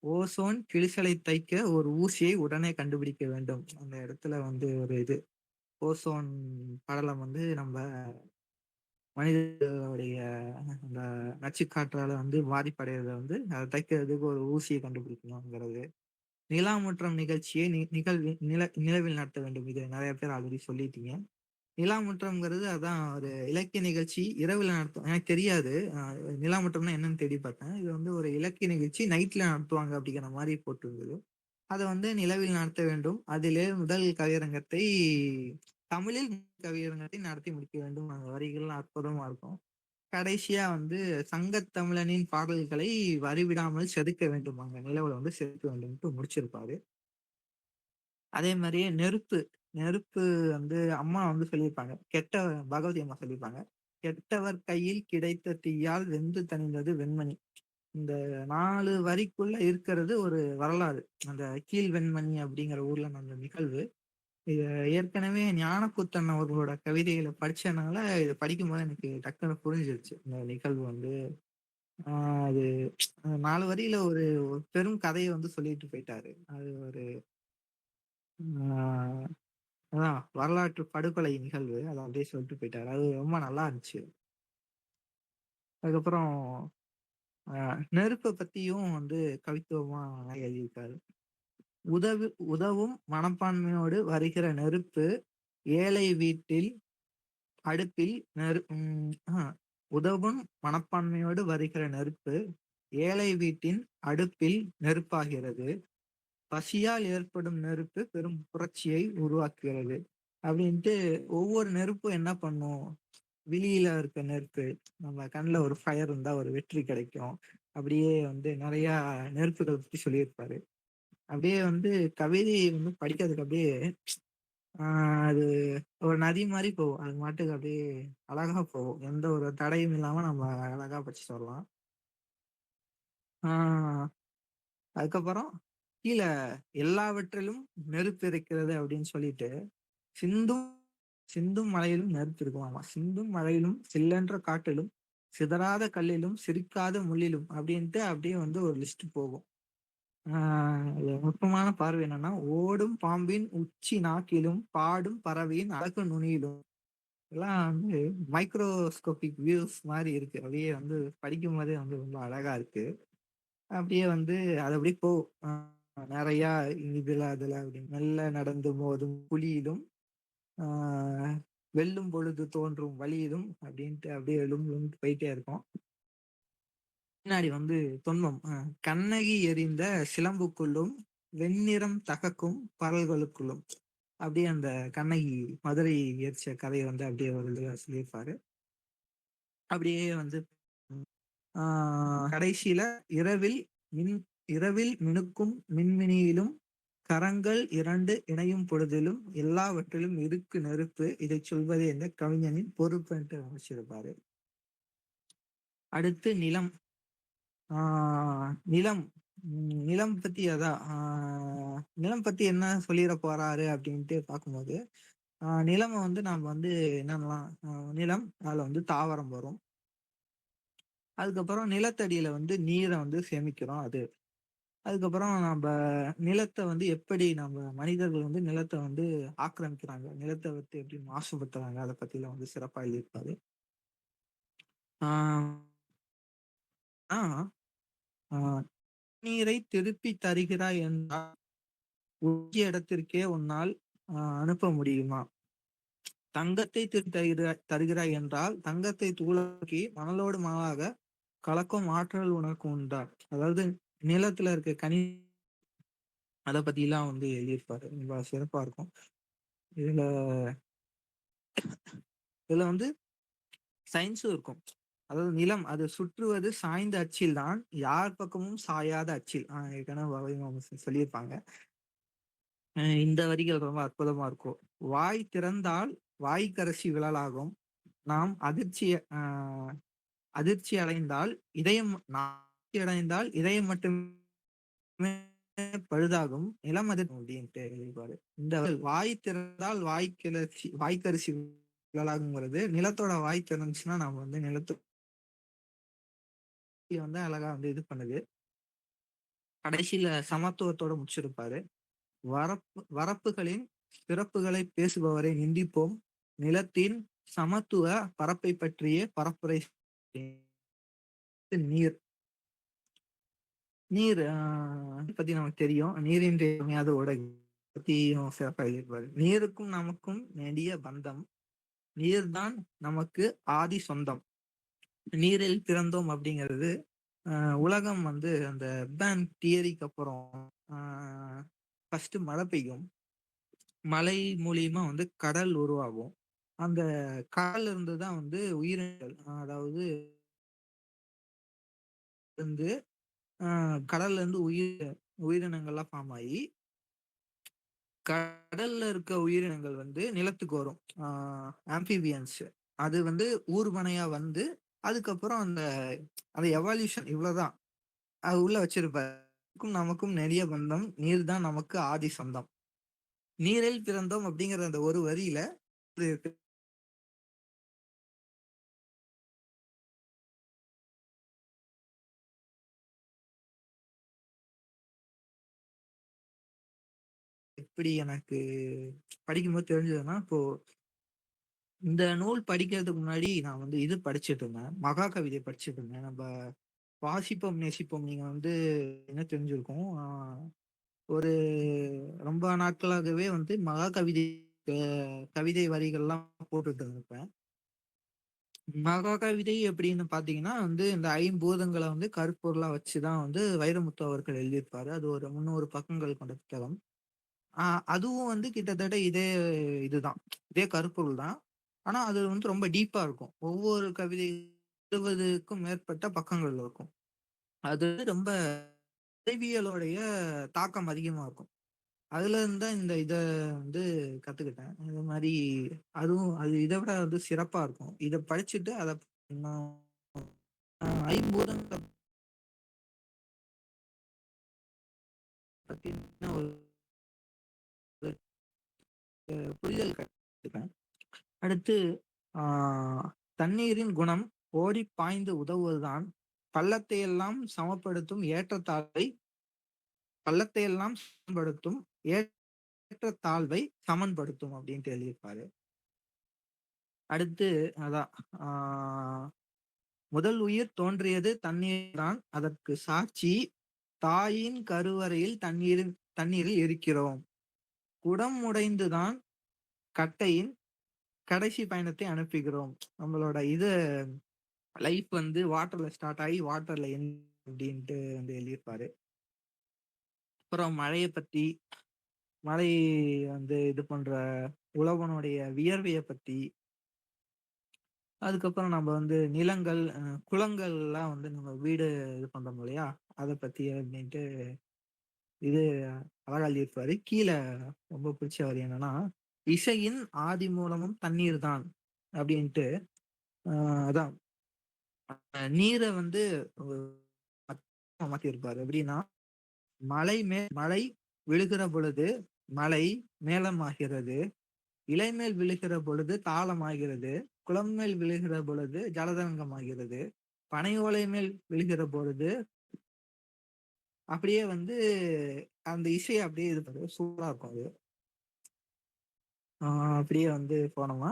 [SPEAKER 4] ஓசோன் கிழிசலை தைக்க ஒரு ஊசியை உடனே கண்டுபிடிக்க வேண்டும். அந்த இடத்துல வந்து ஒரு இது ஓசோன் படலம் வந்து நம்ம மனிதர்களுடைய அந்த நச்சுக்காற்றால வந்து பாதிப்படைறத வந்து அதை தைக்கிறதுக்கு ஒரு ஊசியை கண்டுபிடிக்கணுங்கிறது. நிலாமுற்றம் நிகழ்ச்சியை நிலவில் நடத்த வேண்டும். இது நிறைய பேர் ஆல்ரெடி சொல்லிட்டீங்க. நிலாமுற்றம்ங்கிறது அதான் ஒரு இலக்கிய நிகழ்ச்சி இரவுல நடத்தும். எனக்கு தெரியாது. நிலாமுற்றம்னா என்னன்னு தேடி பார்த்தேன். இது வந்து ஒரு இலக்கிய நிகழ்ச்சி நைட்ல நடத்துவாங்க அப்படிங்கிற மாதிரி போட்டிருந்தது. அதை வந்து நிலவில் நடத்த வேண்டும். அதிலே முதல் கவியரங்கத்தை தமிழில் கவியரங்கத்தை நடத்தி முடிக்க வேண்டும். அந்த வரிகள்லாம் அற்புதமா இருக்கும். கடைசியா வந்து சங்கத்தமிழனின் பாடல்களை வரிவிடாமல் செதுக்க வேண்டும். அங்க நிலவுல வந்து செதுக்க வேண்டும் முடிச்சிருப்பாரு. அதே மாதிரியே நெருப்பு நெருப்பு வந்து அம்மா வந்து சொல்லியிருப்பாங்க. பகவதி அம்மா சொல்லியிருப்பாங்க. கெட்டவர் கையில் கிடைத்த தீயால் வெந்து தணிந்தது வெண்மணி. இந்த 4 வரிக்குள்ள இருக்கிறது ஒரு வரலாறு. அந்த கீழ் வெண்மணி அப்படிங்கிற ஊர்ல நடந்த நிகழ்வு. இத ஏற்கனவே ஞானக்கூத்தன் அவர்களோட கவிதைகளை படிச்சனால இத படிக்கும்போது எனக்கு டக்குன்னு புரிஞ்சிருச்சு. இந்த நிகழ்வு வந்து அது 4 வரியில ஒரு ஒரு பெரும் கதையை வந்து சொல்லிட்டு போயிட்டாரு. அது ஒரு ஆஹ் அதான் வரலாற்று படுகொலை நிகழ்வு. அத அப்படியே சொல்லிட்டு போயிட்டாரு. அது ரொம்ப நல்லா இருந்துச்சு. அதுக்கப்புறம் நெருப்ப பத்தியும் வந்து கவித்துவமா நிறைய எழுதியிருக்காரு. உதவும் மனப்பான்மையோடு வருகிற நெருப்பு ஏழை வீட்டில் அடுப்பில் உதவும் மனப்பான்மையோடு வருகிற நெருப்பு ஏழை வீட்டின் அடுப்பில் நெருப்பாகிறது. பசியால் ஏற்படும் நெருப்பு பெரும் புரட்சியை உருவாக்குகிறது அப்படின்ட்டு ஒவ்வொரு நெருப்பும் என்ன பண்ணும். விழியில இருக்க நெருப்பு நம்ம கண்ணுல ஒரு ஃபயர் இருந்தா ஒரு வெற்றி கிடைக்கும். அப்படியே வந்து நிறைய நெருப்புகள் பத்தி சொல்லியிருப்பாரு. அப்படியே வந்து கவிதை வந்து படிக்கிறதுக்கு அப்படியே அது ஒரு நதி மாதிரி போகும். அது மாட்டுக்கு அப்படியே அழகா போகும். எந்த ஒரு தடையும் இல்லாம நம்ம அழகா படிச்சுட்டு வரலாம். ஆஹ் அதுக்கப்புறம் கீழ எல்லாவற்றிலும் நெருப்பு இருக்கிறது அப்படின்னு சொல்லிட்டு சிந்தும் சிந்தும் மழையிலும் நெருப்பு இருக்குமாமா. சிந்தும் மழையிலும் சில்லென்ற காட்டிலும் சிதறாத கல்லிலும் சிரிக்காத முள்ளிலும் அப்படின்ட்டு அப்படியே வந்து ஒரு லிஸ்ட் போகும். இதுல நுட்பமான பார்வை என்னன்னா, ஓடும் பாம்பின் உச்சி நாக்கிலும் பாடும் பறவையின் அழகு நுனியிலும் எல்லாம் வந்து மைக்ரோஸ்கோபிக் வியூஸ் மாதிரி இருக்கு. அப்படியே வந்து படிக்கும் போதே வந்து ரொம்ப அழகா இருக்கு. அப்படியே வந்து அது அப்படியே போகும். நிறைய இதுல அதுல அப்படி மெல்ல நடந்து மோதும் புலியிலும் வெல்லும் பொழுது தோன்றும் வழியிலும் அப்படின்ட்டு அப்படியே போயிட்டே இருக்கும். பின்னாடி வந்து தொன்மம் கண்ணகி எறிந்த சிலம்புக்குள்ளும் வெண்ணிறம் தகக்கும் பரல்களுக்குள்ளும் அப்படியே அந்த கண்ணகி மதுரை எரிச்ச கதையை வந்து அப்படியே ஒரு இதுல சொல்லியிருப்பாரு. அப்படியே வந்து கடைசியில இரவில் மினுக்கும் மின்மினியிலும் கரங்கள் 2 இணையும் பொழுதிலும் எல்லாவற்றிலும் இருக்கு நெருப்பு. இதை சொல்வதே இந்த கவிஞனின் பொறுப்பு என்று அமைச்சிருப்பாரு. அடுத்து நிலம். நிலம் நிலம் பத்தி அதான் நிலம் பத்தி என்ன சொல்லிட போறாரு அப்படின்ட்டு பார்க்கும்போது நிலம வந்து நம்ம வந்து என்னன்னலாம் நிலம், அதுல வந்து தாவரம் வரும். அதுக்கப்புறம் நிலத்தடியில வந்து நீர வந்து சேமிக்கிறோம் அது. அதுக்கப்புறம் நம்ப நிலத்த வந்து எப்படி நம்ம மனிதர்கள் வந்து நிலத்த வந்து ஆக்கிரமிக்கிறாங்க, நிலத்த வந்து எப்படி மாசுபடுத்துறாங்க, அத பத்திலாம் வந்து சிறப்பா எழுதியிருப்பாரு. ஆ ஆ ஆ "நீரை திருப்பித் தருகிறாய் என்றால், உரிய இடத்திற்கே உன்னால் அனுப்ப முடியுமா? தங்கத்தை திருப்பித் தருகிறாய் என்றால், தங்கத்தை தூளாக்கி மணலோடு மணலாக கலக்கும் ஆற்றல் உனக்கு உண்டா?" அதாவது நிலத்துல இருக்க அத பத்திலாம் வந்து எழுதியிருப்பாரு. ரொம்ப சிறப்பா இருக்கும். இதுல இதுல வந்து சயின்ஸும் இருக்கும். அதாவது நிலம் அது சுற்றுவது சாய்ந்த அச்சில் தான், யார் பக்கமும் சாயாத அச்சில். ஏற்கனவே சொல்லியிருப்பாங்க. இந்த வரிகள் ரொம்ப அற்புதமா இருக்கும். "வாய் திறந்தால் வாய்க்கரசி விழலாகும். நாம் அதிர்ச்சி அடைந்தால் இதயம் மட்டுமே பழுதாகும். நிலம் அதிர்" அப்படின்ட்டு எழுதியிருப்பாரு. இந்த வாய் திறந்தால் வாய்க்கரிசி விழலாகுங்கிறது, நிலத்தோட வாய் திறந்துச்சுன்னா நம்ம வந்து நிலத்த வந்து அழகா வந்து இது பண்ணுது. கடைசியில சமத்துவத்தோட முடிச்சிருப்பாரு. "வரப்புகளின் சிறப்புகளை பேசுபவரை நிந்திப்போம். நிலத்தின் சமத்துவ பரப்பைப் பற்றியே பரப்புரை நீர்." நீர் பத்தி நமக்கு தெரியும். "நீரின்றி அமையாத உலகு" பத்தியும் சிறப்பா எழுதியிருப்பாரு. "நீருக்கும் நமக்கும் நெடிய பந்தம். நீர்தான் நமக்கு ஆதி சொந்தம். நீரில் பிறந்தோம்" அப்படிங்கிறது உலகம் வந்து அந்த பிக் தியரிக்கு அப்புறம் ஆ ஃபர்ஸ்ட் மழை பெய்யும். மழை மூலியமா வந்து கடல் உருவாகும். அந்த கடல்ல இருந்து தான் வந்து உயிரினங்கள் அதாவது வந்து கடல்ல இருந்து உயிரினங்கள்லாம் ஃபார்ம் ஆயி, கடல்ல இருக்க உயிரினங்கள் வந்து நிலத்துக்கு வரும். ஆம்பிபியன்ஸ் அது வந்து ஊர்வனையா வந்து, அதுக்கப்புறம் அந்த எவால்யூஷன் இவ்வளவுதான். அது உள்ள வச்சிருப்பாரு. "நமக்கும் நமக்கும் நெடிய பந்தம். நீர் தான் நமக்கு ஆதி சொந்தம்." நீரில் பிறந்தோம் அப்படிங்கிற அந்த ஒரு வரியில இது எப்படி எனக்கு படிக்கும்போது தெரிஞ்சதுன்னா, இப்போ இந்த நூல் படிக்கிறதுக்கு முன்னாடி நான் வந்து இது படிச்சுட்டு இருந்தேன். மகாகவிதை படிச்சுட்டு இருந்தேன். நம்ப "வாசிப்போம் நேசிப்போம்" நீங்க வந்து என்ன தெரிஞ்சிருக்கும். ஒரு ரொம்ப நாட்களாகவே வந்து மகாகவிதை கவிதை வரிகள்லாம் போட்டுட்டு இருப்பேன். மகாகவிதை எப்படின்னு பார்த்தீங்கன்னா வந்து, இந்த ஐம்பூதங்கள வந்து கருப்பொருளா வச்சு தான் வந்து வைரமுத்து அவர்கள் எழுதியிருப்பாரு. அது ஒரு 300 பக்கங்கள் கொண்ட புத்தகம். ஆ அதுவும் வந்து கிட்டத்தட்ட இதுதான். இதே கருப்பொருள் தான். ஆனா, அது வந்து ரொம்ப டீப்பா இருக்கும். ஒவ்வொரு கவிதை 20க்கும் மேற்பட்ட பக்கங்கள் இருக்கும். அது ரொம்ப அறிவியலோடைய தாக்கம் அதிகமா இருக்கும். அதுல இருந்து தான் இத வந்து கத்துக்கிட்டேன். அது மாரி அதுவும் அது இத விட வந்து சிறப்பா இருக்கும். இத படிச்சுட்டு அத இன்னும் ஐம்பூதங்கள பத்தின ஒரு புரிதல் கத்துப்பேன். அடுத்து ஆ தண்ணீரின் குணம் ஓடிப் பாய்ந்து உதவுவதுதான் பள்ளத்தையெல்லாம் சமன்படுத்தும் ஏற்றத்தாழ்வை சமன்படுத்தும் அப்படின்ட்டு எழுதியிருப்பாரு. அடுத்து அதான் ஆ முதல் உயிர் தோன்றியது தண்ணீர் தான். அதற்கு சாட்சி தாயின் கருவறையில் தண்ணீரில் இருக்கிறோம். குடம் உடைந்துதான் கட்டையின் கடைசி பயணத்தை அனுப்புகிறோம். நம்மளோட லைஃப் வந்து வாட்டர்ல ஸ்டார்ட் ஆகி வாட்டர்ல எண்ட் அப்படின்ட்டு வந்து எழுதியிருப்பாரு. அப்புறம் மழைய பத்தி, மழை வந்து இது பண்ற உழவனுடைய வியர்வைய பத்தி, அதுக்கப்புறம் நம்ம வந்து நிலங்கள், குளங்கள்லாம் வந்து நம்ம வீடு இது பண்றோம் இல்லையா? அத பத்தி அப்படின்ட்டு இது அழகா எழுதியிருப்பாரு. கீழ ரொம்ப பிடிச்ச வரி என்னன்னா, "இசையின் ஆதி மூலமும் தண்ணீர் தான்" அப்படின்ட்டு அ அதான் நீர வந்து மாத்தியிருப்பாரு. எப்படின்னா, மழை விழுகிற பொழுது மழை மேகமாகிறது. இலைமேல் விழுகிற பொழுது தாளமாகிறது, குளம்மேல் விழுகிற பொழுது ஜலதரங்கமாகிறது, பனை ஓலை மேல் விழுகிற பொழுது அப்படியே வந்து அந்த இசை அப்படியே இது பண்ணுது. சூப்பரா இருக்கும் அது. அப்படியே வந்து போனோமா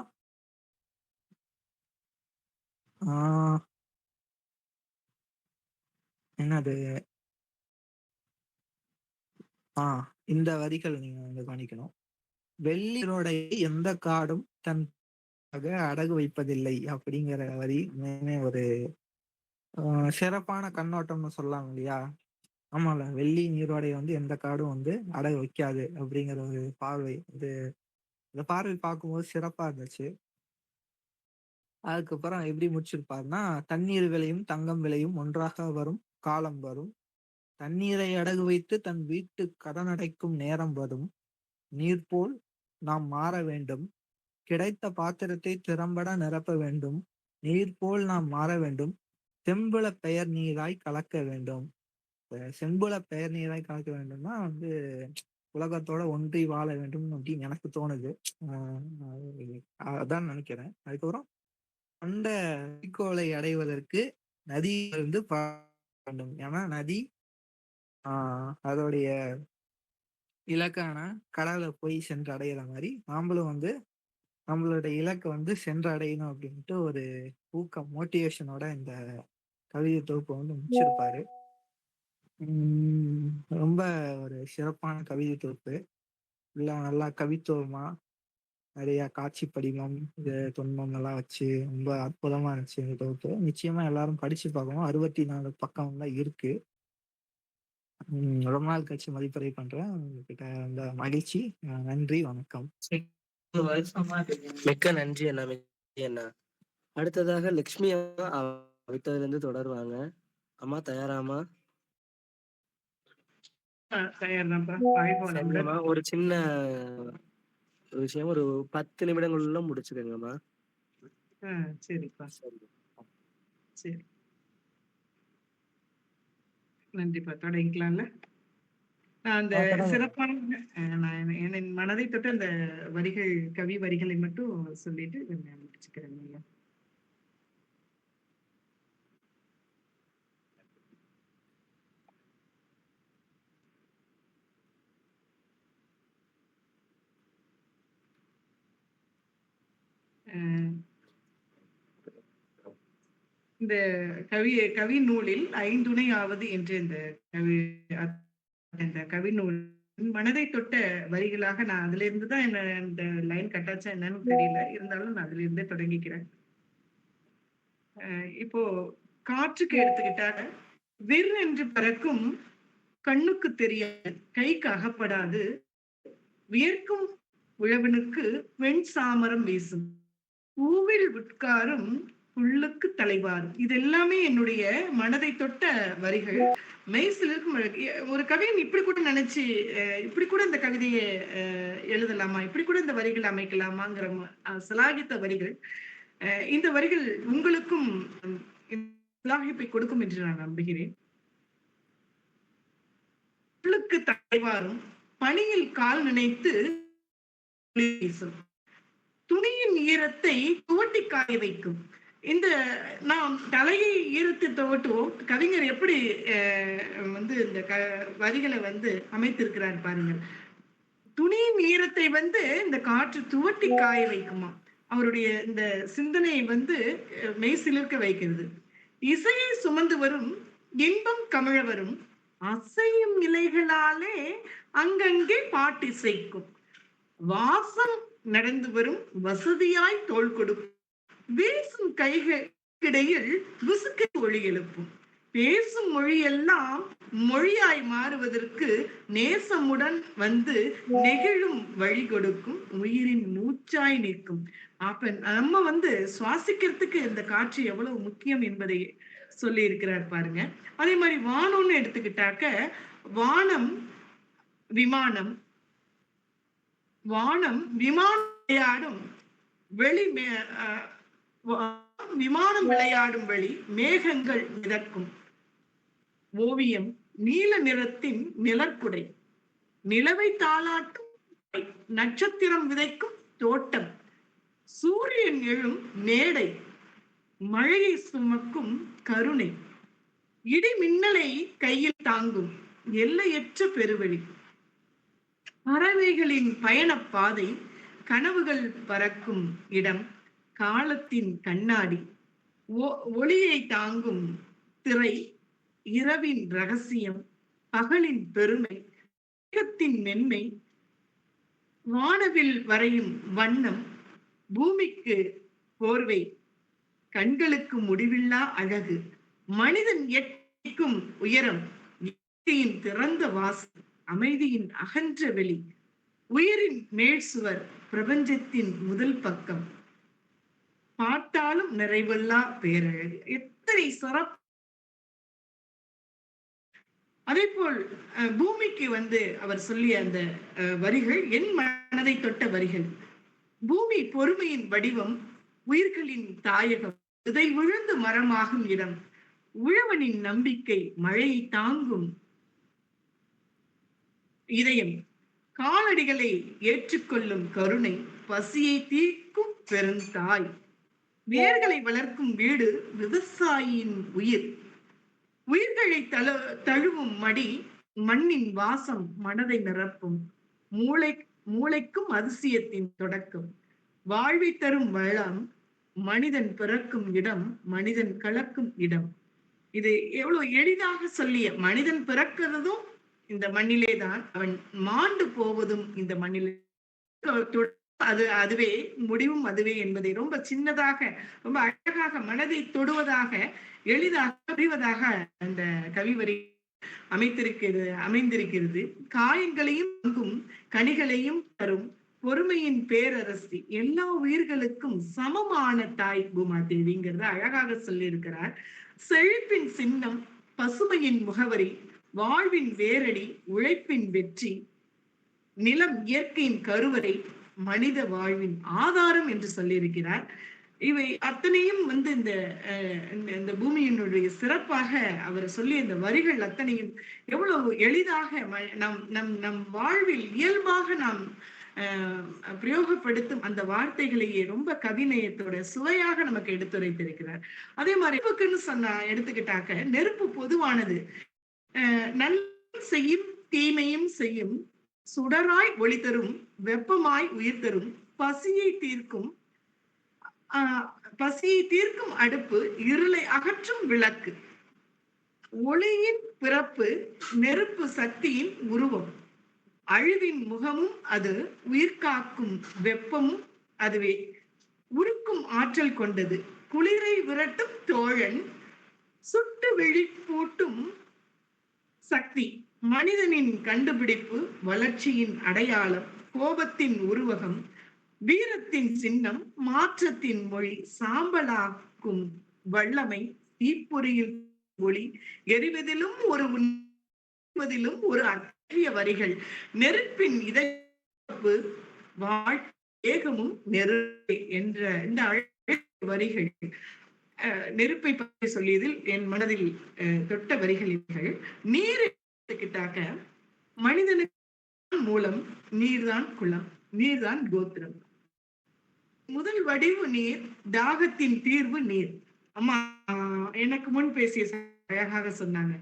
[SPEAKER 4] என்னது இந்த வரிகள் நீங்க வந்து கவனிக்கணும். வெள்ளிரோடை எந்த காடும் தன் அடகு வைப்பதில்லை அப்படிங்கிற வரி ஒரு சிறப்பான கண்ணோட்டம்னு சொல்லலாம் இல்லையா? ஆமால, வெள்ளி நீரோடை வந்து எந்த காடும் வந்து அடகு வைக்காது அப்படிங்கிற ஒரு பார்வை இது. இந்த பார்வை பார்க்கும்போது சிறப்பா இருந்துச்சு. அதுக்கப்புறம் எப்படி முடிச்சிருப்பாருன்னா, தண்ணீர் விலையும் தங்கம் விலையும் ஒன்றாக வரும் காலம் வரும், தண்ணீரை அடகு வைத்து தன் வீட்டு கடன் அடைக்கும் நேரம் வரும், நீர் போல் நாம் மாற வேண்டும், கிடைத்த பாத்திரத்தை திறம்பட நிரப்ப வேண்டும், நீர் போல் நாம் மாற வேண்டும், செம்புல பெயர் நீராய் கலக்க வேண்டும். செம்புல பெயர் நீராய் கலக்க வேண்டும்னா வந்து உலகத்தோட ஒன்றி வாழ வேண்டும் அப்படின்னு எனக்கு தோணுது. அதான் நினைக்கிறேன். அதுக்கப்புறம் அந்த குறிக்கோளை அடைவதற்கு நதியிலிருந்து வேண்டும். ஏன்னா நதி அதோடைய இலக்கான கடலை போய் சென்று அடையிற மாதிரி நாமளும் வந்து நம்மளுடைய இலக்கை வந்து சென்றடையணும் அப்படின்ட்டு ஒரு ஊக்கம் மோட்டிவேஷனோட இந்த கவிதை தொகுப்பை வந்து முடிச்சிருப்பாரு. ரொம்ப ஒரு சிறப்பான கவிதை தொகுப்பு. இல்லை நல்லா கவித்துவமா நிறைய காட்சி படிமம் இது தொன்மம் எல்லாம் வச்சு ரொம்ப அற்புதமா இருந்துச்சு இந்த தொகுப்பு. நிச்சயமா எல்லாரும் படிச்சு பார்க்கணும். 64 பக்கம் தான் இருக்கு. ரொம்ப நாள் கழிச்சு மதிப்பறை பண்றேன். உங்ககிட்ட அந்த மகிழ்ச்சி. நன்றி, வணக்கம்.
[SPEAKER 1] மிக்க நன்றி அண்ணா, மிக்க அண்ணா. அடுத்ததாக லட்சுமி அம்மா விட்டதுல இருந்து தொடருவாங்க. அம்மா தயாராமா? சரிங்கம்மா, ஒரு சின்ன விஷயம், ஒரு 10 நிமிடங்களுள்ள முடிச்சுக்கங்கம்மா.
[SPEAKER 7] சரிப்பா. சரி, நன்றிப்பா. தொடங்கிக்கலாம்ல? நான் அந்த சிறப்பான என் மனதை தொட்டு அந்த வரிகள், கவி வரிகளை மட்டும் சொல்லிட்டு முடிச்சுக்கிறேன். இந்த கவி நூலில் ஐந்துணையாவது என்ற இந்த கவி நூல் மனதை தொட்ட வரிகளாக நான் அதுல இருந்துதான் இந்த லைன் கட்டாச்சா என்னன்னு தெரியல, இருந்தாலும் நான் அதுல இருந்தே தொடங்கிக்கிறேன். இப்போ காற்றுக்கு எடுத்துக்கிட்டாக, விர் என்று பறக்கும் கண்ணுக்கு தெரியாது, கைக்கு அகப்படாது, வியர்க்கும் உழவனுக்கு வெண் சாமரம் வீசும், பூவில் உட்காரும் புல்லுக்கு தலைவாரும். இது எல்லாமே என்னுடைய மனதை தொட்ட வரிகள். மெய்சிலிருக்கும் ஒரு கவிஞன் இப்படி கூட நினைச்சு இப்படி கூட இந்த கவிதையை எழுதலாமா, இப்படி கூட இந்த வரிகள் அமைக்கலாமாங்கிற சிலாகித்த வரிகள். இந்த வரிகள் உங்களுக்கும் சிலாகிப்பை கொடுக்கும் என்று நான் நம்புகிறேன். புல்லுக்கு தலைவாரும், பனியில் கால் நினைத்து துணியின் ஈரத்தை துவட்டி காய வைக்கும். இந்த நாம் தலையை ஈரத்தை துவட்டுவோம். கவிஞர் எப்படி வந்து இந்த வரிகளை வந்து அமைத்திருக்கிறார் பாருங்கள். துணியின் ஈரத்தை வந்து இந்த காற்று துவட்டி காய வைக்குமா. அவருடைய இந்த சிந்தனையை வந்து மெய்சிலிருக்க வைக்கிறது. இசையை சுமந்து வரும் இன்பம் கமிழ வரும், அசையும் இலைகளாலே அங்கங்கே பாட்டிசைக்கும், வாசம் நடந்து வரும் வசதியாய் தோள் கொடுக்கும், வீசும் கைகளிடையில் விசுக்கை ஒளி எழுப்பும், பேசும் மொழியெல்லாம் மொழியாய் மாறுவதற்கு நேசமுடன் வந்து நெகிழும் வழி கொடுக்கும், உயிரின் மூச்சாய் நிற்கும். அப்ப நம்ம வந்து சுவாசிக்கிறதுக்கு இந்த காற்று எவ்வளவு முக்கியம் என்பதை சொல்லி இருக்கிறார் பாருங்க. அதே மாதிரி வானம்னு எடுத்துக்கிட்டாக்க, வானம் விமானம், வானம் விமானம் விளையாடும் வெளி, விமானம் விளையாடும் வெளி, மேகங்கள் மிதக்கும் ஓவியம், நீல நிறத்தின் நிழற்குடை, நிலவை தாளாட்டும் நட்சத்திரம் விதைக்கும் தோட்டம், சூரியன் எழும் மேடை, மழையை சுமக்கும் கருணை, இடி மின்னலை கையில் தாங்கும் எல்லையற்ற பெருவழி, பறவைகளின் பயணப்பாதை, கனவுகள் பறக்கும் இடம், காலத்தின் கண்ணாடி, ஒளியை தாங்கும் திரை, இரவின் ரகசியம், பகலின் பெருமை, மேகத்தின் மென்மை, வானவில் வரையும் வண்ணம், பூமிக்கு போர்வை, கண்களுக்கு முடிவில்லா அழகு, மனிதன் எட்டிக்கும் உயரம், இயற்கையின் திறந்த வாசல், அமைதியின் அகன்ற வெளி, உயிரின் மேல் சுவர், பிரபஞ்சத்தின் முதல் பக்கம், பாட்டாலும் நிறைவில்லா பேரழகு. எத்தனை சிறப்பு! அதே போல் பூமிக்கு அவர் சொல்லிய அந்த வரிகள் என் மனதை தொட்ட வரிகள். பூமி பொறுமையின் வடிவம், உயிர்களின் தாயகம், விதை விழுந்து மரமாகும் இடம், உழவனின் நம்பிக்கை, மழையை தாங்கும் இதயம், காலடிகளை ஏற்றுக்கொள்ளும் கருணை, பசியை தீர்க்கும் பெருந்தாய், வேர்களை வளர்க்கும் வீடு, விவசாயியின் உயிர், உயிர்களை தழுவும் மடி, மண்ணின் வாசம் மனதை நிரப்பும், மூளைக்கும் அதிசயத்தின் தொடக்கம், வாழ்வை தரும் வளம், மனிதன் பிறக்கும் இடம், மனிதன் கலக்கும் இடம். இது எவ்வளவு எளிதாக சொல்லிய, மனிதன் பிறக்கிறதும் இந்த மண்ணிலே தான், அவன் மாண்டு போவதும் இந்த மண்ணிலே, அதுவே முடிவும் அதுவே என்பதை ரொம்ப சின்னதாக, ரொம்ப அழகாக, மனதை தொடுவதாக, எளிதாக புரிவதாக அந்த கவிவரி அமைந்திருக்கிறது. காயங்களையும் தாங்கும், கனிகளையும் தரும், பொறுமையின் பேரரசி, எல்லா உயிர்களுக்கும் சமமான தாய் பூமாதேவிங்கிறத அழகாக சொல்லியிருக்கிறார். செழிப்பின் சின்னம், பசுமையின் முகவரி, வாழ்வின் வேரடி, உழைப்பின் வெற்றி, நிலம் இயற்கையின் கருவறை, மனித வாழ்வின் ஆதாரம் என்று சொல்லியிருக்கிறார். இவை அத்தனையும் இந்த பூமியினுடைய சிறப்பாக அவர் சொல்லிய இந்த வரிகள் அத்தனையும் எவ்வளவு எளிதாக நம் வாழ்வில் இயல்பாக நாம் பிரயோகப்படுத்தும் அந்த வார்த்தைகளையே ரொம்ப கவிநயத்தோட சுவையாக நமக்கு எடுத்துரைத்திருக்கிறார். அதே மாதிரி நெருப்புக்குன்னு எடுத்துக்கிட்டாக்க, நெருப்பு பொதுவானது, நல்ல செய்யும் தீமையும் செய்யும், சுடராய் ஒளி தரும், வெப்பமாய் உயிர் தரும், பசியை தீர்க்கும் அடுப்பு, இருளை அகற்றும் விளக்கு, ஒளியின் பிறப்பு, நெருப்பு சக்தியின் உருவம், அழிவின் முகமும் அது, உயிர் காக்கும் வெப்பமும் அதுவே, உருக்கும் ஆற்றல் கொண்டது, குளிரை விரட்டும் தோழன், சுட்டு விழிப்பூட்டும் சக்தி, மனிதனின் கண்டுபிடிப்பு, வளர்ச்சியின் அடையாளம், கோபத்தின் உருவகம், வீரத்தின் சின்னம், மாற்றத்தின் மொழி, சாம்பலாக்கும் வல்லமை, தீப்பொறியில் ஒளி, எரிவதிலும் ஒரு அழகிய வரிகள், நெருப்பின் இதழ்ப்பு, ஏகமும் நெருப்பே என்ற இந்த அழகிய வரிகள் நெருப்பை பற்றி சொல்லியதில் என் மனதில் தொட்ட வரிகள். நீர் எடுத்துக்கிட்டாக்க, மனிதனுக்கு மூலம் நீர்தான் குளம், நீர்தான் கோத்திரம், முதல் வடிவு நீர், தாகத்தின் தீர்வு நீர். அம்மா எனக்கு முன் பேசிய அழகாக சொன்னாங்க.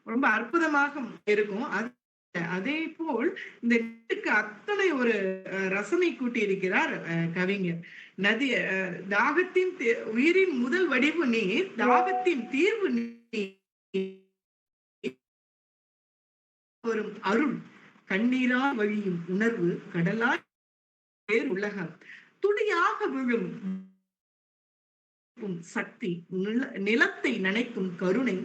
[SPEAKER 7] ரொம்ப அற்புதமாக இருக்கும். அதே போல் இந்த நீருக்கு அத்தனை ஒரு ரசனை கூட்டி இருக்கிறார் கவிஞர். நதி தாகத்தின் உயிரின் முதல் வடிவு நீர், தாகத்தின் தீர்வு வரும் அருள், கண்ணீரால் வழியும் உணர்வு, கடலாய் வேறு உலகம், துடியாக விழும் சக்தி, நிலத்தை நனைக்கும் கருணை,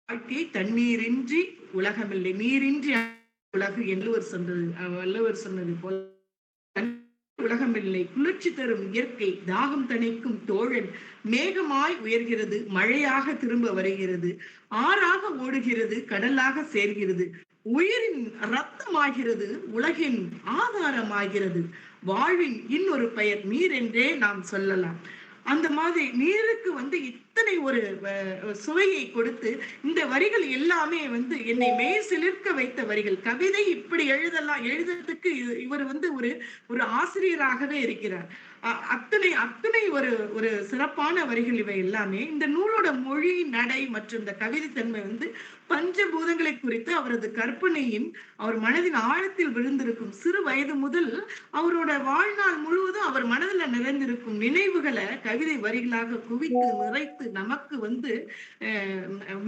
[SPEAKER 7] வாழ்க்கை தண்ணீரின்றி உலகமில்லை, நீரின்றி உலகு வள்ளுவர் சொன்னது போல உலகமில்லை, குளிர்ச்சி தரும் இயற்கை, தாகம் தணிக்கும் தோழன், மேகமாய் உயர்கிறது, மழையாக திரும்ப வருகிறது, ஆறாக ஓடுகிறது, கடலாக சேர்கிறது, உயிரின் ரத்தமாகிறது, உலகின் ஆதாரமாகிறது, வாழ்வின் இன்னொரு பெயர் நீர் என்றே நாம் சொல்லலாம். அந்த மாதிரி நீருக்கு வந்து இத்தனை ஒரு சுவையை கொடுத்து, இந்த வரிகள் எல்லாமே வந்து என்னை மெய் சிலிர்க்க வைத்த வரிகள். கவிதை இப்படி எழுதுறதுக்கு இவர் வந்து ஒரு ஆசிரியராகவே இருக்கிறார். அத்தனை அத்தனை ஒரு ஒரு சிறப்பான வரிகள் இவை எல்லாமே. இந்த நூலோட மொழி, நடை மற்றும் இந்த கவிதை தன்மை வந்து பஞ்சபூதங்களை குறித்து அவரது கற்பனையின் அவர் மனதின் ஆழத்தில் விழுந்திருக்கும் சிறு வயது முதல் அவரோட வாழ்நாள் முழுவதும் அவர் மனதுல நிறைந்திருக்கும் நினைவுகளை கவிதை வரிகளாக குவித்து நிறைத்து நமக்கு வந்து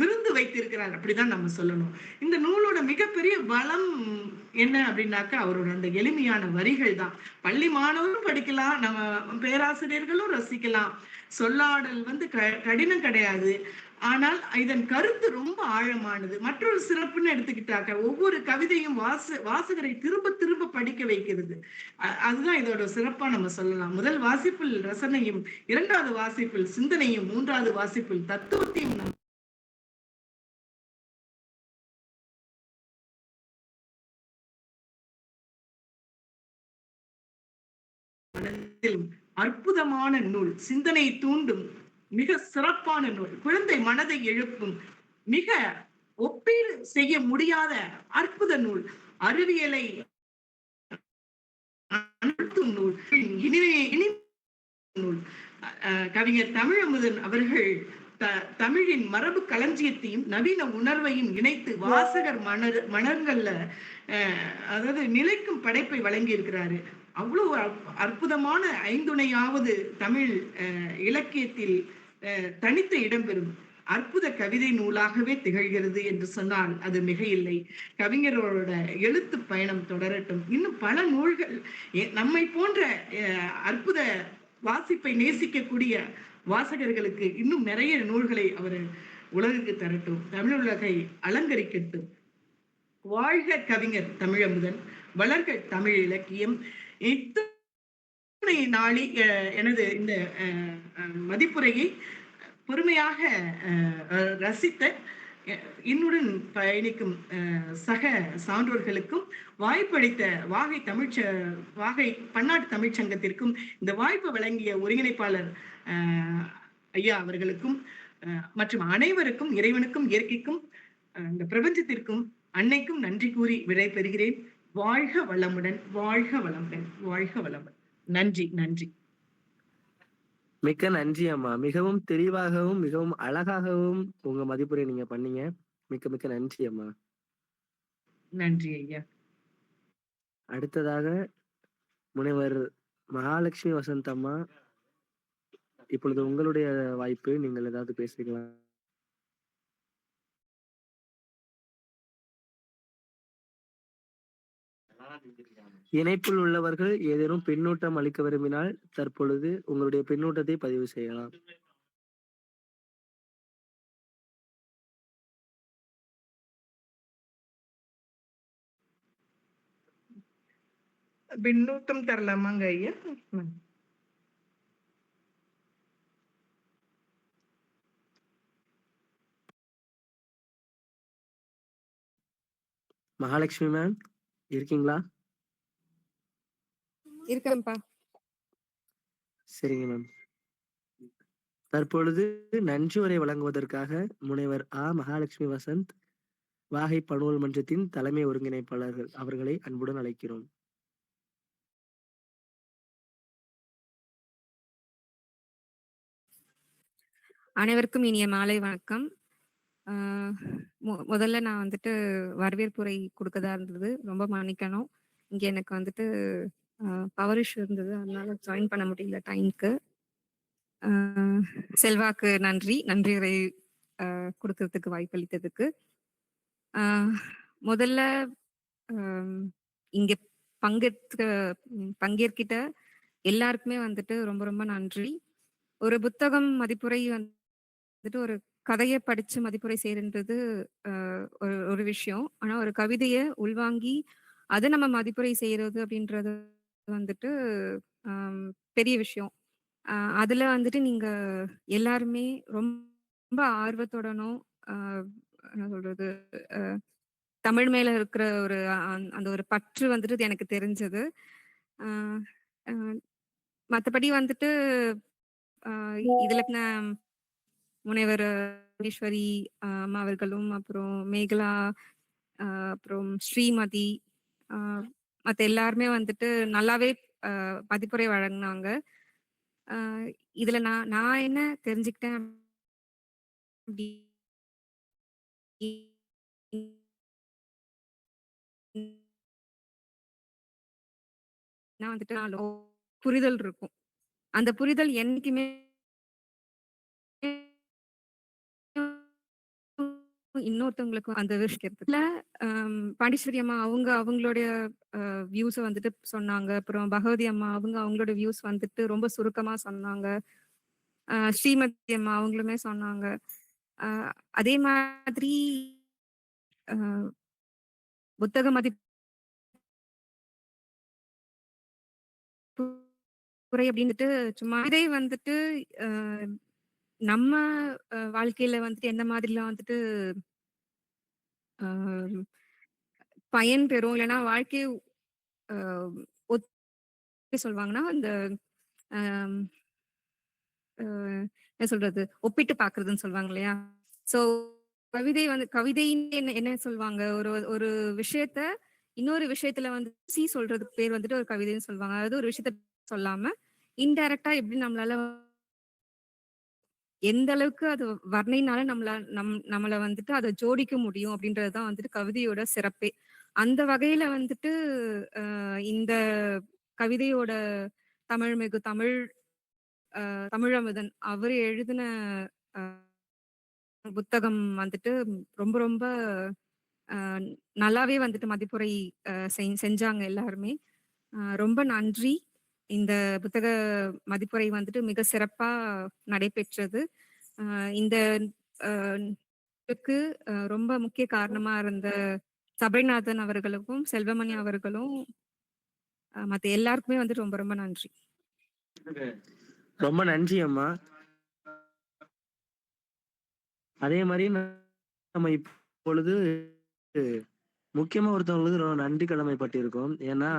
[SPEAKER 7] விருந்து வைத்திருக்கிறார், அப்படிதான் நம்ம சொல்லணும். இந்த நூலோட மிகப்பெரிய பலம் என்ன அப்படின்னாக்கா அவரோட அந்த எளிமையான வரிகள் தான். பள்ளி மாணவரும் படிக்கலாம், நம்ம பேராசிரியர்களும் ரசிக்கலாம். சொல்லாடல் வந்து கடினம் கிடையாது, ஆனால் இதன் கருத்து ரொம்ப ஆழமானது. மற்றொரு சிறப்புன்னு எடுத்துக்கிட்டாக்க ஒவ்வொரு கவிதையும் வாசகரை திரும்ப திரும்ப படிக்க வைக்கிறது. அதுதான் இதோட சிறப்பா நம்ம சொல்லலாம். முதல் வாசிப்பில் ரசனையும், இரண்டாவது வாசிப்பில் சிந்தனையும், மூன்றாவது வாசிப்பில் தத்துவத்தையும் அற்புதமான நூல், சிந்தனை தூண்டும் மிக சிறப்பான நூல், குழந்தை மனதை எழுப்பும் மிக ஒப்பீடு செய்ய முடியாத அற்புத நூல், அறிவியலை அனுத்தும் நூல், நூல். கவிஞர் தமிழமுதன் அவர்கள் தமிழின் மரபு களஞ்சியத்தையும் நவீன உணர்வையும் இணைத்து வாசகர் மனங்கள்ல அதாவது நிலைக்கும் படைப்பை வழங்கி இருக்கிறாரு. அவ்வளவு அற்புதமான ஐந்துணையாவது தமிழ் இலக்கியத்தில் தனித்த இடம்பெறும் அற்புத கவிதை நூலாகவே திகழ்கிறது என்று சொன்னால் அது மிக இல்லை. கவிஞரோட எழுத்து பயணம் தொடரட்டும். இன்னும் பல நூல்கள் நம்மை போன்ற அற்புத வாசிப்பை நேசிக்கக்கூடிய வாசகர்களுக்கு இன்னும் நிறைய நூல்களை அவர் உலகுக்கு தரட்டும். தமிழ் உலகை அலங்கரிக்கட்டும். வாழ்க கவிஞர் தமிழமுதன், வளர்க தமிழ் இலக்கியம். இத்தனை நாளி எனது இந்த மதிப்புரையை பொறுமையாக ரசித்த என்னுடன் பயணிக்கும் சக சான்றோர்களுக்கும், வாய்ப்பளித்த வாகை பன்னாட்டு தமிழ்ச்சங்கத்திற்கும், இந்த வாய்ப்பு வழங்கிய ஒருங்கிணைப்பாளர் ஐயா அவர்களுக்கும் மற்றும் அனைவருக்கும், இறைவனுக்கும், இயற்கைக்கும், இந்த பிரபஞ்சத்திற்கும், அன்னைக்கும் நன்றி கூறி விடை பெறுகிறேன். வாழ்க வளமுடன், வாழ்க வளமுடன், வாழ்க வளமுடன். நன்றி, நன்றி.
[SPEAKER 1] மிக்க நன்றி அம்மா. மிகவும் தெளிவாகவும் மிகவும் அழகாகவும் உங்க மதிப்புரை நீங்க பண்ணீங்க. மிக்க மிக்க நன்றி அம்மா.
[SPEAKER 7] நன்றி ஐயா.
[SPEAKER 1] அடுத்ததாக முனைவர் மகாலட்சுமி வசந்த் அம்மா, இப்பொழுது உங்களுடைய வாய்ப்பு. நீங்கள் ஏதாவது பேசிக்கலாம். இணைப்பில் உள்ளவர்கள் ஏதேனும் பின்னூட்டம் அளிக்க விரும்பினால் தற்பொழுது உங்களுடைய பின்னூட்டத்தை பதிவு செய்யலாம்.
[SPEAKER 7] பின்னூட்டம் தரலாமாங்க ஐயா?
[SPEAKER 1] மகாலட்சுமி மேம் இருக்கீங்களா?
[SPEAKER 8] இருக்கேன்ப்பா.
[SPEAKER 1] சரிங்க மேம். தற்பொழுது நன்றி உரை வழங்குவதற்காக முனைவர் மகாலட்சுமி வசந்த், வாகை பணுவல் மன்றத்தின் தலைமை ஒருங்கிணைப்பாளர்கள் அவர்களை அன்புடன் அழைக்கிறோம்.
[SPEAKER 8] அனைவருக்கும் இனிய மாலை வணக்கம். முதல்ல நான் வந்துட்டு வரவேற்புரை கொடுக்கதா இருந்தது, ரொம்ப மன்னிக்கணும். இங்க எனக்கு வந்துட்டு பவர் இஷ்யூ இருந்தது, அதனால ஜாயின் பண்ண முடியல டைம்க்கு. செல்வாக்கு நன்றி, நன்றி உரை கொடுக்கறதுக்கு வாய்ப்பளித்ததுக்கு. முதல்ல இங்க பங்கேற்கிட்ட எல்லாருக்குமே வந்துட்டு ரொம்ப ரொம்ப நன்றி. ஒரு புத்தகம் மதிப்புரை வந்துட்டு ஒரு கதையை படிச்சு மதிப்புரை செய்யறது ஒரு விஷயம். ஆனா ஒரு கவிதையை உள்வாங்கி அதை நம்ம மதிப்புரை செய்யறது அப்படின்றது வந்துட்டு பெரிய விஷயம். அதுல வந்துட்டு நீங்க எல்லாருமே ரொம்ப ஆர்வத்துடனும் என்ன சொல்றது தமிழ் மேல இருக்கிற ஒரு அந்த ஒரு பற்று வந்துட்டு எனக்கு தெரிஞ்சது. அ மத்தபடி வந்துட்டு இதுல முனைவர் ஈஸ்வரி அம்மா அவர்களும், அப்புறம் மேகலா, அப்புறம் ஸ்ரீமதி, அ மத்த எல்லாருமே வந்துட்டு நல்லாவே மதிப்புரை வழங்குனாங்க. அ இதுல நான் நான் என்ன தெரிஞ்சுக்கிட்டேன் அப்டின்னா வந்துட்டு புரிதல் இருக்கும். அந்த புரிதல் என்னைக்குமே இன்னொருத்தவங்களுக்கு அந்த விஷயத்துல பாண்டீஸ்வரி அம்மா அவங்களுடைய வியூஸ வந்துட்டு சொன்னாங்க. அப்புறம் பகவதி அம்மா அவங்களோட வியூஸ் வந்துட்டு ரொம்ப சுருக்கமா சொன்னாங்க. ஸ்ரீமதி அம்மா அவங்களுமே சொன்னாங்க. அ அதே மாதிரி அ புத்தக மதிப்புரை அப்படின்னுட்டு சும்மா இதை வந்துட்டு அ நம்ம வாழ்க்கையில வந்துட்டு எந்த மாதிரிலாம் வந்துட்டு அ பயன் பெறும். இல்லன்னா வாழ்க்கை அ ஒத் எப்படி சொல்வாங்கன்னா, அந்த அம் அ என்ன சொல்றது? ஒப்பிட்டு பார்க்கிறதுன்னு சொல்வாங்க இல்லையா? ஸோ கவிதைன்னு என்ன என்ன சொல்வாங்க? ஒரு ஒரு விஷயத்த இன்னொரு விஷயத்துல வந்து சொல்றதுக்கு பேர் வந்துட்டு ஒரு கவிதைன்னு சொல்வாங்க. அதாவது ஒரு விஷயத்த சொல்லாம, இன்டைரக்ட்டா எப்படி நம்மளால எந்த அளவுக்கு அது வர்ணைனால நம்மள வந்துட்டு அத ஜோடிக்க முடியும் அப்படின்றது தான் வந்துட்டு கவிதையோட சிறப்பே. அந்த வகையில வந்துட்டு இந்த கவிதையோட தமிழ்மிகு தமிழமுதன் அவரு எழுதின அ புத்தகம் வந்துட்டு ரொம்ப ரொம்ப அ நல்லாவே வந்துட்டு மதிப்புரை செஞ்சாங்க எல்லாருமே. ரொம்ப நன்றி. இந்த புத்தக மதிப்புரை வந்துட்டு மிக சிறப்பா நடைபெற்றது. இந்த அ க்கு ரொம்ப முக்கிய காரணமா இருந்த சபரிநாதன் அவர்களுக்கும், செல்வமணி அவர்களும், மத்த எல்லாருக்குமே வந்துட்டு ரொம்ப ரொம்ப நன்றி.
[SPEAKER 1] ரொம்ப நன்றி அம்மா. அதே மாரி நம்ம இப்பொழுது முக்கியமா ஒருத்தவங்களுக்கு நன்றி கடமைப்பட்டிருக்கோம். ஏன்னா,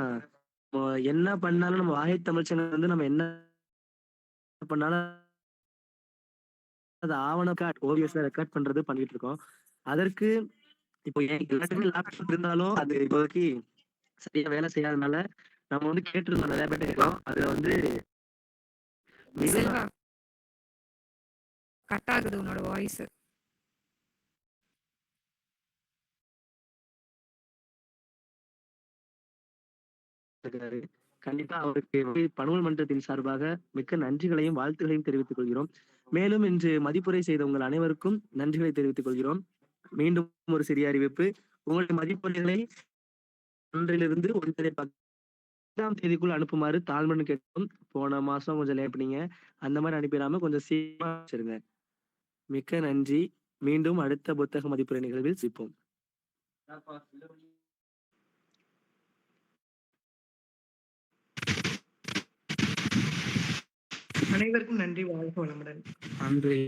[SPEAKER 1] என்ன பண்ணாலும் நம்ம வாகை தமிழ்ச்சங்கம் வந்து நம்ம என்ன பண்ணாலும் அது ஓவியஸ்ல ரெக்கார்ட் பண்றது பண்ணிட்டு இருக்கோம். அதற்கு இப்போ எல்லாத்துக்குமே லேப்டாப் இருந்தாலும் அது இப்போதைக்கு சரியா வேலை செய்யாதனால நம்ம வந்து கேட்டிருந்தோம் நிறைய பேர் கேட்டோம். அதுல வந்து மிக
[SPEAKER 8] செல்வா, கட் ஆகுது உன்னோட வாய்ஸ்.
[SPEAKER 1] இருக்காரு. கண்டிப்பா அவருக்கு பணுவல் மன்றத்தின் சார்பாக மிக்க நன்றிகளையும் வாழ்த்துகளையும் தெரிவித்துக் கொள்கிறோம். மேலும் இன்று மதிப்புரை செய்த உங்கள் அனைவருக்கும் நன்றிகளை தெரிவித்துக் கொள்கிறோம். மீண்டும் ஒரு சிறிய அறிவிப்பு. உங்களுடைய மதிப்புரைகளை 1 ஒன்றரை 10ஆம் தேதிக்குள் அனுப்புமாறு தாழ்மையுடன் கேட்கிறோம். போன மாசம் கொஞ்சம் லேட் பண்ணீங்க. அந்த மாதிரி அனுப்பிடாம கொஞ்சம் சீக்கிரமா வச்சிருங்க. மிக்க நன்றி. மீண்டும் அடுத்த புத்தக மதிப்புரை நிகழ்வில் சந்திப்போம்.
[SPEAKER 7] அனைவருக்கும் நன்றி. வாழ்க வளமுடன்.
[SPEAKER 4] நன்றி.